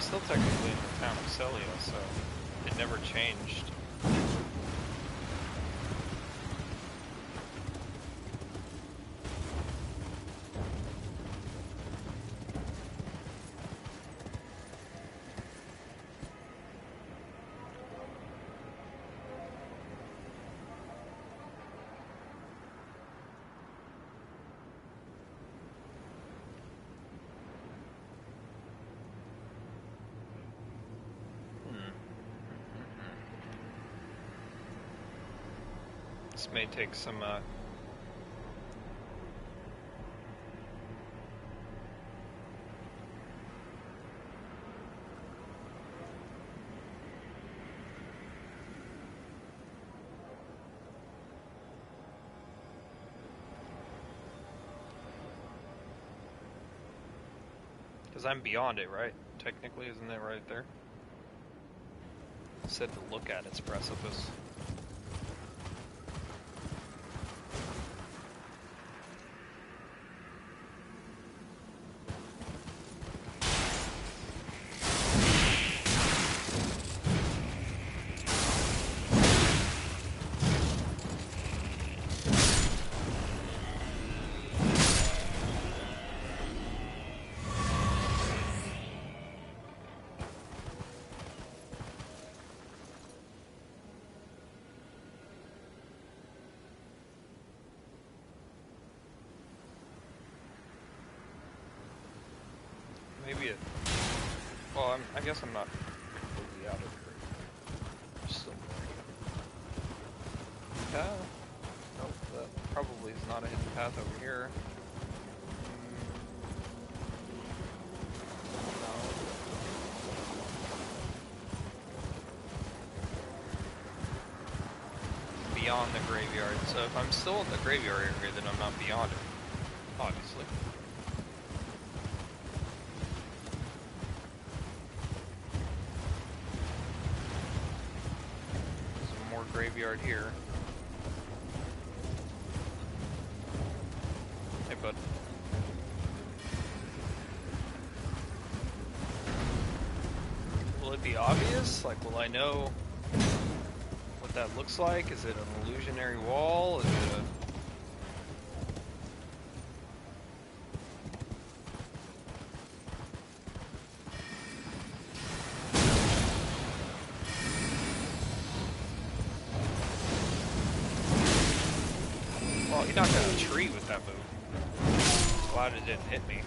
Still technically in the town of Celia, so it never changed. This may take some because I'm beyond it, right? Technically, isn't it right there? It said to look at its precipice. Maybe it. Well, I guess I'm not completely out of it. Still there. Nope, that probably is not a hidden path over here. No. Beyond the graveyard. So if I'm still in the graveyard area, then I'm not beyond it. Obviously. Graveyard here. Hey, bud. Will it be obvious? Like, will I know what that looks like? Is it an illusionary wall? Is it a... He knocked out a tree with that move. Glad it didn't hit me.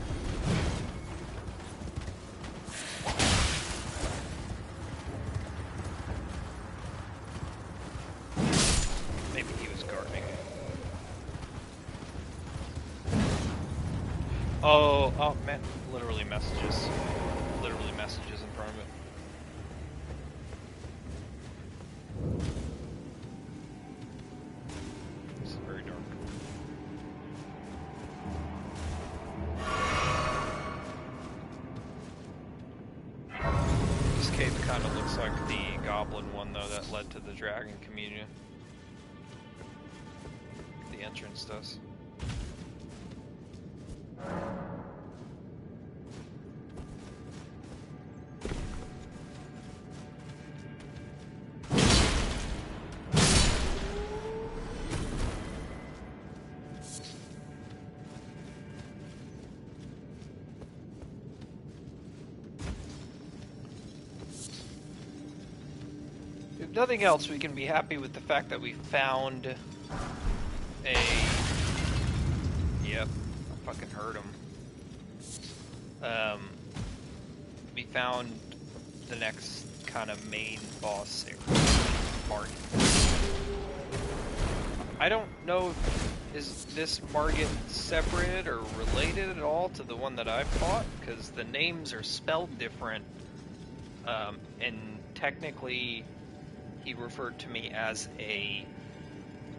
Maybe he was gardening. Oh man, literally messages. Literally messages in front of it. cave kind of looks like the goblin one, though, that led to the dragon communion. The entrance does. If nothing else, we can be happy with the fact that we found a... Yep, I fucking heard him. We found the next kind of main boss area, Margott. I don't know, is this Margott separate or related at all to the one that I fought? Because the names are spelled different, and technically he referred to me as a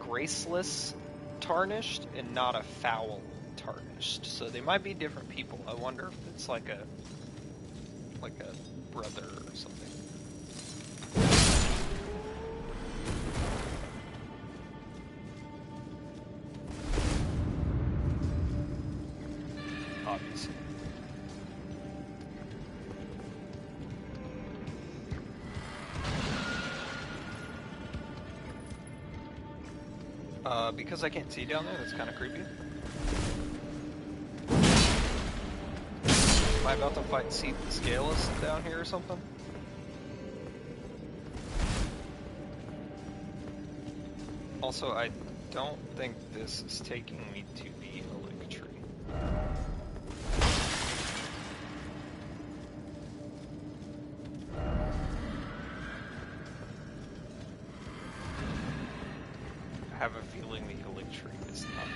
graceless tarnished and not a foul tarnished. So they might be different people. I wonder if it's like a brother or something. Obviously. Because I can't see down there, that's kind of creepy. Am I about to fight Seed the Scaleless down here or something? Also, I don't think this is taking me to the Elec tree. I have a feeling the Elec tree is not in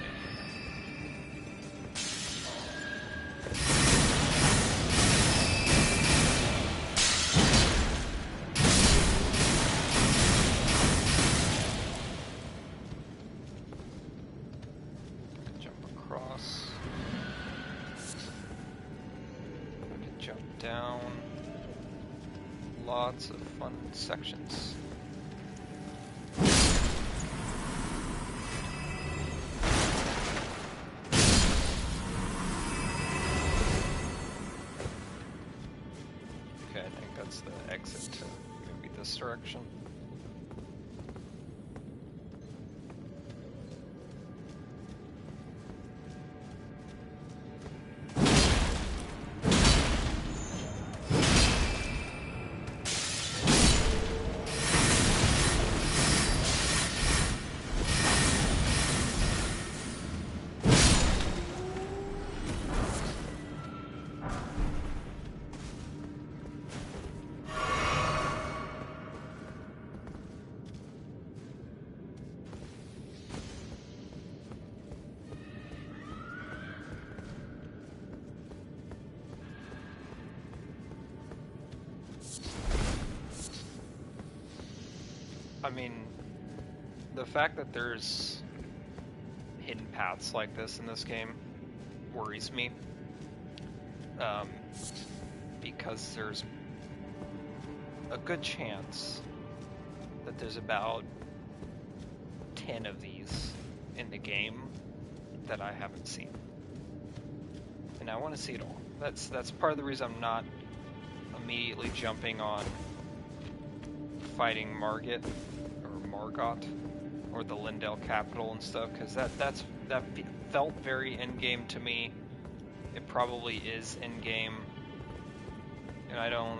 Jump across. I can jump down. Lots of fun sections. The exit to maybe this direction. I mean, the fact that there's hidden paths like this in this game worries me. Because there's a good chance that there's about 10 of these in the game that I haven't seen. And I want to see it all. That's part of the reason I'm not immediately jumping on fighting Margott or Margott or the Lyndell capital and stuff, because that felt very endgame to me. It probably is endgame, and I'm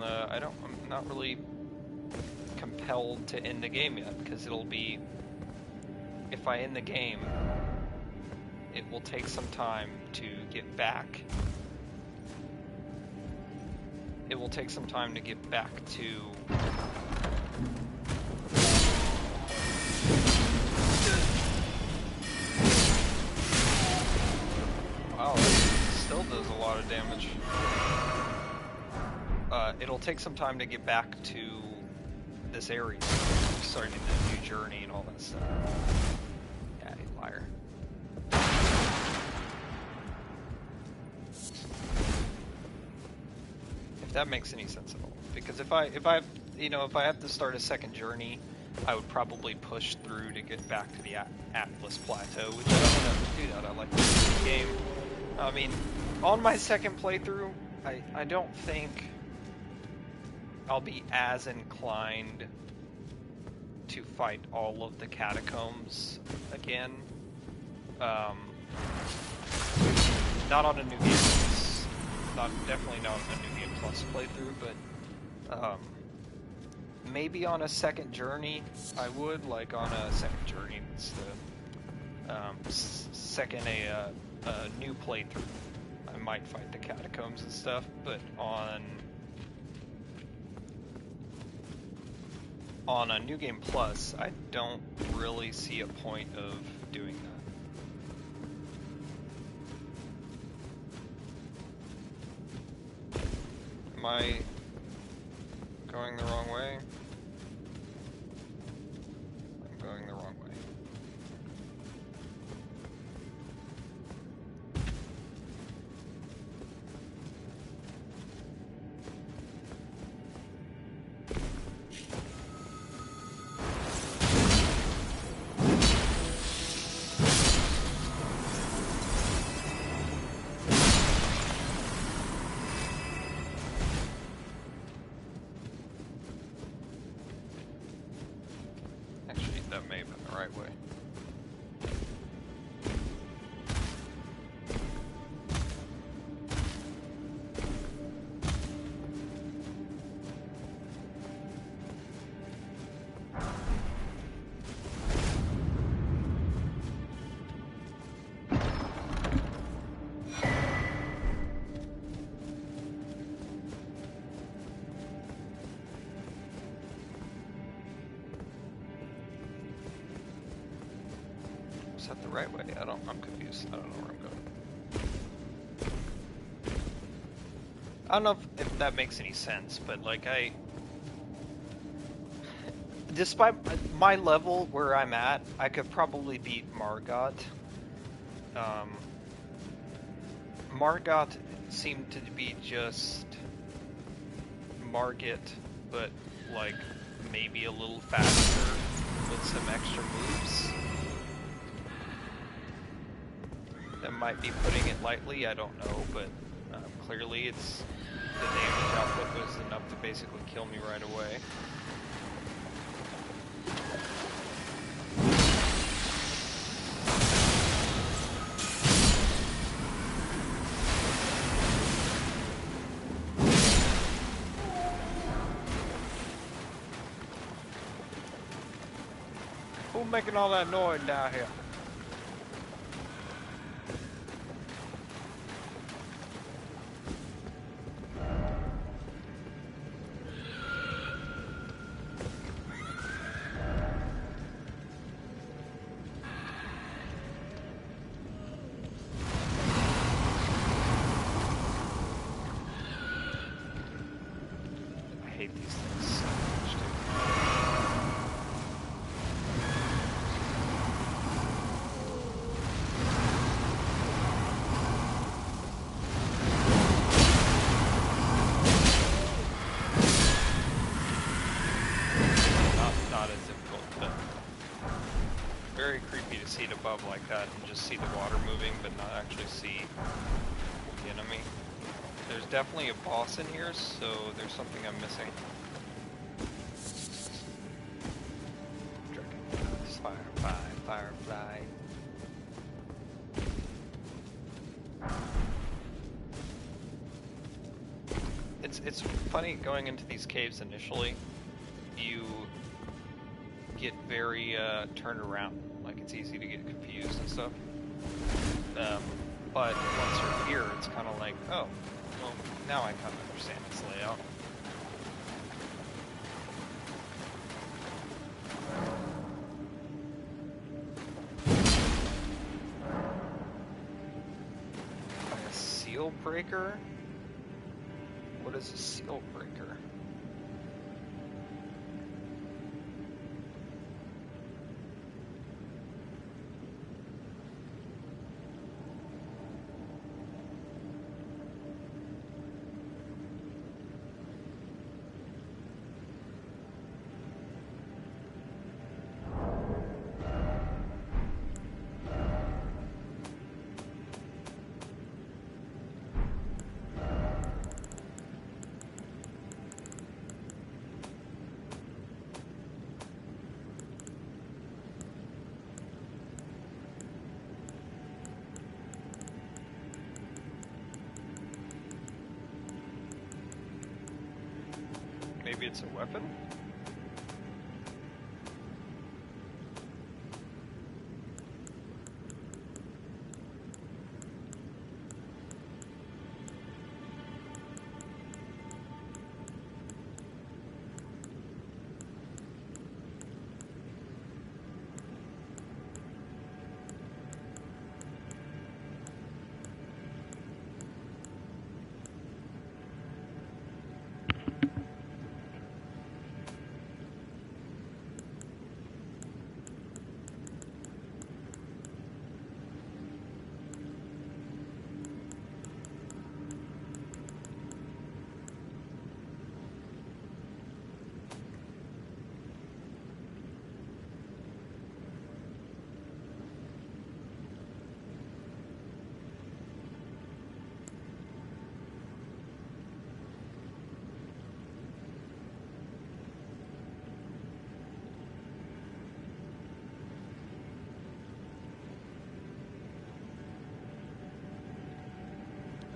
not really compelled to end the game yet, because it'll be, if I end the game, it will take some time to get back. It will take some time to get back to wow, that still does a lot of damage. It'll take some time to get back to this area, starting the new journey and all that stuff. Yeah, you liar. If that makes any sense at all. because if I if I have to start a second journey, I would probably push through to get back to the Atlas Plateau, which I don't want to have to do that. I like to do the game. I mean, on my second playthrough, I don't think I'll be as inclined to fight all of the catacombs again. Not on a New Game Plus. Definitely not on a New Game Plus playthrough, but maybe on a second journey I would, like on a second journey, it's the a new playthrough. I might fight the catacombs and stuff, but on a New Game Plus, I don't really see a point of doing that. Am I going the wrong way? I'm going the wrong way. That may have been the right way. Is that the right way? I'm confused. I don't know where I'm going. I don't know if that makes any sense, but like despite my level where I'm at, I could probably beat Margott. Margott seemed to be just Margott, but like maybe a little faster with some extra moves. That might be putting it lightly, I don't know, but clearly it's the damage output was enough to basically kill me right away. Who's making all that noise down here? Above like that and just see the water moving but not actually see the enemy. There's definitely a boss in here, so there's something I'm missing. Firefly. It's funny going into these caves initially. You get very turned around. Like, it's easy to get confused and stuff. But once you're here, it's kind of like, oh, well, now I kind of understand this layout. A seal breaker? What is a seal breaker? Maybe it's a weapon?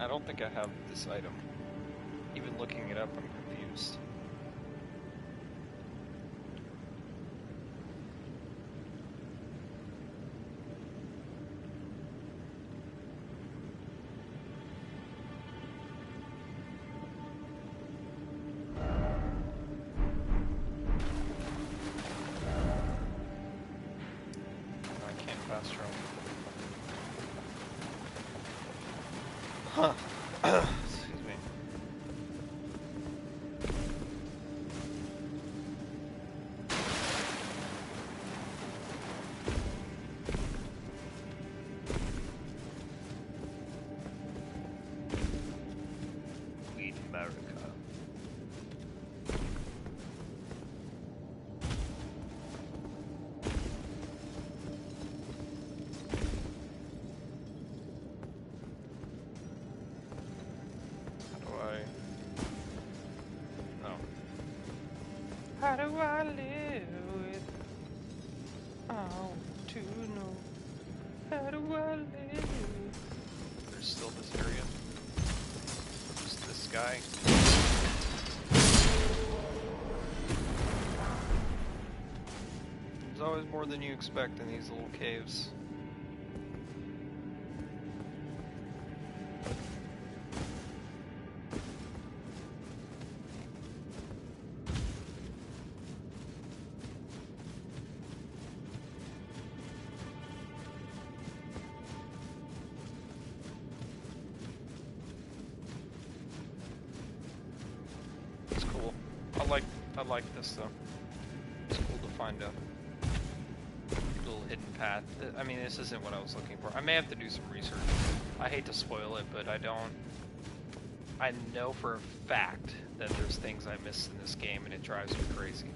I don't think I have this item. Even looking it up, I'm confused. I can't fast travel. Huh. Excuse me. Weed America. How do I live with? I want to know. How do I live? There's still this area. Just this guy. There's always more than you expect in these little caves. I like this though. It's cool to find a little hidden path. I mean, this isn't what I was looking for. I may have to do some research. I hate to spoil it, but I know for a fact that there's things I missed in this game and it drives me crazy.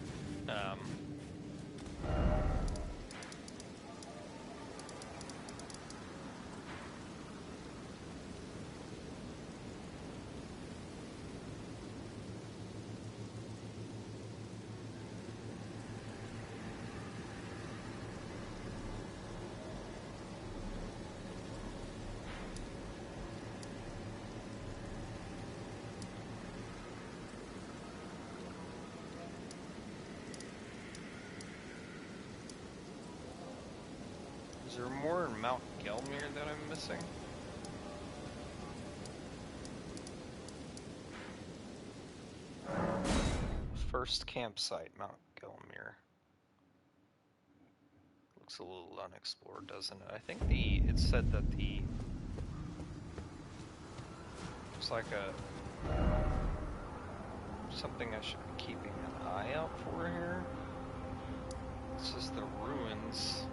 Is there more in Mount Gelmir that I'm missing? First campsite, Mount Gelmir. Looks a little unexplored, doesn't it? I think it said that looks like something I should be keeping an eye out for here. This is the ruins.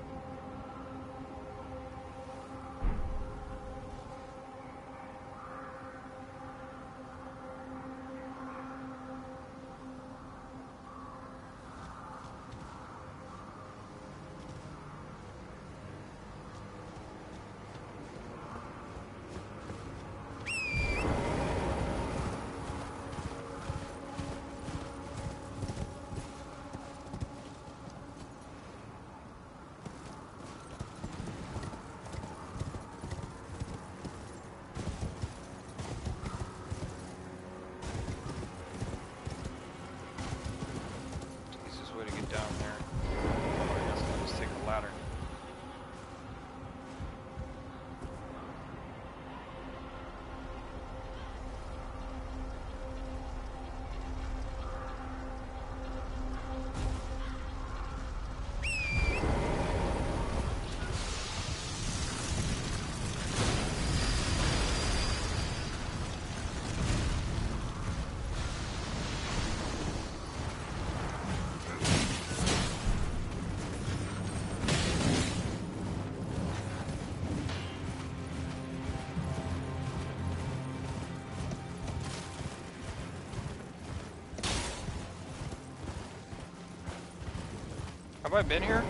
Have I been here?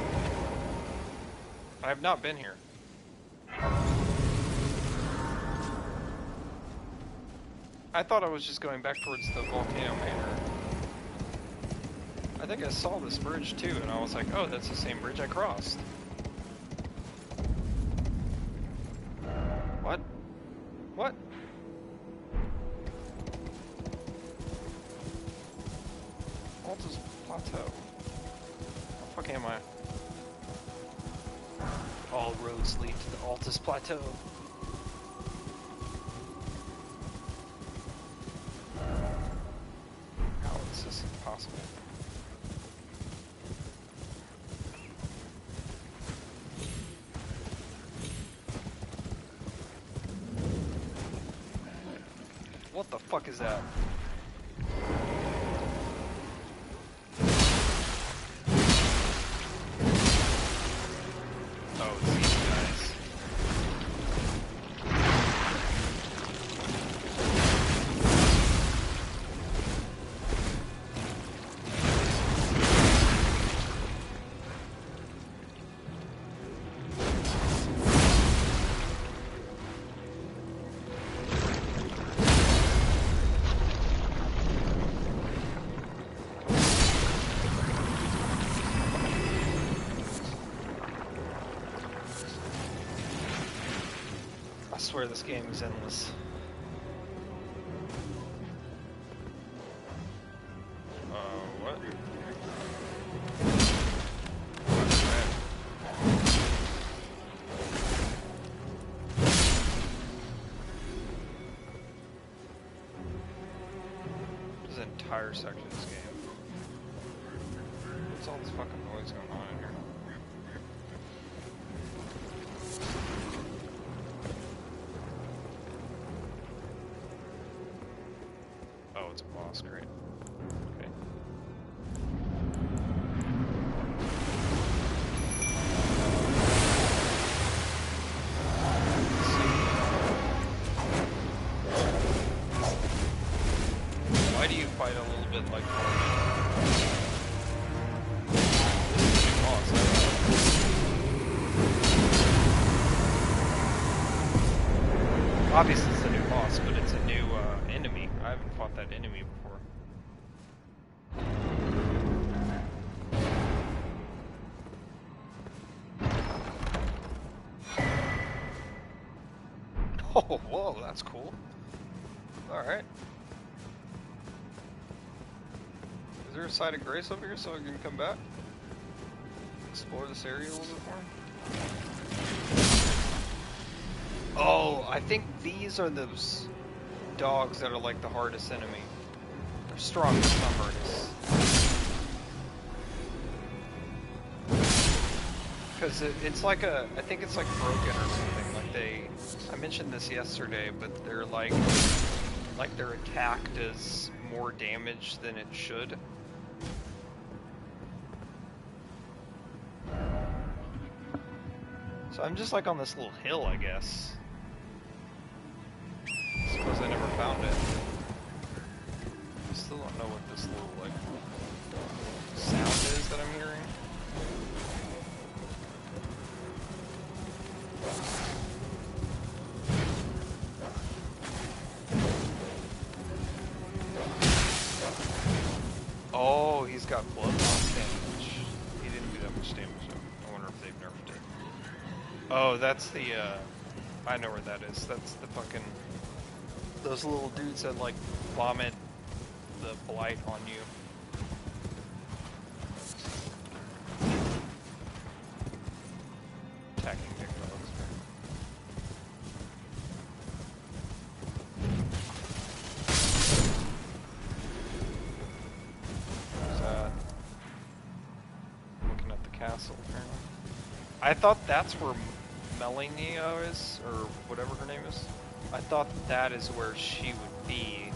I have not been here. I thought I was just going back towards the Volcano Manor. I think I saw this bridge too, and I was like, oh, that's the same bridge I crossed. What? What? Altus Plateau. How the fuck am I? All roads lead to the Altus Plateau. How is this possible? What the fuck is that? Oh, it's these guys. I swear this game is endless. What? There's an entire section of this game. What's all this fucking noise going on in here? Oh, it's a boss, great. Okay. Why do you fight a little bit like obviously it's a new boss, but it's a new enemy. I haven't fought that enemy before. Oh, whoa, that's cool. Alright. Is there a site of grace over here so I can come back? Explore this area a little bit more? Oh, I think these are those dogs that are like the hardest enemy. They're strongest, not hardest. Because it's like a, I think it's like broken or something. Like I mentioned this yesterday, but they're like their attack does more damage than it should. So I'm just like on this little hill, I guess. Suppose I never found it. I still don't know what this little like sound is that I'm hearing. Oh, he's got blood loss damage. He didn't do that much damage though. I wonder if they've nerfed it. Oh, that's the, I know where that is. That's the fucking, those little dudes that like vomit the blight on you. Attacking big dogs. Where's that? Looking at the castle, apparently. I thought that's where Melania is, or whatever her name is. I thought that is where she would be,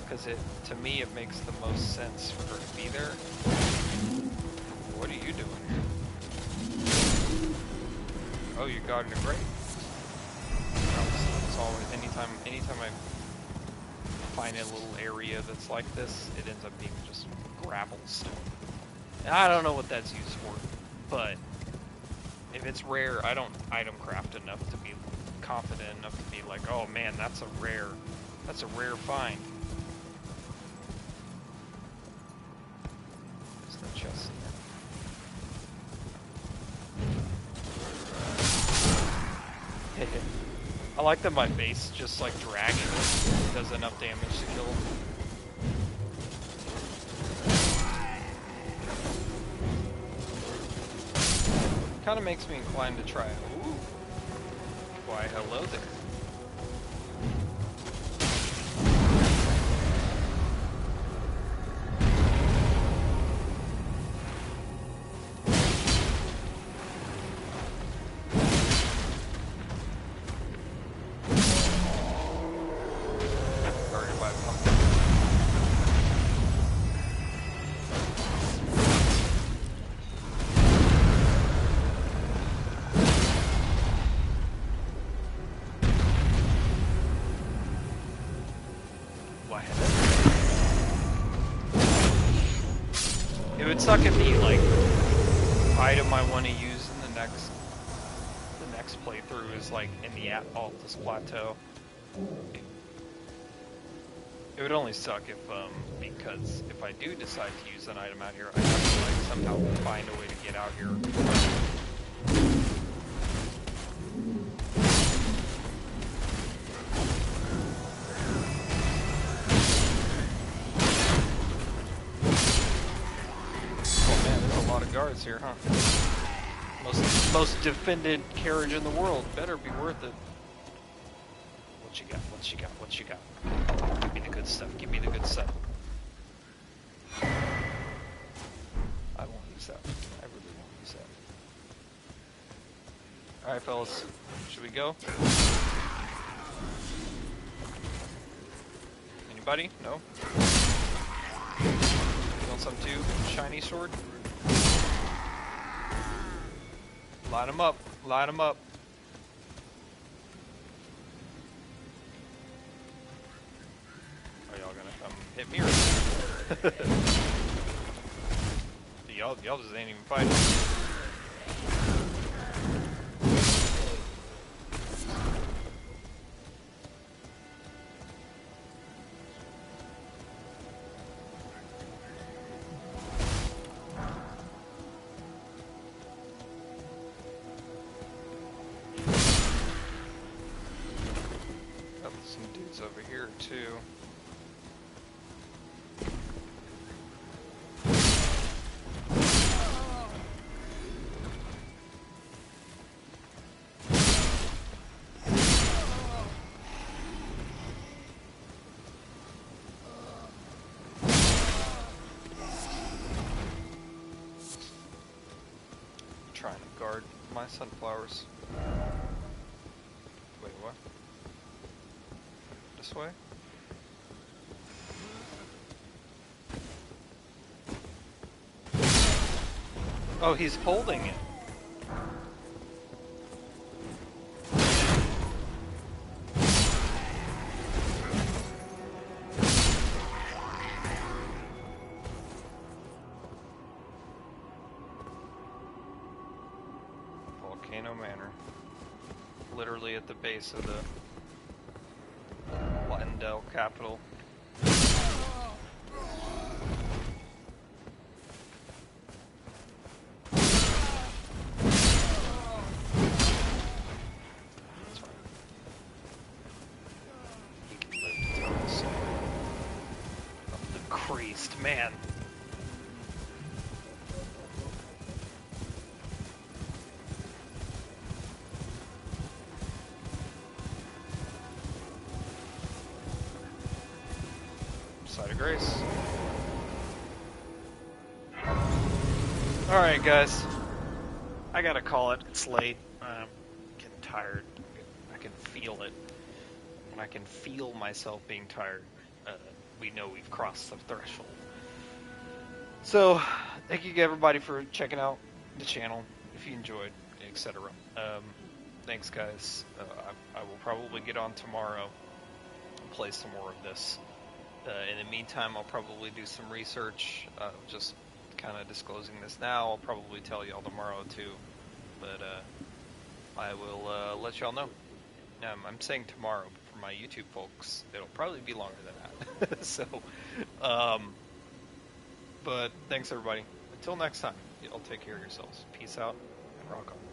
because to me it makes the most sense for her to be there. What are you doing here? Oh, you got in a grate. It's always, anytime I find a little area that's like this, it ends up being just gravel stone. And I don't know what that's used for, but if it's rare, I don't item craft enough to be confident enough to be like, oh man, that's a rare find. There's no chest in there. I like that my base just like dragging does enough damage to kill him. Kind of makes me inclined to try it. Ooh. Why, hello there. It would suck if the like item I want to use in the next playthrough is like in the Altus Plateau. It would only suck if because if I do decide to use an item out here, I have to like somehow find a way to get out here. Guards here, huh? Most defended carriage in the world. Better be worth it. What you got? What you got? What you got? Give me the good stuff. Give me the good stuff. I won't use that. I really won't use that. Alright, fellas. Should we go? Anybody? No? You want some too? Shiny sword? Light them up. Light them up. Are y'all gonna come hit me or y'all just ain't even fighting. Over here too. I'm trying to guard my sunflowers. Wait, what? This way? Oh, he's holding it. Volcano Manor. Literally at the base of the Lyndell capital. Man. Side of grace. Alright guys, I gotta call it. It's late. I'm getting tired. I can feel it. And I can feel myself being tired. We know we've crossed the threshold. So, thank you everybody for checking out the channel, if you enjoyed, etc. Thanks guys. I will probably get on tomorrow and play some more of this. In the meantime, I'll probably do some research, just kind of disclosing this now. I'll probably tell y'all tomorrow too, but I will let y'all know. I'm saying tomorrow, but for my YouTube folks, it'll probably be longer than that. So, but thanks everybody. Until next time, y'all take care of yourselves. Peace out and rock on.